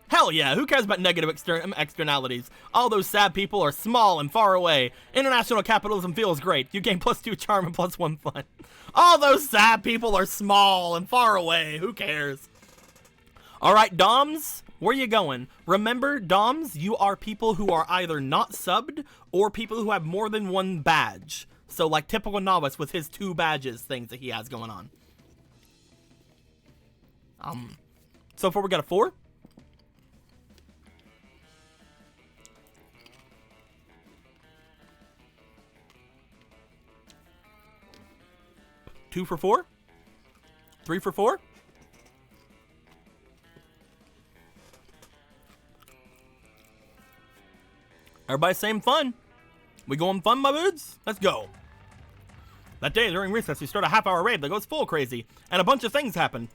Hell yeah, who cares about negative externalities? All those sad people are small and far away. International capitalism feels great. You gain +2 charm and +1 fun. All those sad people are small and far away. Who cares? Alright, Doms, where you going? Remember, Doms, you are people who are either not subbed or people who have more than 1 badge. So like typical novice with his 2 badges things that he has going on. So far we got a 4. Two for 4? 3 for 4? Everybody saying fun. We going fun, my dudes? Let's go. That day during recess, we start a half-hour raid that goes full crazy, and a bunch of things happen.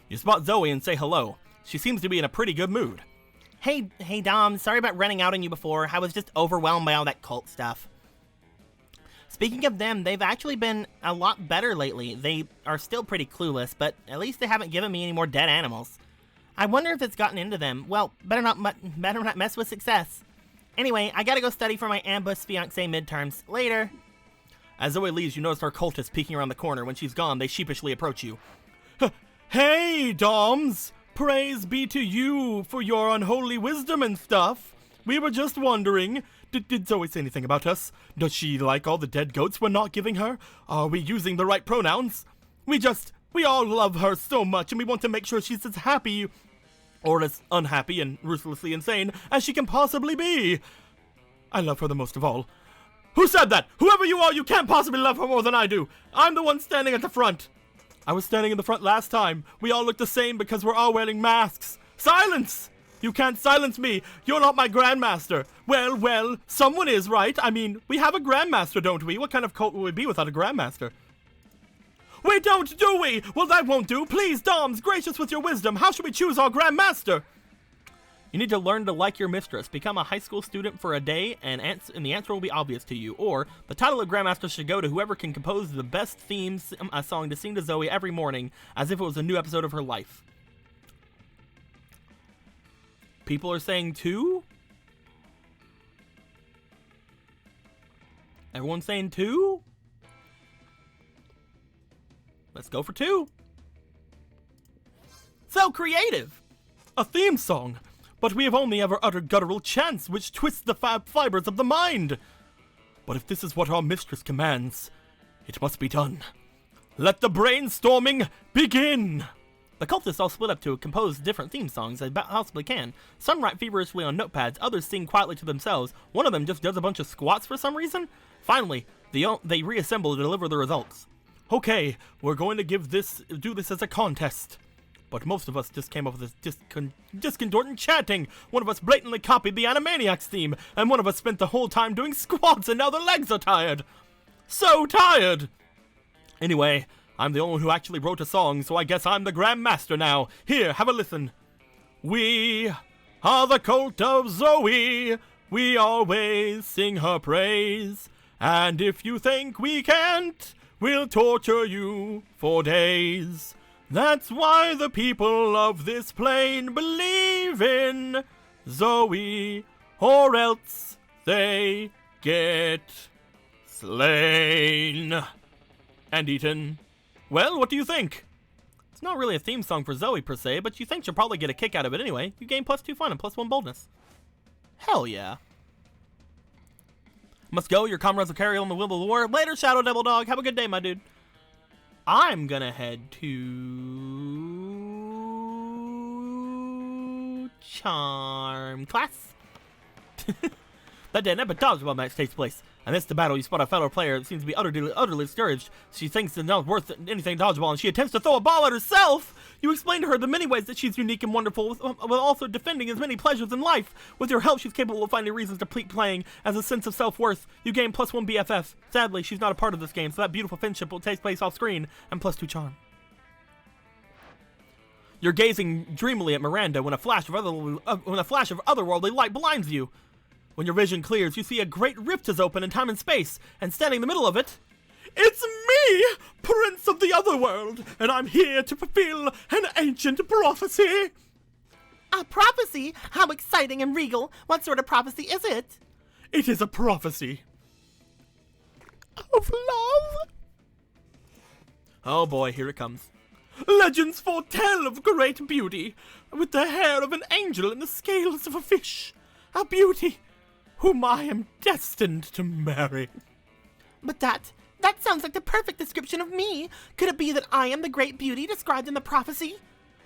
You spot Zoe and say hello. She seems to be in a pretty good mood. Hey, Dom, sorry about running out on you before. I was just overwhelmed by all that cult stuff. Speaking of them, they've actually been a lot better lately. They are still pretty clueless, but at least they haven't given me any more dead animals. I wonder if it's gotten into them. Well, better not mess with success. Anyway, I gotta go study for my ambush fiancé midterms. Later. As Zoe leaves, you notice our cultists peeking around the corner. When she's gone, they sheepishly approach you. Hey, Doms! Praise be to you for your unholy wisdom and stuff. We were just wondering, did Zoe say anything about us? Does she like all the dead goats we're not giving her? Are we using the right pronouns? We all love her so much, and we want to make sure she's as happy, or as unhappy and ruthlessly insane, as she can possibly be. I love her the most of all. Who said that? Whoever you are, you can't possibly love her more than I do. I'm the one standing at the front. I was standing in the front last time. We all look the same because we're all wearing masks. Silence! You can't silence me. You're not my grandmaster. Well, someone is, right? I mean, we have a grandmaster, don't we? What kind of cult would we be without a grandmaster? We don't, do we? Well, that won't do. Please, Doms, gracious with your wisdom, how should we choose our grandmaster? You need to learn to like your mistress. Become a high school student for a day, and the answer will be obvious to you. Or, the title of Grandmaster should go to whoever can compose the best theme song to sing to Zoe every morning, as if it was a new episode of her life. People are saying 2? Everyone's saying 2? Let's go for 2. So creative! A theme song! But we have only ever uttered guttural chants which twist the fibers of the mind. But if this is what our mistress commands, it must be done. Let the brainstorming begin! The cultists all split up to compose different theme songs as possibly can. Some write feverishly on notepads, others sing quietly to themselves. One of them just does a bunch of squats for some reason. Finally, they reassemble to deliver the results. Okay, we're going to do this as a contest. but most of us just came up with this discordant chanting. One of us blatantly copied the Animaniacs theme, and one of us spent the whole time doing squats, and now their legs are tired. So tired! Anyway, I'm the only one who actually wrote a song, so I guess I'm the Grand Master now. Here, have a listen. We are the cult of Zoe. We always sing her praise. And if you think we can't, we'll torture you for days. That's why the people of this plane believe in Zoe, or else they get slain and eaten. Well, what do you think? It's not really a theme song for Zoe per se, but you think she'll probably get a kick out of it anyway. You gain +2 fun and +1 boldness. Hell yeah. Must go, your comrades will carry on the wheel of war. Later, Shadow Devil Dog. Have a good day, my dude. I'm gonna head to Charm class. That day, an epic dodgeball match takes place. And this the battle, you spot a fellow player that seems to be utterly discouraged. She thinks it's not worth anything dodgeball, and she attempts to throw a ball at herself. You explain to her the many ways that she's unique and wonderful, while also defending as many pleasures in life. With your help, she's capable of finding reasons to keep playing as a sense of self-worth. You gain +1 BFF. Sadly, she's not a part of this game, so that beautiful friendship will take place off screen, and +2 charm. You're gazing dreamily at Miranda when a flash of otherworldly light blinds you. When your vision clears, you see a great rift has opened in time and space, and standing in the middle of it, it's me, Prince of the Otherworld, and I'm here to fulfill an ancient prophecy. A prophecy? How exciting and regal. What sort of prophecy is it? It is a prophecy. Of love? Oh boy, here it comes. Legends foretell of great beauty, with the hair of an angel and the scales of a fish. A beauty whom I am destined to marry. But that sounds like the perfect description of me. Could it be that I am the great beauty described in the prophecy?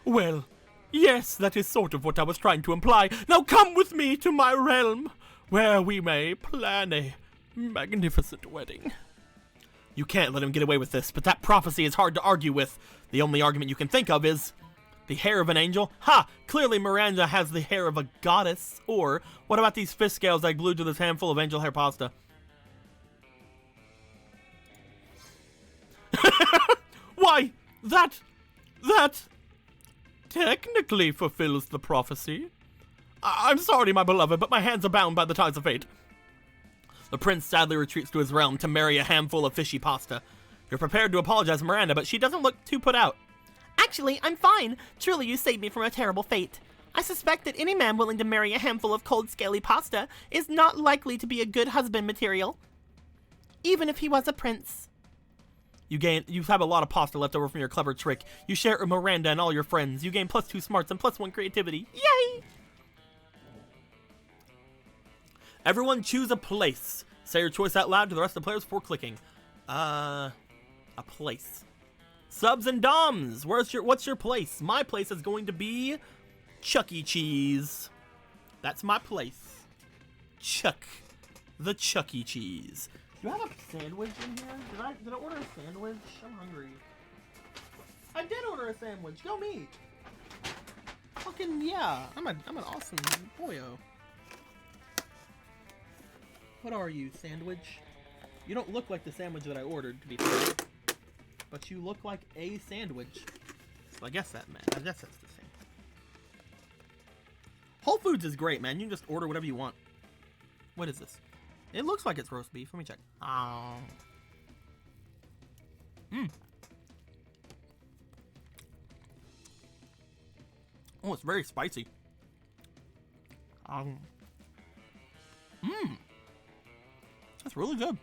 Well, yes, that is sort of what I was trying to imply. Now come with me to my realm, where we may plan a magnificent wedding. You can't let him get away with this, but that prophecy is hard to argue with. The only argument you can think of is the hair of an angel? Ha! Clearly Miranda has the hair of a goddess. Or, what about these fish scales I glued to this handful of angel hair pasta? Why, that technically fulfills the prophecy. I'm sorry, my beloved, but my hands are bound by the ties of fate. The prince sadly retreats to his realm to marry a handful of fishy pasta. You're prepared to apologize to Miranda, but she doesn't look too put out. Actually, I'm fine. Truly, you saved me from a terrible fate. I suspect that any man willing to marry a handful of cold, scaly pasta is not likely to be a good husband material, even if he was a prince. You have a lot of pasta left over from your clever trick. You share it with Miranda and all your friends. You gain +2 smarts and +1 creativity. Yay! Everyone choose a place. Say your choice out loud to the rest of the players before clicking. A place. Subs and Doms, what's your place? My place is going to be Chuck E. Cheese. That's my place. The Chuck E. Cheese. Do I have a sandwich in here? Did I order a sandwich? I'm hungry. I did order a sandwich. Go me. Fucking yeah. I'm an awesome boyo. What are you, sandwich? You don't look like the sandwich that I ordered, to be fair. But you look like a sandwich. So I guess that's the same. Whole Foods is great, man. You can just order whatever you want. What is this? It looks like it's roast beef. Let me check. Oh, it's very spicy. That's really good.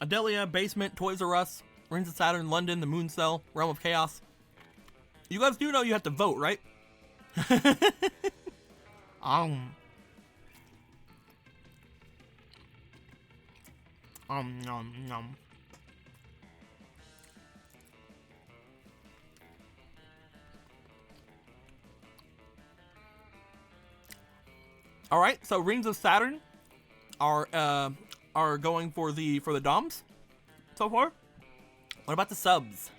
Adelia, Basement, Toys R Us, Rings of Saturn, London, The Moon Cell, Realm of Chaos. You guys do know you have to vote, right? Nom. All right, so Rings of Saturn are going for the DOMs so far. What about the subs?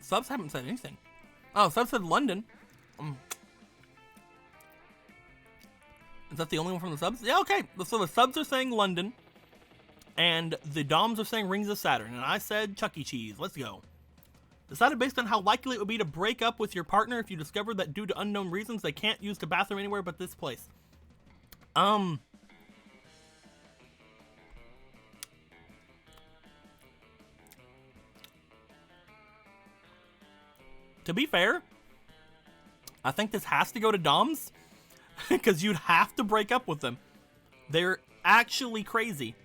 Subs haven't said anything. Oh, subs said London. Is that the only one from the subs? Yeah, okay. So the subs are saying London, and the DOMs are saying Rings of Saturn, and I said Chuck E. Cheese. Let's go. Decided based on how likely it would be to break up with your partner if you discovered that due to unknown reasons they can't use the bathroom anywhere but this place. To be fair, I think this has to go to DOMs because you'd have to break up with them. They're actually crazy.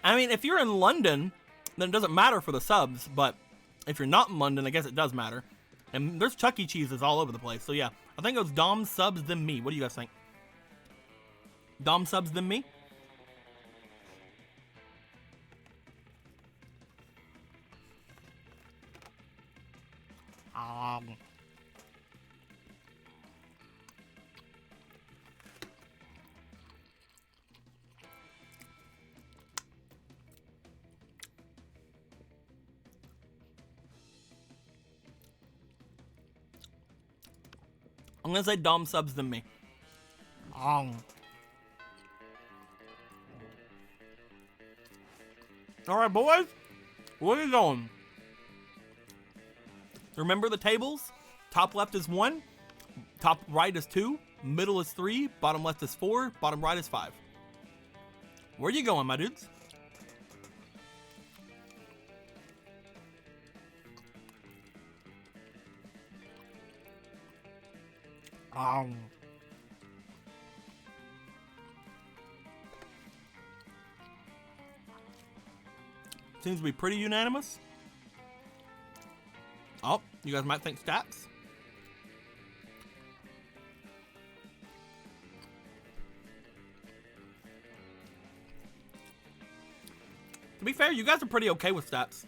I mean, if you're in London, then it doesn't matter for the subs, but if you're not in London, I guess it does matter. And there's Chuck E. Cheese's all over the place, so yeah. I think it was Dom subs, then me. What do you guys think? Dom subs, then me? I'm gonna say Dom subs, then me. Alright, boys. Where are you going? Remember the tables? Top left is 1, top right is 2, middle is 3, bottom left is 4, bottom right is 5. Where you going, my dudes? Seems to be pretty unanimous. Oh, you guys might think stats. To be fair, you guys are pretty okay with stats.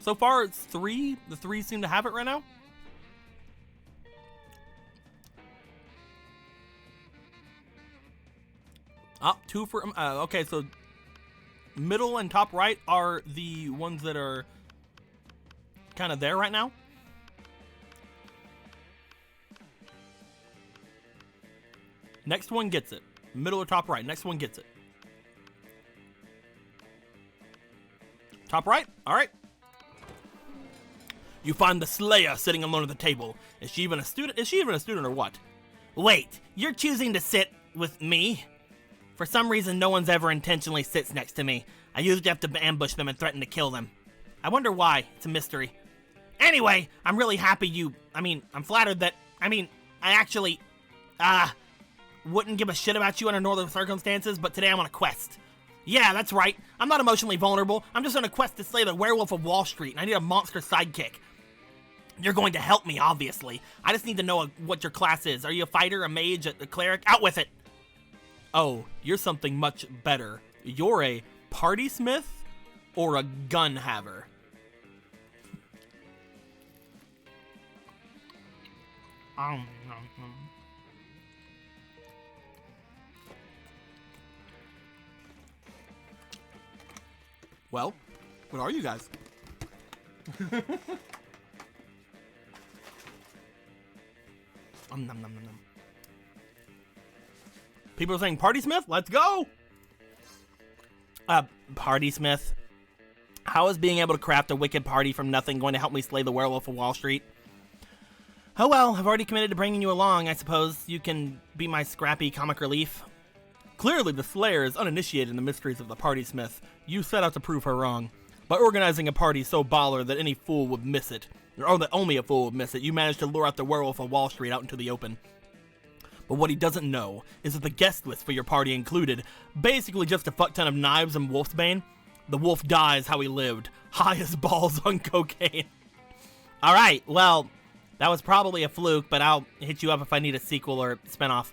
So far, it's 3. The 3 seem to have it right now. Up 2 for okay, so middle and top right are the ones that are kind of there right now. Next one gets it. Middle or top right. Next one gets it. Top right. All right. You find the Slayer sitting alone at the table. Is she even a student? Is she even a student or what? Wait, you're choosing to sit with me? For some reason, no one's ever intentionally sits next to me. I usually have to ambush them and threaten to kill them. I wonder why. It's a mystery. Anyway, I'm really happy I'm flattered that, I actually, wouldn't give a shit about you under normal circumstances, but today I'm on a quest. Yeah, that's right. I'm not emotionally vulnerable. I'm just on a quest to slay the werewolf of Wall Street, and I need a monster sidekick. You're going to help me, obviously. I just need to know what your class is. Are you a fighter, a mage, a cleric? Out with it! Oh, you're something much better. You're a party smith or a gun haver? Well, what are you guys? Nom, nom, nom, nom. People are saying Party Smith, let's go! Party Smith. How is being able to craft a wicked party from nothing going to help me slay the werewolf of Wall Street? Oh well, I've already committed to bringing you along. I suppose you can be my scrappy comic relief. Clearly the Slayer is uninitiated in the mysteries of the Party Smith. You set out to prove her wrong. By organizing a party so baller that any fool would miss it, or that only a fool would miss it, you managed to lure out the werewolf of Wall Street out into the open. But what he doesn't know is that the guest list for your party included basically just a fuck ton of knives and wolfsbane. The wolf dies how he lived, high as balls on cocaine. Alright, well, That was probably a fluke, but I'll hit you up if I need a sequel or spinoff.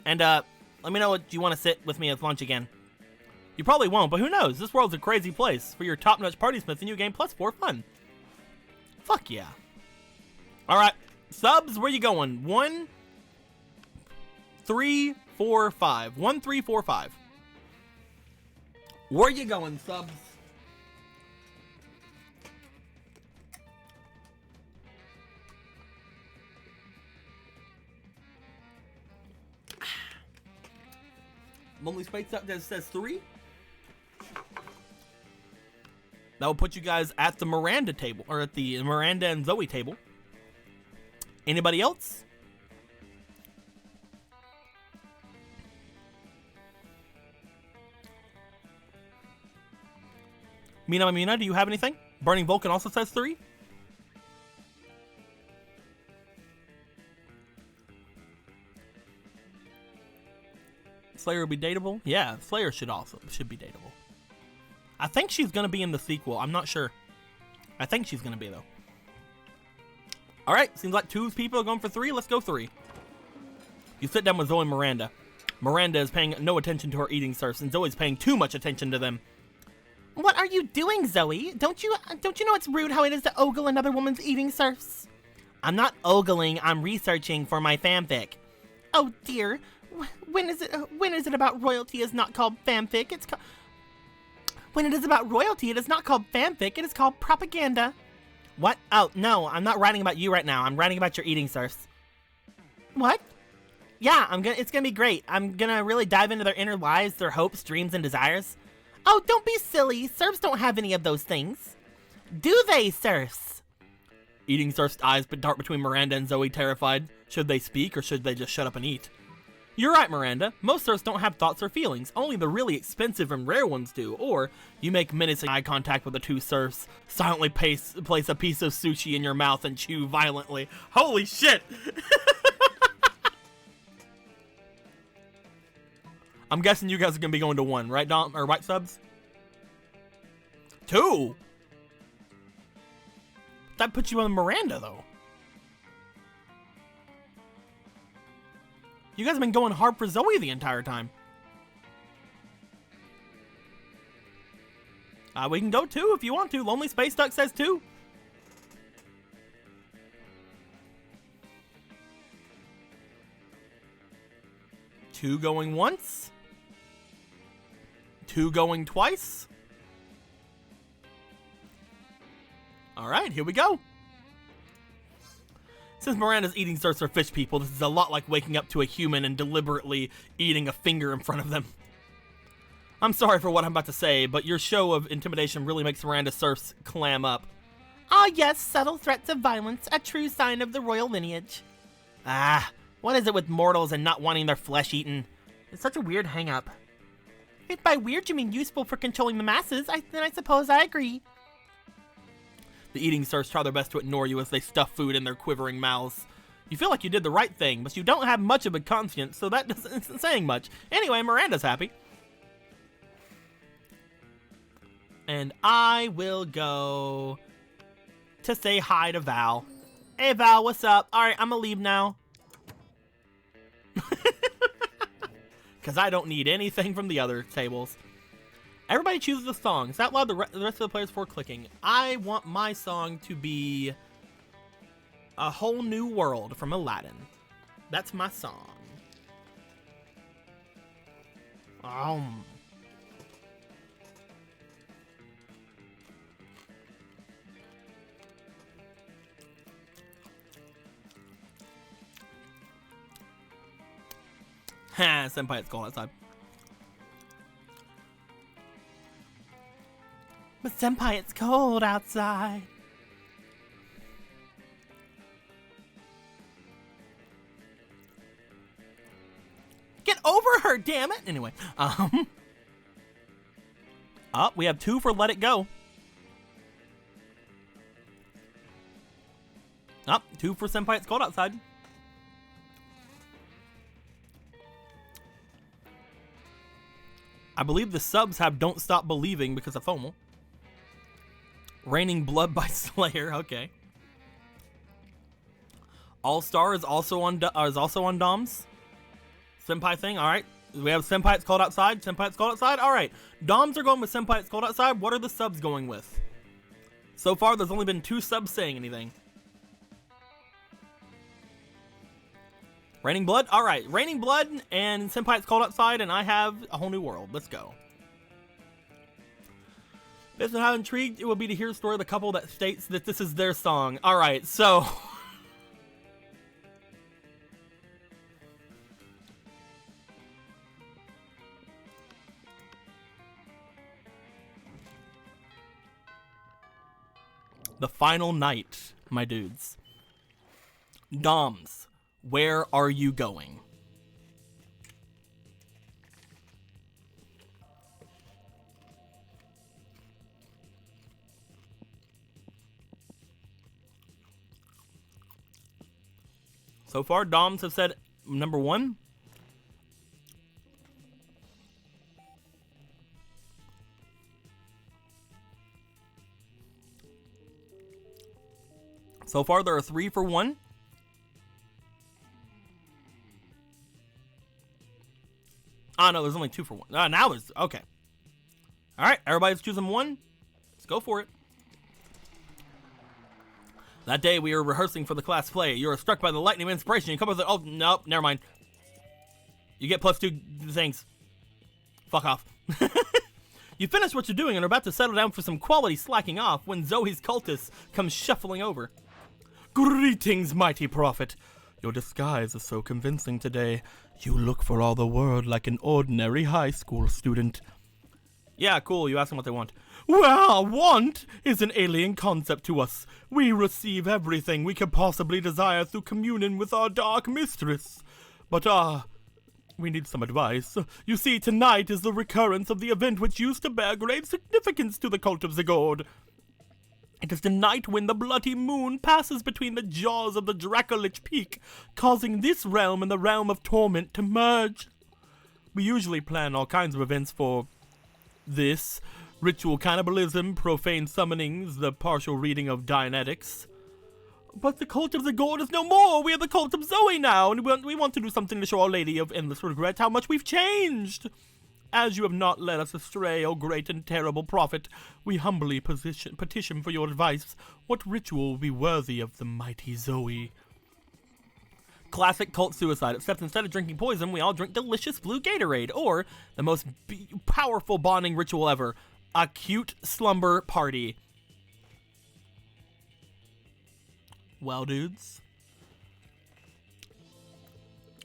And let me know what you want to sit with me at lunch again. You probably won't, but who knows? This world's a crazy place for your top-notch party smith and new game plus 4 fun. Fuck yeah. All right, subs, where you going? 1, 3, 4, 5. 1, 3, 4, 5. Where you going, subs? Lonely Space up that says 3. That will put you guys at the Miranda table, or at the Miranda and Zoe table. Anybody else? Mina, do you have anything? Burning Vulcan also says 3. Slayer will be dateable? Yeah, Slayer should be dateable. I think she's gonna be in the sequel. I'm not sure. I think she's gonna be though. Alright, seems like 2 people are going for 3. Let's go 3. You sit down with Zoe and Miranda. Miranda is paying no attention to her eating serfs, and Zoe's paying too much attention to them. What are you doing, Zoe? Don't you know it's rude how it is to ogle another woman's eating serfs? I'm not ogling, I'm researching for my fanfic. Oh dear. When is it about royalty is not called fanfic? When it is about royalty, it is not called fanfic, it is called propaganda. What? Oh, no, I'm not writing about you right now. I'm writing about your eating serfs. What? Yeah, it's gonna be great. I'm gonna really dive into their inner lives, their hopes, dreams, and desires. Oh, don't be silly. Serfs don't have any of those things. Do they, serfs? Eating serfs' eyes dart between Miranda and Zoe, terrified. Should they speak, or should they just shut up and eat? You're right, Miranda. Most serfs don't have thoughts or feelings. Only the really expensive and rare ones do. Or, you make menacing eye contact with the 2 serfs, silently place a piece of sushi in your mouth and chew violently. Holy shit! I'm guessing you guys are gonna be going to 1, right, Dom? Or right, subs? 2? That puts you on Miranda, though. You guys have been going hard for Zoe the entire time. We can go 2 if you want to. Lonely Space Duck says 2. Two going once. 2 going twice. All right, here we go. Since Miranda's eating serfs are fish people, this is a lot like waking up to a human and deliberately eating a finger in front of them. I'm sorry for what I'm about to say, but your show of intimidation really makes Miranda's serfs clam up. Ah yes, subtle threats of violence, a true sign of the royal lineage. Ah, what is it with mortals and not wanting their flesh eaten? It's such a weird hang-up. If by weird you mean useful for controlling the masses, then I suppose I agree. The eating serfs try their best to ignore you as they stuff food in their quivering mouths. You feel like you did the right thing, but you don't have much of a conscience, so that isn't saying much. Anyway, Miranda's happy. And I will go to say hi to Val. Hey, Val, what's up? All right, I'm gonna leave now. Because I don't need anything from the other tables. Everybody chooses a song. Is that loud? The rest of the players for clicking. I want my song to be A Whole New World from Aladdin. That's my song. Ha, Senpai, it's cold outside. But Senpai, it's cold outside. Get over her, damn it! Anyway, we have 2 for Let It Go. 2 for Senpai, it's cold outside. I believe the subs have Don't Stop Believing because of FOMO. Raining Blood by Slayer, okay. All Star is also on Dom's Senpai thing. All right, we have Senpai It's Cold Outside. Senpai It's Cold Outside. All right, Doms are going with Senpai It's Cold Outside. What are the subs going with? So far, there's only been 2 subs saying anything. Raining Blood? Alright, Raining Blood and Senpai It's Cold Outside, and I have A Whole New World. Let's go. Based on how intrigued it will be to hear the story of the couple that states that this is their song. Alright, so... The final night, my dudes. Doms, where are you going? So far, Doms have said number 1. So far, there are 3 for 1. Oh, no, there's only 2 for 1. Now there's... Okay. All right, everybody's choosing 1. Let's go for it. That day, we were rehearsing for the class play. You were struck by the lightning of inspiration. You come up with... Oh, nope, never mind. You get +2 things. Fuck off. You finish what you're doing and are about to settle down for some quality slacking off when Zoe's cultist comes shuffling over. Greetings, mighty prophet. Your disguise is so convincing today. You look for all the world like an ordinary high school student. Yeah, cool. You ask them what they want. Well, want is an alien concept to us. We receive everything we could possibly desire through communion with our dark mistress. But, we need some advice. You see, tonight is the recurrence of the event which used to bear great significance to the cult of Zagord. It is the night when the bloody moon passes between the jaws of the Dracolich Peak, causing this realm and the realm of torment to merge. We usually plan all kinds of events for this. Ritual cannibalism, profane summonings, the partial reading of Dianetics. But the cult of Zagord is no more! We are the cult of Zoe now, and we want to do something to show Our Lady of Endless Regret how much we've changed! As you have not led us astray, O great and terrible prophet, we humbly petition for your advice. What ritual will be worthy of the mighty Zoe? Classic cult suicide, except instead of drinking poison, we all drink delicious blue Gatorade, or the most powerful bonding ritual ever, a cute slumber party. Well, dudes,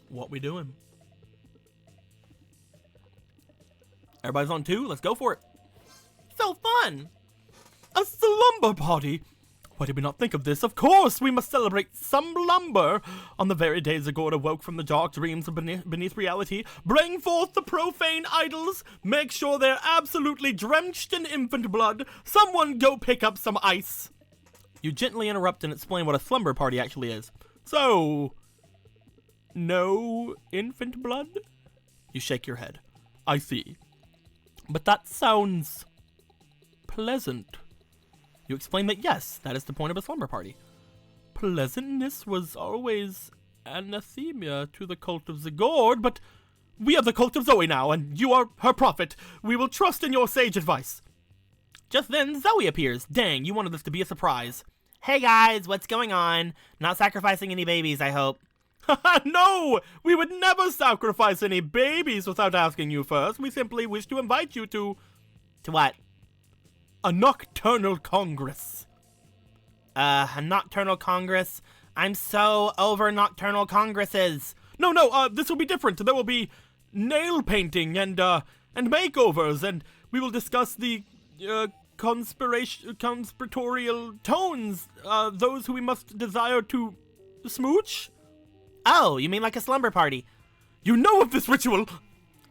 what we doing? Everybody's on 2? Let's go for it. So fun! A slumber party! Why did we not think of this? Of course, we must celebrate some lumber. On the very day Zagord awoke from the dark dreams of beneath reality, bring forth the profane idols. Make sure they're absolutely drenched in infant blood. Someone go pick up some ice. You gently interrupt and explain what a slumber party actually is. So, no infant blood? You shake your head. I see. But that sounds pleasant. You explain that yes, that is the point of a slumber party. Pleasantness was always anathema to the cult of Zagord, but we are the cult of Zoe now, and you are her prophet. We will trust in your sage advice. Just then, Zoe appears. Dang, you wanted this to be a surprise. Hey guys, what's going on? Not sacrificing any babies, I hope. No! We would never sacrifice any babies without asking you first. We simply wish to invite you to... To what? A nocturnal congress. A nocturnal congress? I'm so over nocturnal congresses. No, this will be different. There will be nail painting and makeovers, and we will discuss the, conspiratorial tones, those who we must desire to smooch. Oh, you mean like a slumber party? You know of this ritual!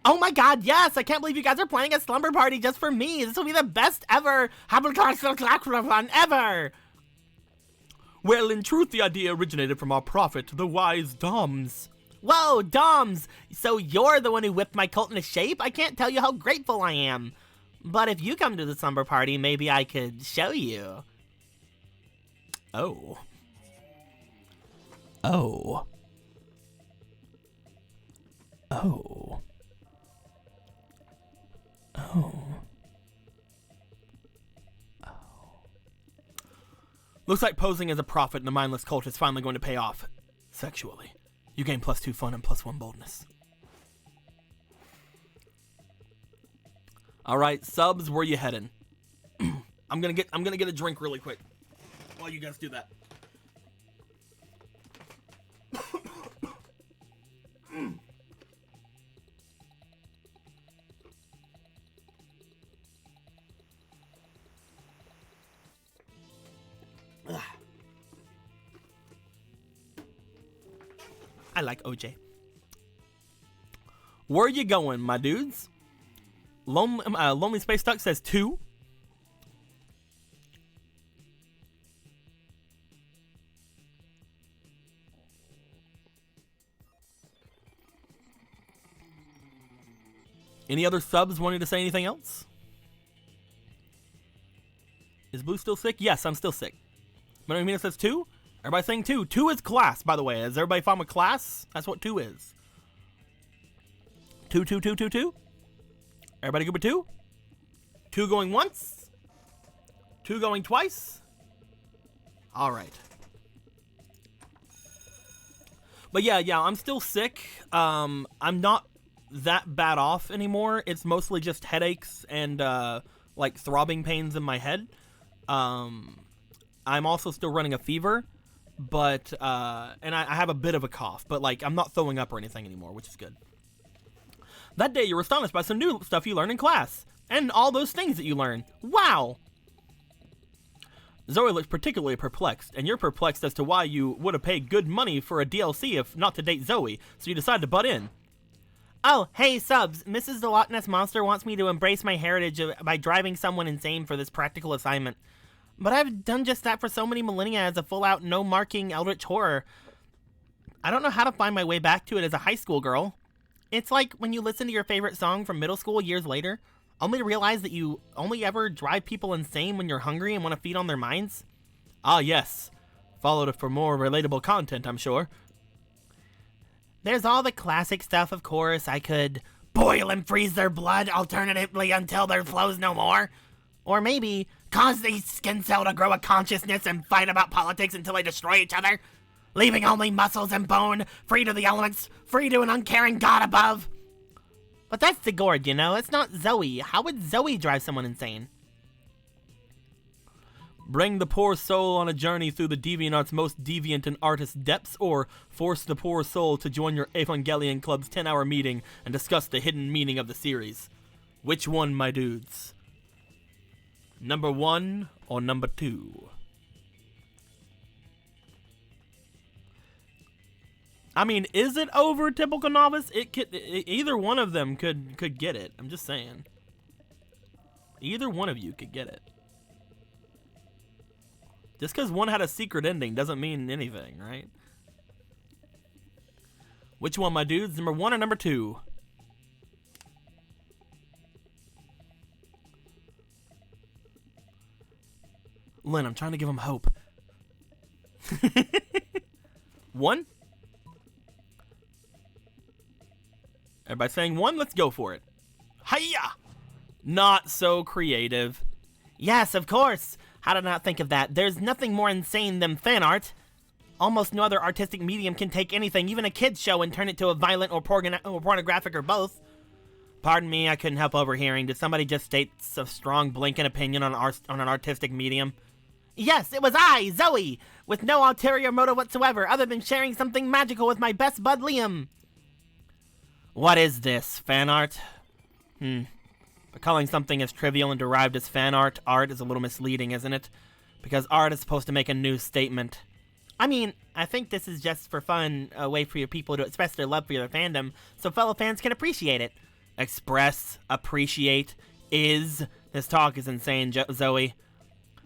Oh my god, yes! I can't believe you guys are planning a slumber party just for me! This will be the best ever! Ever! Well, in truth, the idea originated from our prophet, the wise Doms. Whoa, Doms! So you're the one who whipped my cult into shape? I can't tell you how grateful I am. But if you come to the slumber party, maybe I could show you. Oh. Oh. Oh. Oh. Looks like posing as a prophet in a mindless cult is finally going to pay off. Sexually. You gain +2 fun and +1 boldness. Alright, subs, where you heading? I'm gonna get a drink really quick while you guys do that. I like OJ. Where you going, my dudes? Lonely Space Duck says 2. Any other subs wanting to say anything else? Is Blue still sick? Yes, I'm still sick. It says 2? Everybody saying 2. 2 is class, by the way. Has everybody found a class? That's what 2 is. 2, 2, 2, 2, 2? Everybody good with 2? 2 going once? 2 going twice? Alright. But yeah, I'm still sick. I'm not that bad off anymore. It's mostly just headaches and like throbbing pains in my head. I'm also still running a fever, but and I have a bit of a cough, but like I'm not throwing up or anything anymore, which is good. That day you were astonished by some new stuff you learned in class, and all those things that you learned. Wow! Zoe looks particularly perplexed, and you're perplexed as to why you would have paid good money for a DLC if not to date Zoe, so you decide to butt in. Oh, hey subs, Mrs. the Loch Ness Monster wants me to embrace my heritage by driving someone insane for this practical assignment. But I've done just that for so many millennia as a full-out, no-marking eldritch horror. I don't know how to find my way back to it as a high school girl. It's like when you listen to your favorite song from middle school years later, only to realize that you only ever drive people insane when you're hungry and want to feed on their minds. Ah, yes. Followed for more relatable content, I'm sure. There's all the classic stuff, of course. I could boil and freeze their blood alternatively until there flows no more. Or maybe cause the skin cell to grow a consciousness and fight about politics until they destroy each other, leaving only muscles and bone, free to the elements, free to an uncaring god above. But that's the gourd, you know? It's not Zoe. How would Zoe drive someone insane? Bring the poor soul on a journey through the DeviantArt's most deviant and artist depths, or force the poor soul to join your Evangelion Club's 10-hour meeting and discuss the hidden meaning of the series. Which one, my dudes? Number 1 or number 2? I mean, is it over typical novice? It could, either one of them could get it. I'm just saying. Either one of you could get it. Just because one had a secret ending doesn't mean anything, right? Which one, my dudes? Number 1 or number 2? Lynn, I'm trying to give him hope. 1? Everybody saying 1? Let's go for it. Hiya! Not so creative. Yes, of course. How did I not think of that? There's nothing more insane than fan art. Almost no other artistic medium can take anything, even a kid's show, and turn it to a violent or pornographic or both. Pardon me, I couldn't help overhearing. Did somebody just state a strong blanket opinion on an artistic medium? Yes, it was I, Zoe, with no ulterior motive whatsoever, other than sharing something magical with my best bud Liam. What is this, fan art? But calling something as trivial and derived as fan art is a little misleading, isn't it? Because art is supposed to make a new statement. I mean, I think this is just for fun, a way for your people to express their love for your fandom, so fellow fans can appreciate it. Express, appreciate, is. This talk is insane, Zoe.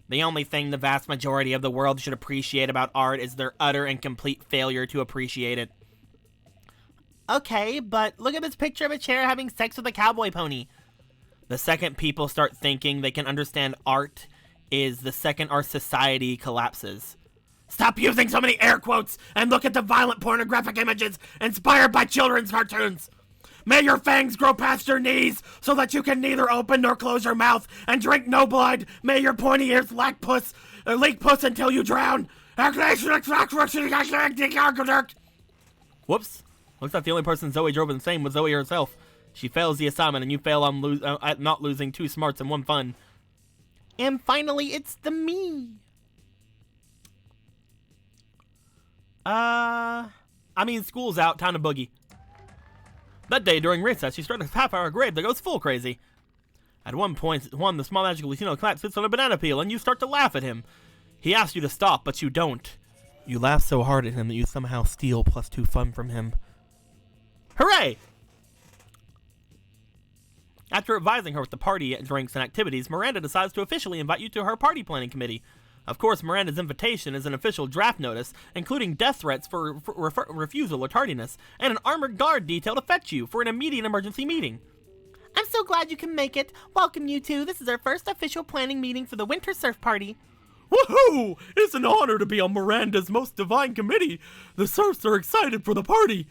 The only thing the vast majority of the world should appreciate about art is their utter and complete failure to appreciate it. Okay, but look at this picture of a chair having sex with a cowboy pony. The second people start thinking they can understand art is the second our society collapses. Stop using so many air quotes and look at the violent pornographic images inspired by children's cartoons. May your fangs grow past your knees so that you can neither open nor close your mouth and drink no blood. May your pointy ears leak puss until you drown. Whoops. Looks like the only person Zoe drove insane was Zoe herself. She fails the assignment and you fail on at not losing 2 smarts and 1 fun. And finally, it's the me. School's out, time to boogie. That day during recess, she started a half-hour grade that goes full crazy. At one point, the small magical Latino cat sits on a banana peel, and you start to laugh at him. He asks you to stop, but you don't. You laugh so hard at him that you somehow steal +2 fun from him. Hooray! After advising her with the party drinks and activities, Miranda decides to officially invite you to her party planning committee. Of course, Miranda's invitation is an official draft notice, including death threats for refusal or tardiness, and an armored guard detail to fetch you for an immediate emergency meeting. I'm so glad you can make it. Welcome, you two. This is our first official planning meeting for the Winter Surf Party. Woohoo! It's an honor to be on Miranda's most divine committee. The Surfs are excited for the party.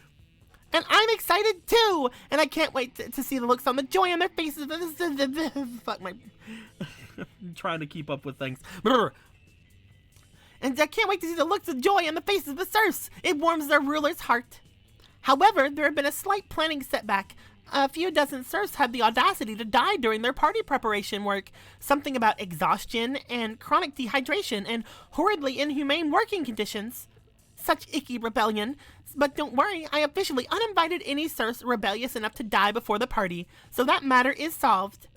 And I'm excited too. And I can't wait to see the looks on the joy on their faces. Fuck my... I'm trying to keep up with things. And I can't wait to see the looks of joy on the faces of the Surfs. It warms their ruler's heart. However, there had been a slight planning setback. A few dozen Surfs had the audacity to die during their party preparation work. Something about exhaustion and chronic dehydration and horribly inhumane working conditions. Such icky rebellion. But don't worry, I officially uninvited any Surfs rebellious enough to die before the party, so that matter is solved.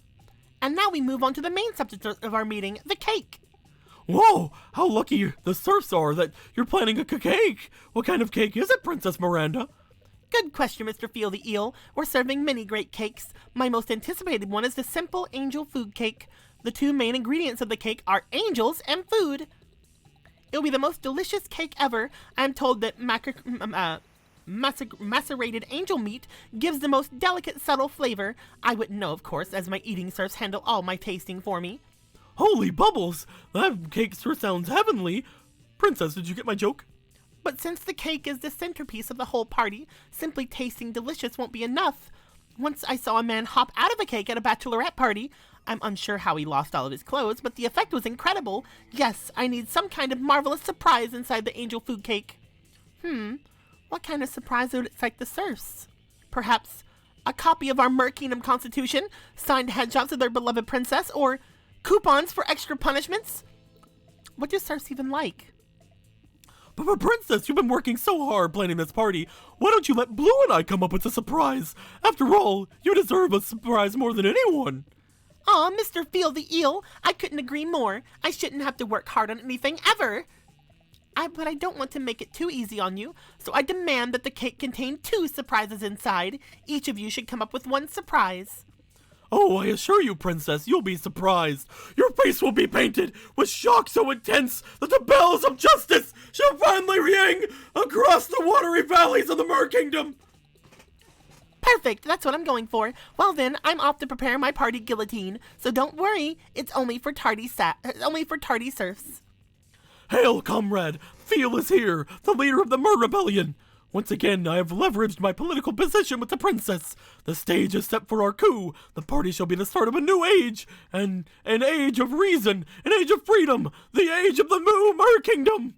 And now we move on to the main subject of our meeting, the cake. Whoa! How lucky the Surfs are that you're planning a cake! What kind of cake is it, Princess Miranda? Good question, Mr. Feel the Eel. We're serving many great cakes. My most anticipated one is the simple angel food cake. The 2 main ingredients of the cake are angels and food. It'll be the most delicious cake ever. I'm told that macerated angel meat gives the most delicate, subtle flavor. I wouldn't know, of course, as my eating Surfs handle all my tasting for me. Holy bubbles! That cake sure sounds heavenly. Princess, did you get my joke? But since the cake is the centerpiece of the whole party, simply tasting delicious won't be enough. Once I saw a man hop out of a cake at a bachelorette party. I'm unsure how he lost all of his clothes, but the effect was incredible. Yes, I need some kind of marvelous surprise inside the angel food cake. What kind of surprise would excite the Surfs? Perhaps a copy of our Mer Kingdom Constitution, signed headshots of their beloved princess, or coupons for extra punishments? What do Surfs even like? But Princess, you've been working so hard planning this party. Why don't you let Blue and I come up with a surprise? After all, you deserve a surprise more than anyone. Aw, Mr. Feel the Eel, I couldn't agree more. I shouldn't have to work hard on anything ever. But I don't want to make it too easy on you, so I demand that the cake contain 2 surprises inside. Each of you should come up with 1 surprise. Oh, I assure you, Princess, you'll be surprised. Your face will be painted with shock so intense that the bells of justice shall finally ring across the watery valleys of the Mer Kingdom. Perfect, that's what I'm going for. Well then, I'm off to prepare my party guillotine, so don't worry, it's only for tardy Surfs. Hail, comrade! Feel is here, the leader of the Mer Rebellion. Once again, I have leveraged my political position with the princess. The stage is set for our coup. The party shall be the start of a new age, an age of reason, an age of freedom, the age of the Mer Kingdom.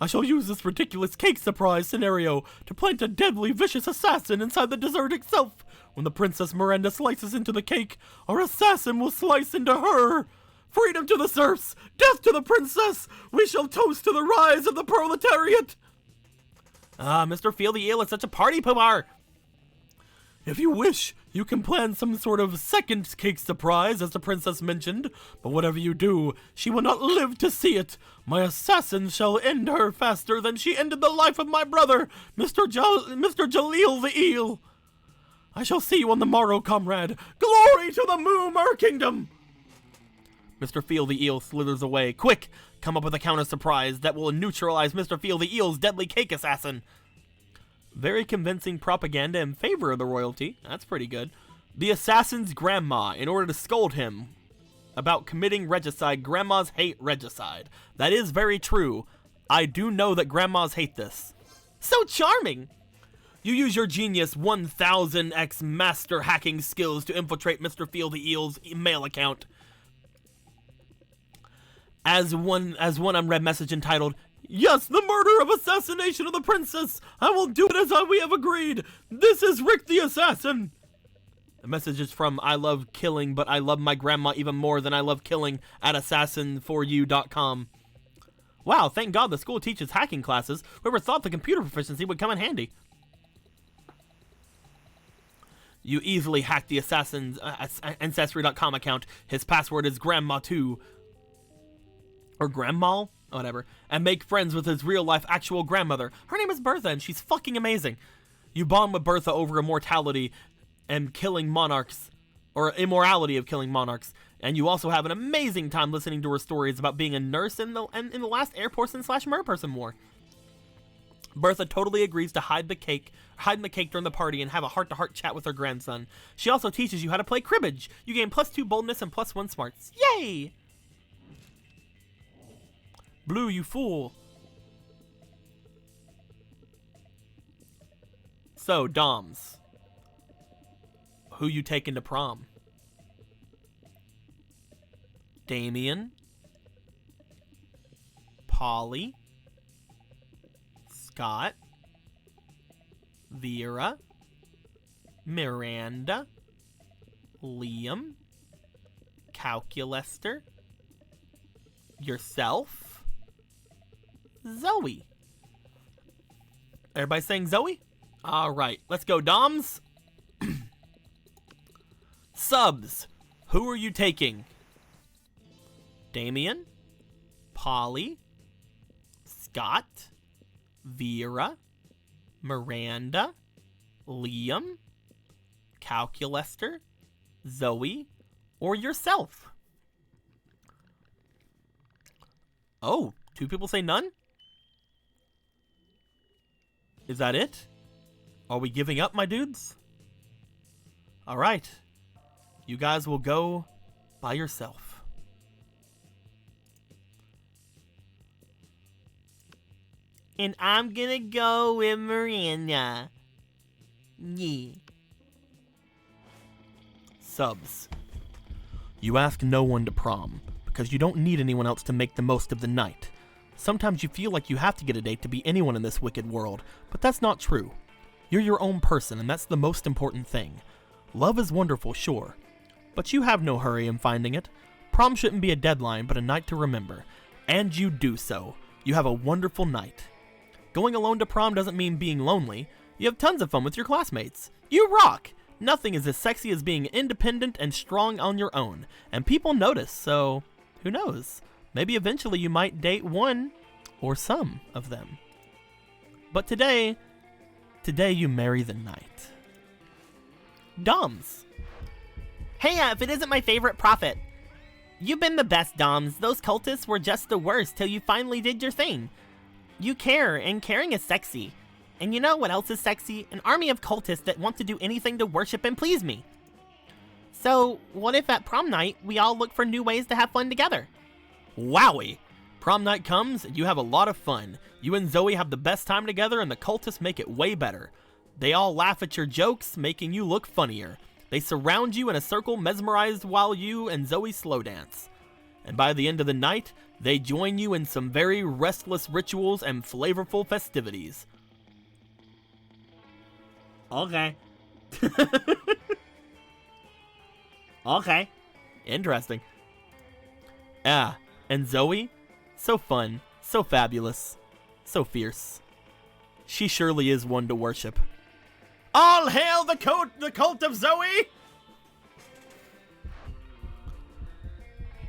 I shall use this ridiculous cake surprise scenario to plant a deadly, vicious assassin inside the dessert itself. When the Princess Miranda slices into the cake, our assassin will slice into her. Freedom to the Surfs! Death to the princess! We shall toast to the rise of the proletariat! Mr. Feel the Eel is such a party pooper. If you wish, you can plan some sort of second cake surprise, as the princess mentioned, but whatever you do, she will not live to see it. My assassin shall end her faster than she ended the life of my brother, Mr. Jaleel the Eel. I shall see you on the morrow, comrade. Glory to the Mer Kingdom! Mr. Feel the Eel slithers away. Quick, come up with a counter surprise that will neutralize Mr. Feel the Eel's deadly cake assassin. Very convincing propaganda in favor of the royalty. That's pretty good. The assassin's grandma, in order to scold him about committing regicide. Grandmas hate regicide. That is very true. I do know that grandmas hate this. So charming! You use your genius 1000x master hacking skills to infiltrate Mr. Feel the Eel's email account. As one unread message entitled, "Yes, the murder of assassination of the princess! I will do it as we have agreed! This is Rick the Assassin!" The message is from I love killing, but I love my grandma even more than I love killing at assassin4u.com. Wow, thank God the school teaches hacking classes. Whoever thought the computer proficiency would come in handy? You easily hack the assassin's ancestry.com account. His password is grandma2. Or grandma? Whatever. And make friends with his real-life actual grandmother. Her name is Bertha, and she's fucking amazing. You bond with Bertha over immortality and killing monarchs. Or immorality of killing monarchs. And you also have an amazing time listening to her stories about being a nurse in the last Air Person / Merperson war. Bertha totally agrees to hide in the cake during the party and have a heart-to-heart chat with her grandson. She also teaches you how to play cribbage. You gain +2 boldness and +1 smarts. Yay! Blue, you fool. So, Doms. Who you taking to prom? Damien, Polly, Scott, Vera, Miranda, Liam, Calculester, yourself, Zoe. Everybody saying Zoe? Alright, let's go, Doms. Subs, who are you taking? Damien, Polly, Scott, Vera, Miranda, Liam, Calculester, Zoe, or yourself? Oh, 2 people say none? Is that it? Are we giving up, my dudes? Alright. You guys will go by yourself. And I'm gonna go with Miranda. Yeah. Subs. You ask no one to prom, because you don't need anyone else to make the most of the night. Sometimes you feel like you have to get a date to be anyone in this wicked world, but that's not true. You're your own person, and that's the most important thing. Love is wonderful, sure, but you have no hurry in finding it. Prom shouldn't be a deadline, but a night to remember. And you do so. You have a wonderful night. Going alone to prom doesn't mean being lonely. You have tons of fun with your classmates. You rock! Nothing is as sexy as being independent and strong on your own. And people notice, so who knows? Maybe eventually you might date one or some of them. But today you marry the night. Doms. Hey, if it isn't my favorite prophet. You've been the best, Doms. Those cultists were just the worst till you finally did your thing. You care, and caring is sexy. And you know what else is sexy? An army of cultists that want to do anything to worship and please me. So, what if at prom night, we all look for new ways to have fun together? Wowie! Prom night comes, and you have a lot of fun. You and Zoe have the best time together, and the cultists make it way better. They all laugh at your jokes, making you look funnier. They surround you in a circle, mesmerized while you and Zoe slow dance. And by the end of the night, they join you in some very restless rituals and flavorful festivities. Okay. Okay. Interesting. Ah, and Zoe? So fun, so fabulous, so fierce. She surely is one to worship. All hail the cult of Zoe!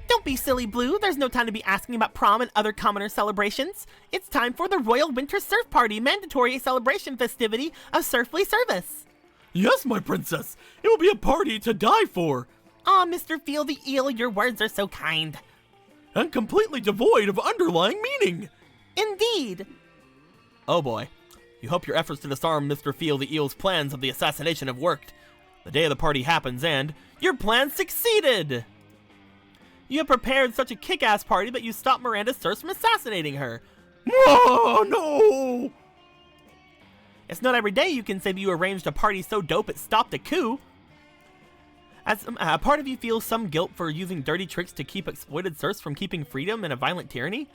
Don't be silly, Blue. There's no time to be asking about prom and other commoner celebrations. It's time for the Royal Winter Surf Party, mandatory celebration festivity of Surfly service. Yes, my princess. It will be a party to die for. Aw, Mr. Feel the Eel, your words are so kind. And completely devoid of underlying meaning. Indeed. Oh boy. You hope your efforts to disarm Mr. Feel the Eel's plans of the assassination have worked. The day of the party happens and your plan succeeded! You have prepared such a kick-ass party that you stopped Miranda Surf from assassinating her. Oh, no! It's not every day you can say that you arranged a party so dope it stopped a coup. As a part of you feels some guilt for using dirty tricks to keep exploited serfs from keeping freedom in a violent tyranny,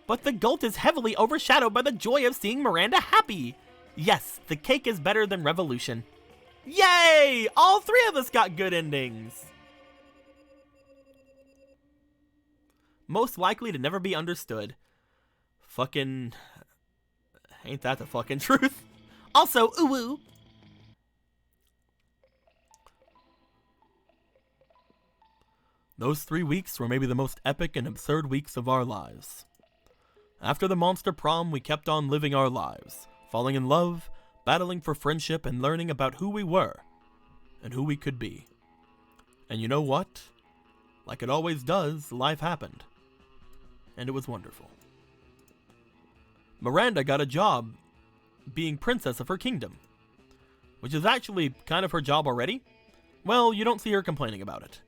but the guilt is heavily overshadowed by the joy of seeing Miranda happy. Yes, the cake is better than revolution. Yay! All three of us got good endings. Most likely to never be understood. Fucking... ain't that the fucking truth? Also, ooh-woo. Those 3 weeks were maybe the most epic and absurd weeks of our lives. After the monster prom, we kept on living our lives, falling in love, battling for friendship, and learning about who we were and who we could be. And you know what? Like it always does, life happened. And it was wonderful. Miranda got a job being princess of her kingdom, which is actually kind of her job already. Well, you don't see her complaining about it.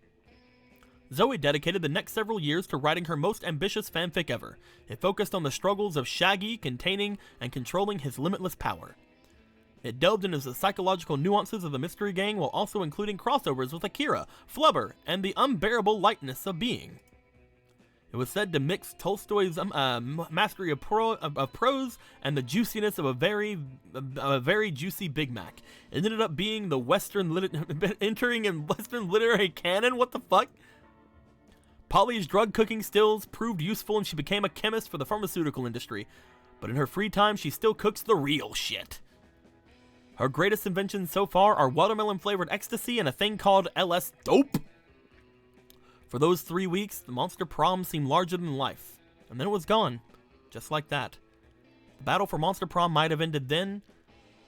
Zoe dedicated the next several years to writing her most ambitious fanfic ever. It focused on the struggles of Shaggy containing and controlling his limitless power. It delved into the psychological nuances of the Mystery Gang while also including crossovers with Akira, Flubber, and the unbearable lightness of being. It was said to mix Tolstoy's mastery of prose and the juiciness of a very juicy Big Mac. It ended up being the entering in Western literary canon. What the fuck? Polly's drug cooking skills proved useful and she became a chemist for the pharmaceutical industry. But in her free time, she still cooks the real shit. Her greatest inventions so far are watermelon-flavored ecstasy and a thing called LS Dope. For those 3 weeks, the monster prom seemed larger than life. And then it was gone. Just like that. The battle for Monster Prom might have ended then,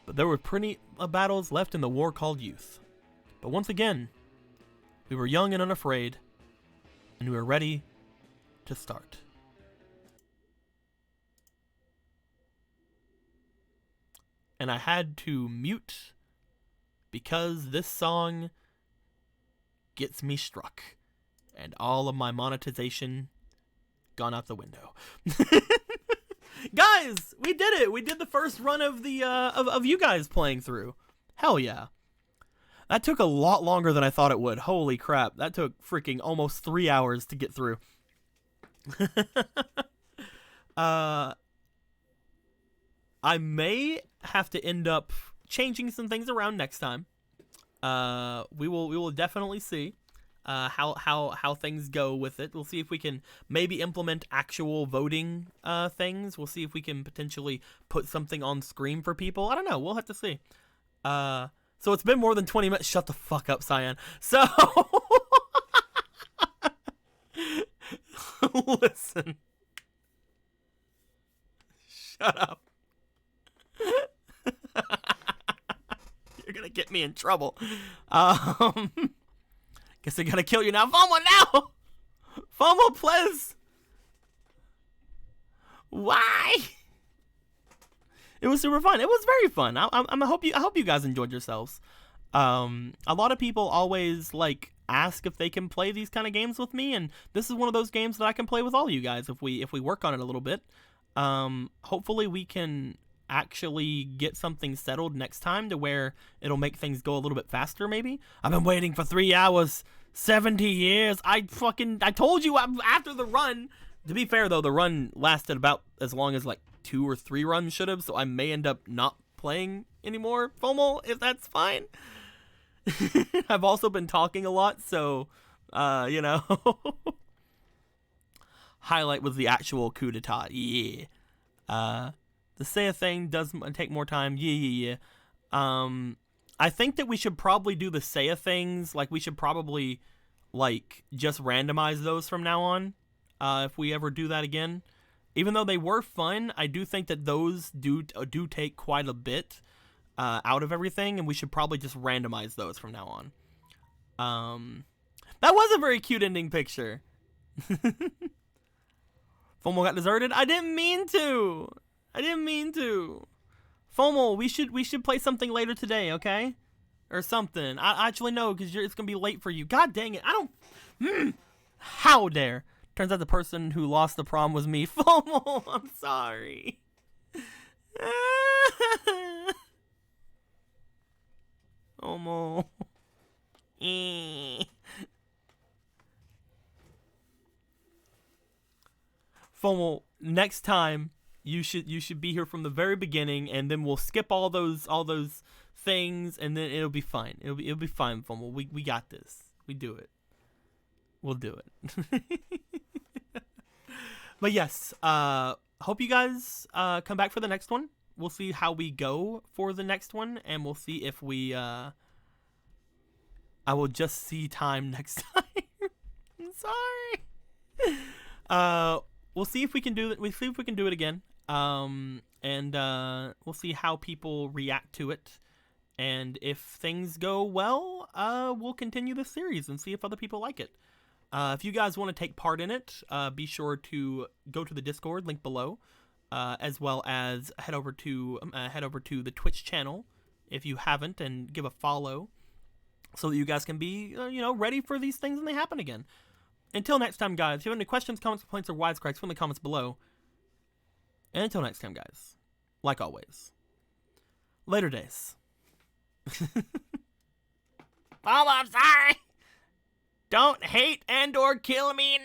but there were plenty of battles left in the war called youth. But once again, we were young and unafraid, and we were ready to start. And I had to mute because this song gets me struck, and all of my monetization gone out the window. Guys, we did it. We did the first run of the of you guys playing through. Hell yeah. That took a lot longer than I thought it would. Holy crap. That took freaking almost 3 hours to get through. I may have to end up changing some things around next time. We will definitely see how things go with it. We'll see if we can maybe implement actual voting things. We'll see if we can potentially put something on screen for people. I don't know. We'll have to see. So it's been more than 20 minutes. Shut the fuck up, Cyan. So, listen. Shut up. You're gonna get me in trouble. Guess I gotta kill you now. FOMO now! FOMO, please! Why? It was super fun. It was very fun. I hope you guys enjoyed yourselves. A lot of people always like ask if they can play these kind of games with me, and this is one of those games that I can play with all you guys if we work on it a little bit. Hopefully we can actually get something settled next time to where it'll make things go a little bit faster. Maybe I've been waiting for 3 hours, 70 years. I told you after the run. To be fair though, the run lasted about as long as like 2 or 3 runs should have, so I may end up not playing anymore, FOMO, if that's fine. I've also been talking a lot, so, you know. Highlight was the actual coup d'etat, yeah. The Seiya thing does take more time, yeah. I think that we should probably do the Seiya things, like we should probably, like, just randomize those from now on, if we ever do that again. Even though they were fun, I do think that those do take quite a bit out of everything, and we should probably just randomize those from now on. That was a very cute ending picture. FOMO got deserted? I didn't mean to! FOMO, we should play something later today, okay? Or something. I actually know, because it's going to be late for you. God dang it. I don't... How dare Turns out the person who lost the prom was me. FOMO, I'm sorry. FOMO. FOMO, next time you should be here from the very beginning, and then we'll skip all those things, and then it'll be fine. It'll be fine, FOMO. We got this. We do it. We'll do it. But yes, hope you guys come back for the next one. We'll see how we go for the next one, and we'll see if we I will just see time next time. I'm sorry. We'll see if we can do it. We'll see if we can do it again. And we'll see how people react to it. And if things go well, we'll continue the series and see if other people like it. If you guys want to take part in it, be sure to go to the Discord link below, as well as head over to the Twitch channel if you haven't, and give a follow, so that you guys can be ready for these things when they happen again. Until next time, guys. If you have any questions, comments, complaints, or wisecracks, put in the comments below. And until next time, guys. Like always, later days. Oh, I'm sorry. Don't hate and or kill me